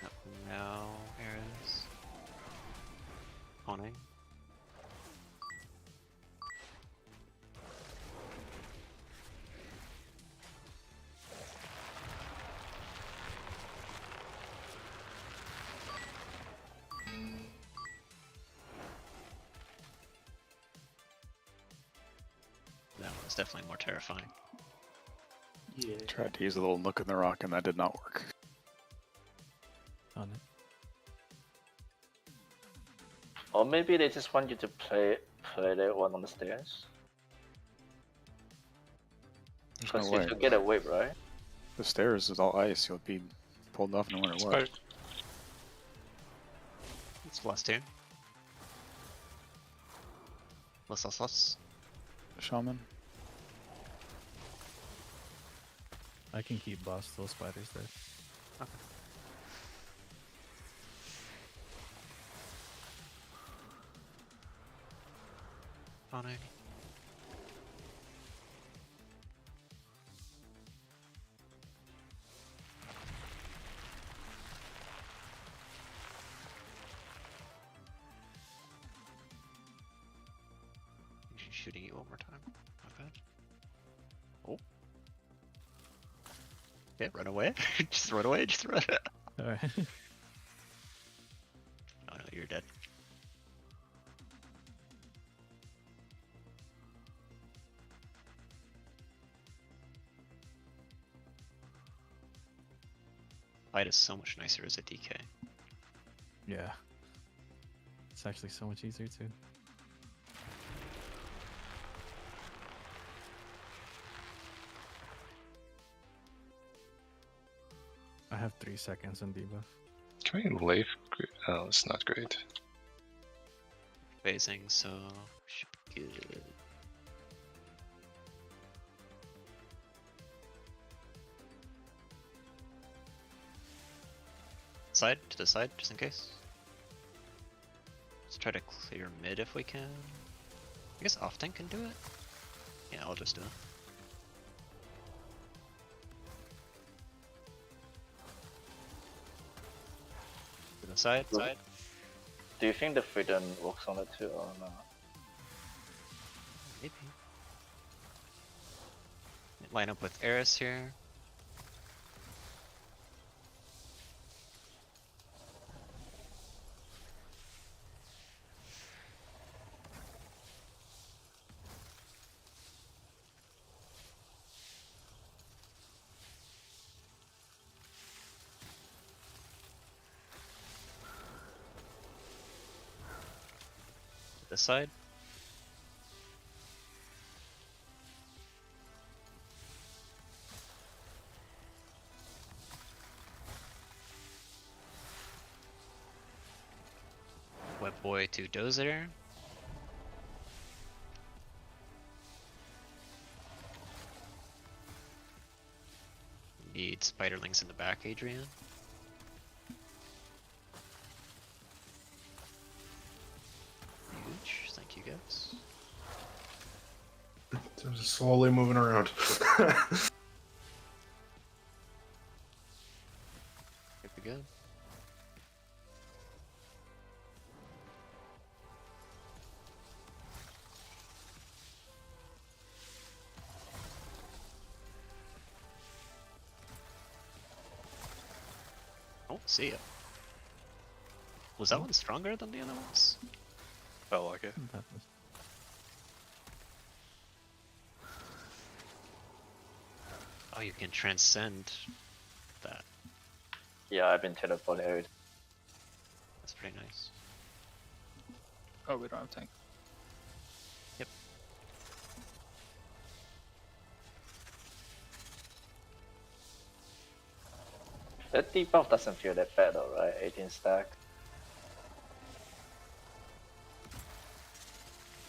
Yep, now Ares. Haunting. That one's definitely more terrifying. Yeah. Tried to use a little nook in the rock and that did not work. On it. Or maybe they just want you to play that one on the stairs. There's no Because way. you should get a whip, right? The stairs is all ice. You'll be pulled off no matter what. Spider. It's plus 2. Less. Shaman. I can keep boss till spiders there. Okay. Sonic. She's shooting you one more time. Not bad. Oh. Yeah, run away. Just run away. Just run. Alright. Oh no, you're dead. Fight is so much nicer as a DK. Yeah. It's actually so much easier too. I have 3 seconds on debuff. Can we leave? Oh, it's not great. Phasing, so should be good. Side to the side, just in case. Let's try to clear mid if we can. I guess off tank can do it. Yeah, I'll just do it. To the side. Do you think the freedom works on it too or not? Maybe. Line up with Eris here. This side. Web boy to dozer. Need spiderlings in the back, Adrian. Huge, thank you guys. I'm just slowly moving around. Could be good. Oh, see ya. Was that one stronger than the other ones? Felt like it. Oh, you can transcend that. Yeah, I've been teleported. That's pretty nice. Oh, we don't have tank. Yep. That debuff doesn't feel that bad though, right? 18 stack.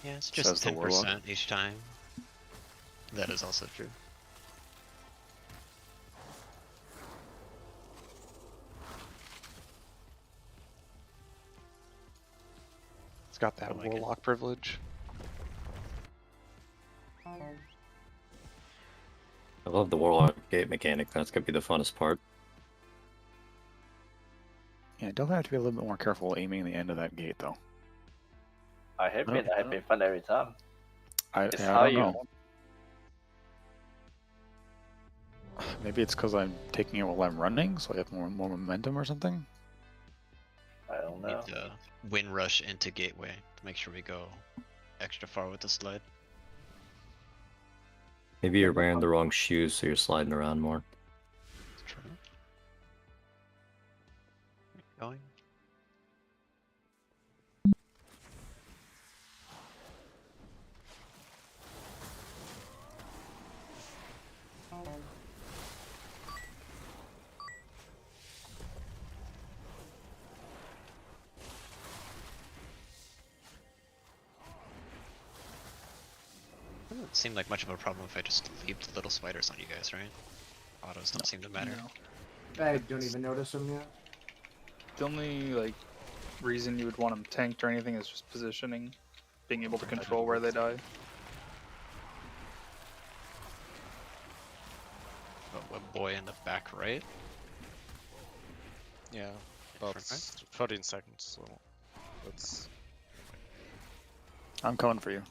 Yeah, it's just 10% each time. That is also true. It's got that warlock privilege. I love the warlock gate mechanic. That's gonna be the funnest part. Yeah, definitely have to be a little bit more careful aiming the end of that gate, though. I have been fun every time. I don't know. Maybe it's because I'm taking it while I'm running, so I have more momentum or something. I don't know. Need to wind rush into gateway to make sure we go extra far with the slide. Maybe you're wearing the wrong shoes, so you're sliding around more. True. Going. seem like much of a problem if I just leaped little spiders on you guys, right? Autos don't seem to matter. No. I don't even notice them yet. The only like reason you would want them tanked or anything is just positioning, being able to control where they die. A boy in the back right. Yeah, about 13 seconds, so that's... I'm coming for you.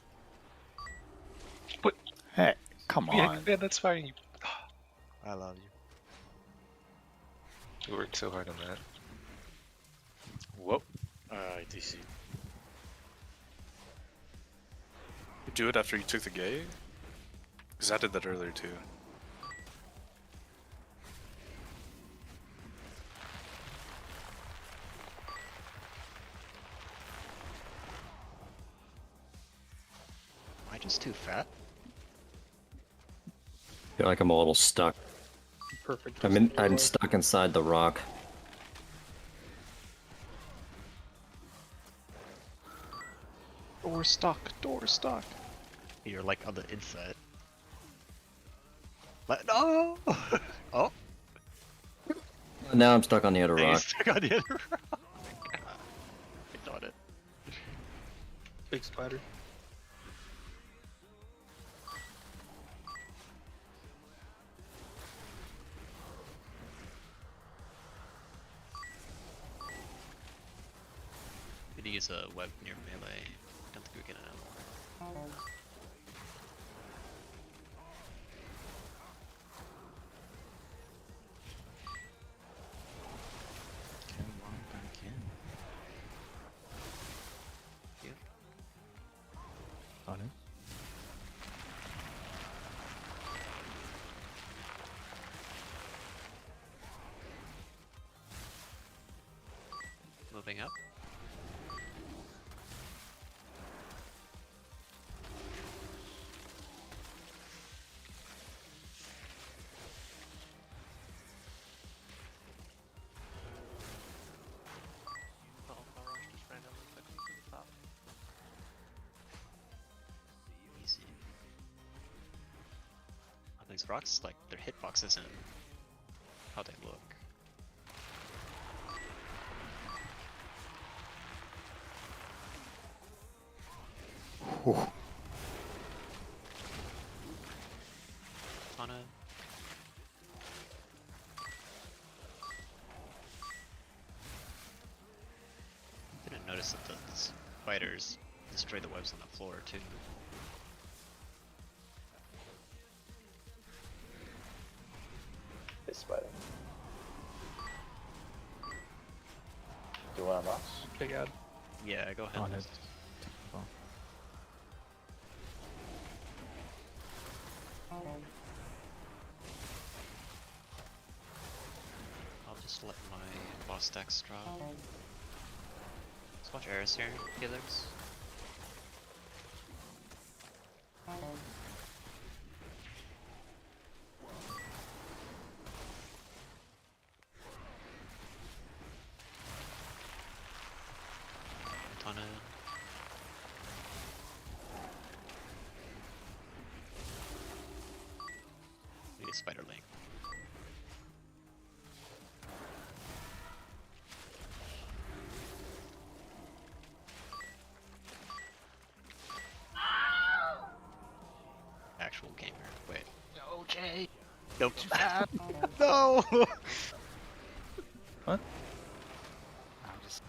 What? Hey, come on. Yeah, that's fine. I love you. You worked so hard on that. Whoa. DC. You do it after you took the gate? Because I did that earlier too. Am I just too fat? I feel like I'm a little stuck. Perfect. I'm stuck inside the rock. Door stuck, door stuck. You're like on the inside. No! Oh! Now I'm stuck on the other Hey, rock. stuck on the other rock. I got it. Big spider. Could use a web near melee. Don't think we get another. On it. Moving up. Easy. On these rocks, like their hitboxes and how they look. Whew. On a didn't notice that the spiders destroy the webs on the floor too. Big spider. Do you want a box? Big ad. Yeah, go ahead. On it. I'll just let my boss stacks drop. Let's watch Eris here, healers. Ton of need a spider link. Actual gamer. Wait. No, Jay. Nope. Too fat. No. What? I'm just.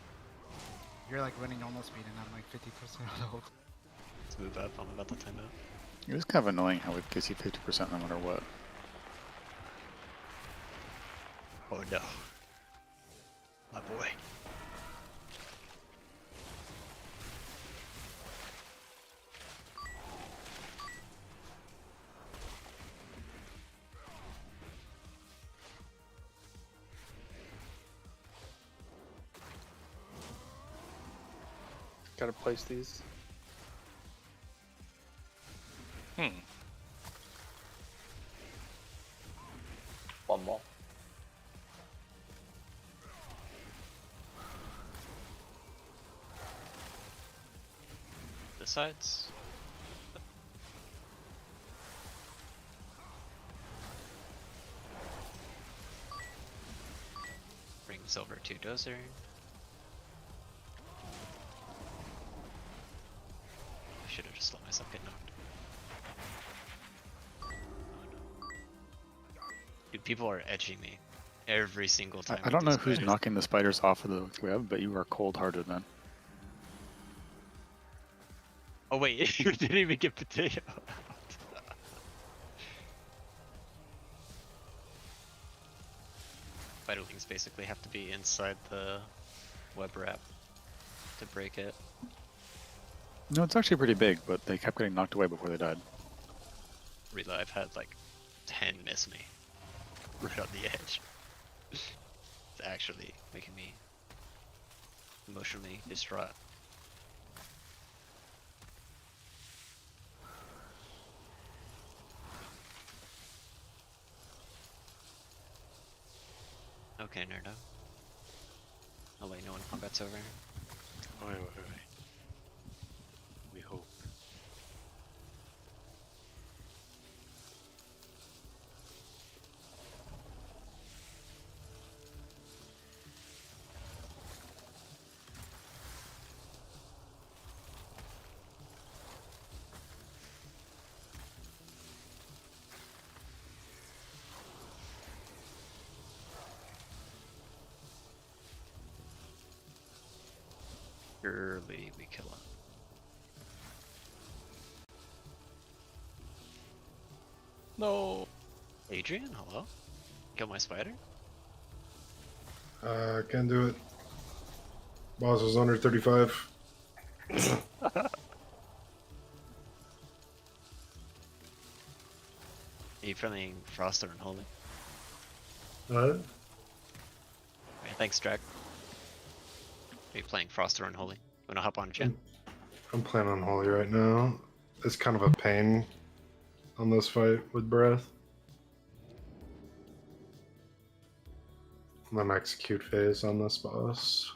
You're like running normal speed and I'm like 50% low. Let's move up. I'm about to time out. It was kind of annoying how it gives you 50% no matter what. Oh no. My boy. Gotta place these. One more. The sides. Comes over to Dozer. I should have just let myself get knocked. Oh, no. Dude, people are edging me every single time. I don't know who's knocking the spiders off of the web, but you are cold-hearted, man. Oh wait, you didn't even get potato out. Spiderlings basically have to be inside the web wrap to break it. No, it's actually pretty big, but they kept getting knocked away before they died. Really, I've had like 10 miss me right on the edge. It's actually making me emotionally distraught. Okay, Nerdo. I'll let you know when combat's over. Wait. We hope. Surely we kill him. No. Adrian, hello? Kill my spider? Can't do it. Boss was under 35. Are you playing Frost or Unholy? What? Okay, thanks, Drag. Are you playing Frost or Unholy? Wanna hop on, Jen? I'm playing on Holy right now. It's kind of a pain on this fight with Breath. And then execute phase on this boss.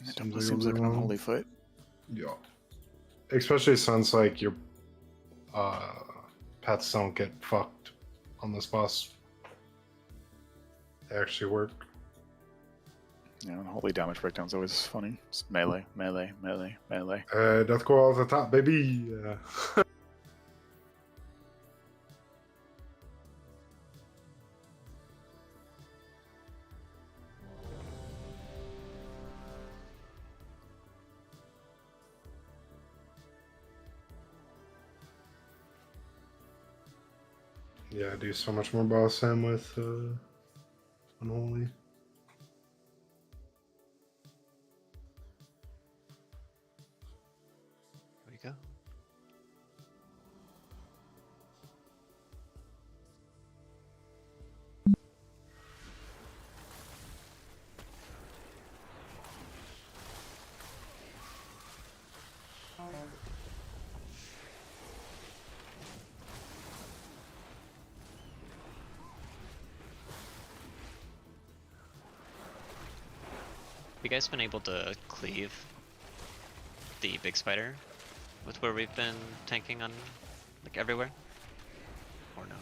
It definitely seems like an unholy fight. Yeah. Especially since like your pets don't get fucked on this boss. They actually work. Yeah, unholy damage breakdown's always funny. It's melee, melee, melee, melee. Death Coil at the top, baby. Yeah, I do so much more boss Sam with Unholy. Here we go. You guys been able to cleave the big spider with where we've been tanking on like everywhere? Or no?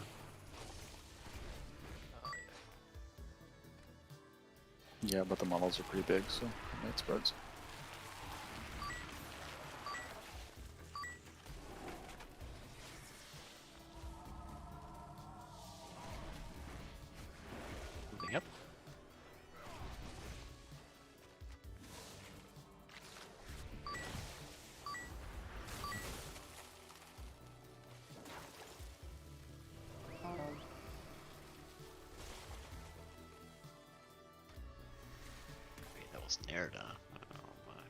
Yeah, but the models are pretty big, so it spreads. Moving up. Wait, that was Nerda. Oh my.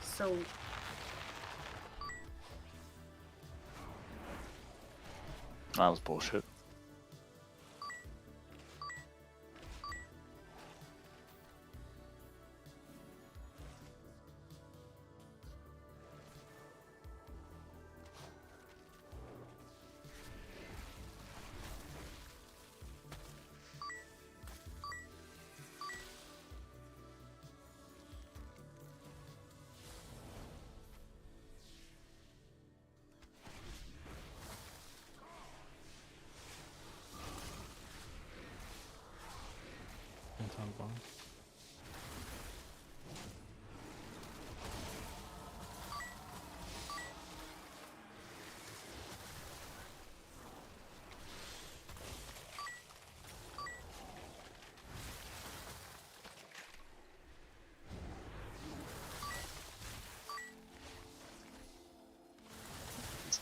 So That was bullshit.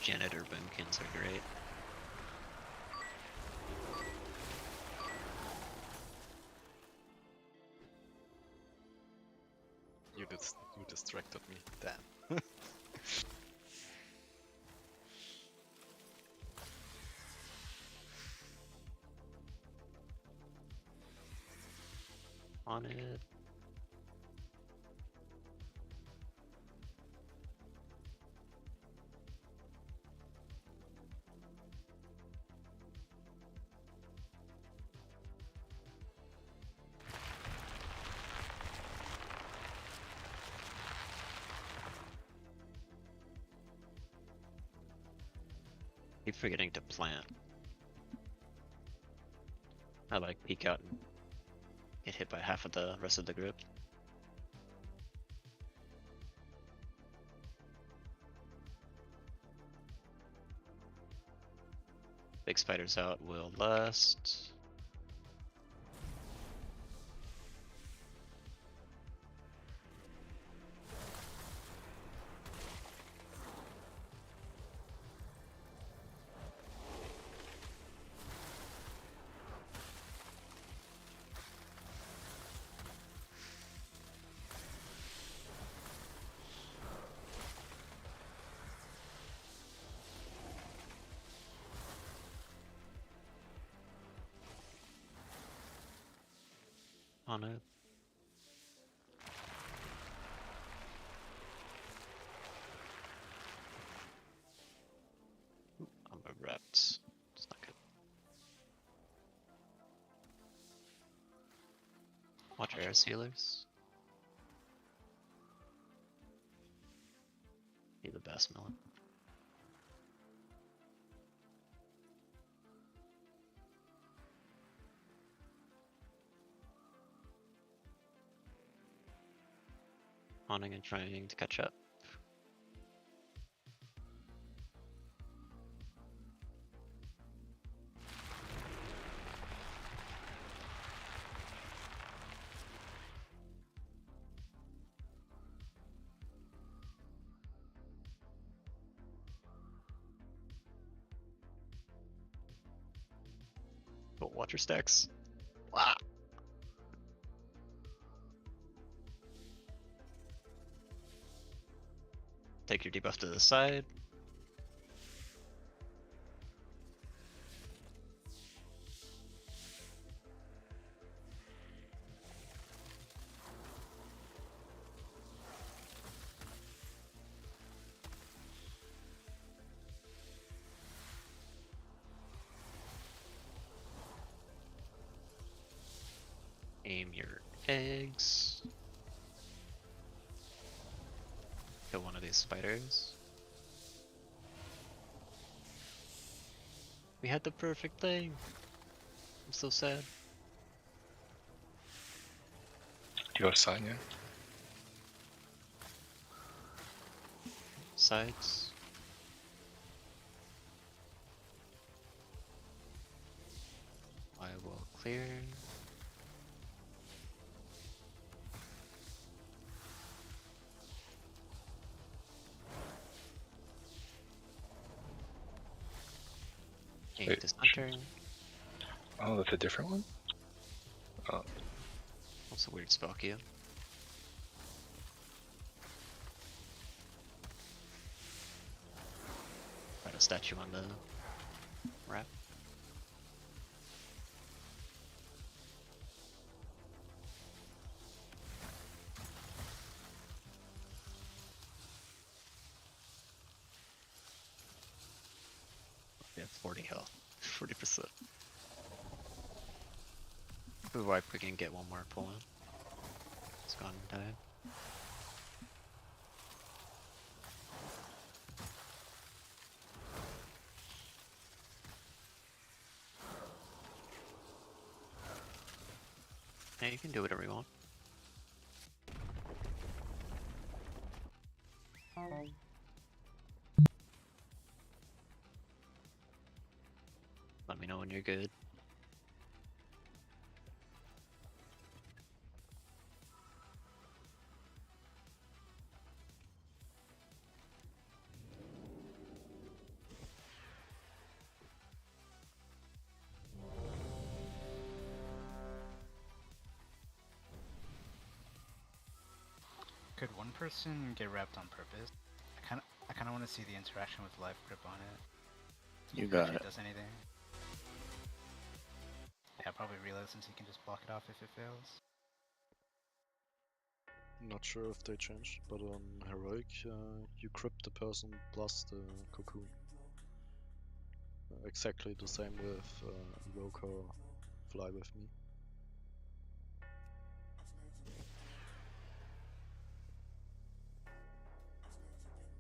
Janitor boomkins are great. You distracted me. Damn. On it. Keep forgetting to plant. I like peek out and get hit by half of the rest of the group. Big spiders out will last. On it. I'm a reps. It's not good. Watch air sealers. Be the best melon. Spawning and trying to catch up. But water stacks. Wow. Take your debuff to the side. Aim your eggs. Kill one of these spiders. We had the perfect thing. I'm so sad. Do you go side yet? Sides. I will clear. Wait, This hunter. oh, that's a different one? Oh. What's a weird spell cue? Write a statue on the wrap. Yeah, 40 health. 40%. Wipe we can get one more pull in. It's gone and died. Yeah, you can do whatever you want. Let me know when you're good. Could one person get wrapped on purpose? I kind of want to see the interaction with life grip on it. You If got it it. does anything. Yeah, I'll probably reload since he can just block it off if it fails. Not sure if they changed, but on Heroic, you crypt the person plus the cocoon. Exactly the same with Evoke or Fly With Me.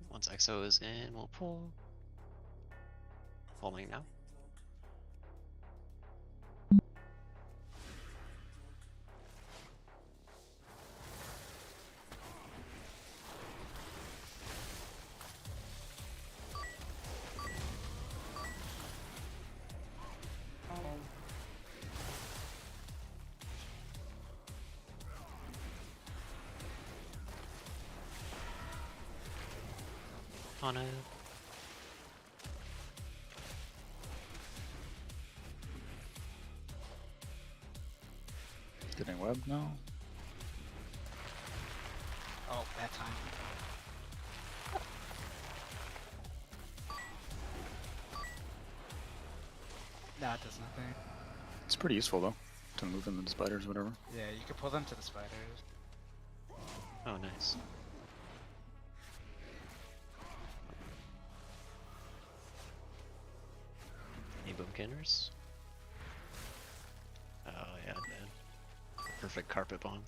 Once EXO is in, we'll pull. Pulling now. On it. Getting web now. Oh, that time. Nah, it does nothing. It's pretty useful though, to move them into spiders, whatever. Yeah, you can pull them to the spiders. Oh, nice. Any boom canners? Oh yeah, man. Perfect carpet bomb.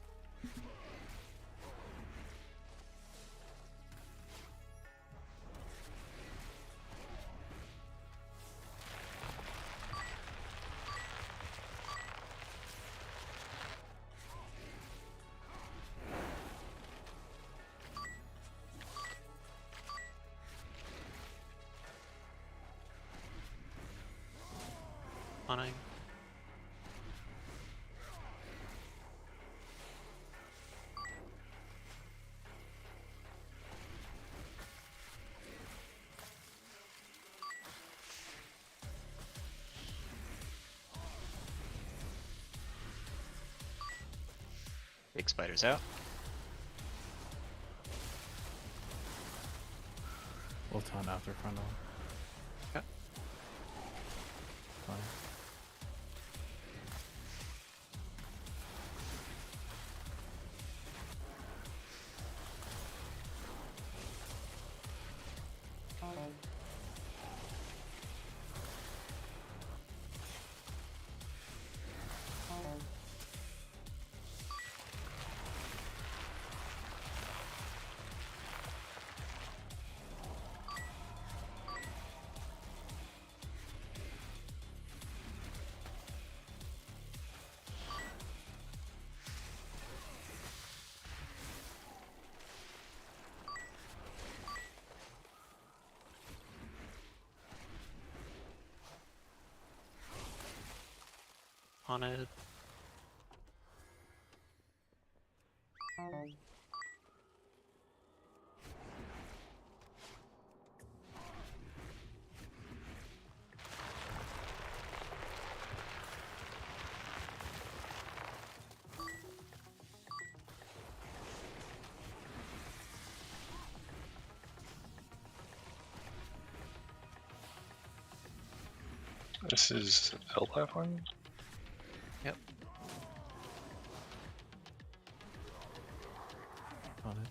Hunting. Big spiders out. Both on after front on. Okay. Fine. On it. This is L5 Yep. On it.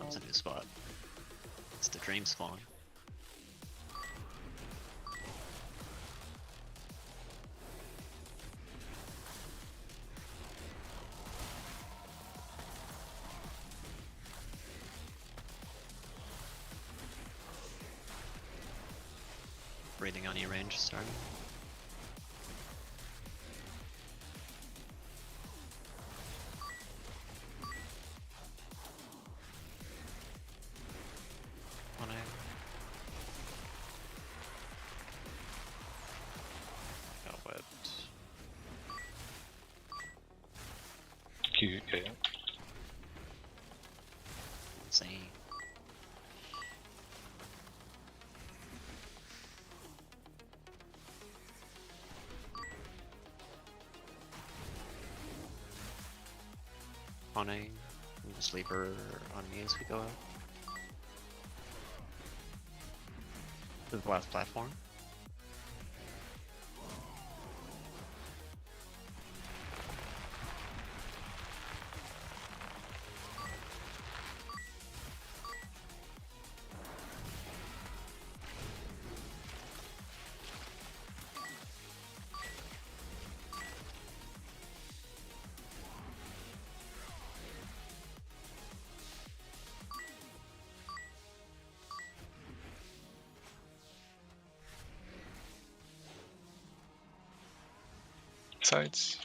That's a new spot. It's the dream spawn. Breathing on E-range starting. On it. Got webbed. Q, yeah. Insane. spawning. Sleeper on me as we go out. This is the last platform. Sides.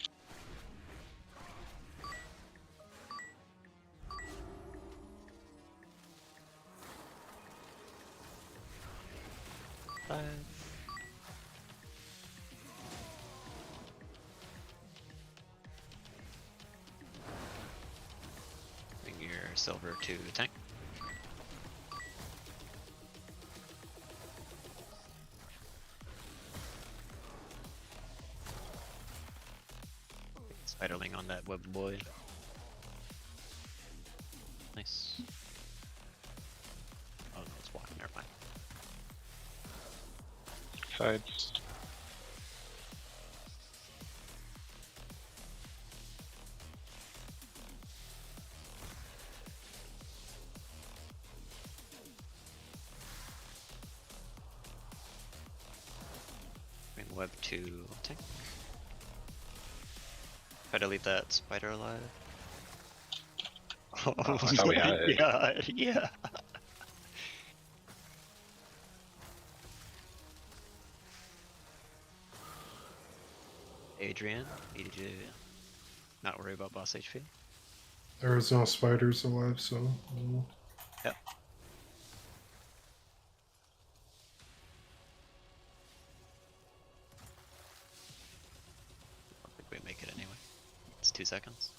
Five. Bring your silver to the tank. Spiderling on that web boy. Nice. Oh no, it's walking, never mind. Sides. Bring web to tank. Try to leave that spider alive. Oh, I thought we had it. yeah, yeah. Adrian, need you to not worry about boss HP. There was no spiders alive, so. Yep. I think we make it anyway. It's 2 seconds.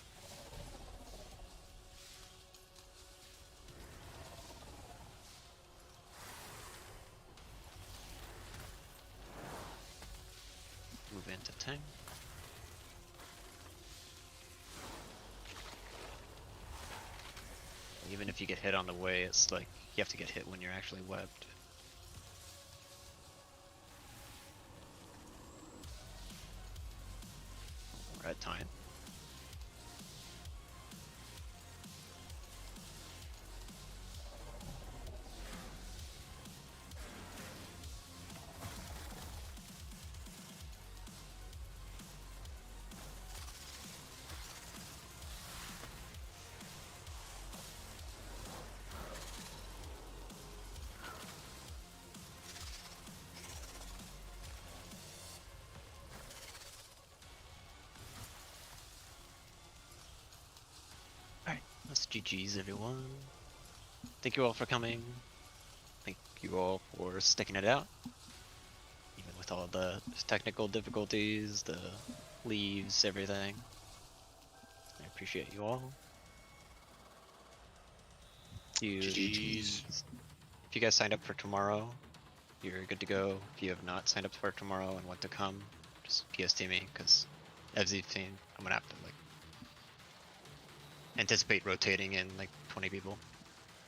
Move into tank. Even if you get hit on the way, it's like you have to get hit when you're actually webbed. We're at time. That's GG's everyone. Thank you all for coming. Thank you all for sticking it out. Even with all the technical difficulties, the leaves, everything. I appreciate you all. GG's. If you guys signed up for tomorrow, you're good to go. If you have not signed up for tomorrow and want to come, just PST me, because as you've seen, I'm gonna have to like anticipate rotating in like 20 people.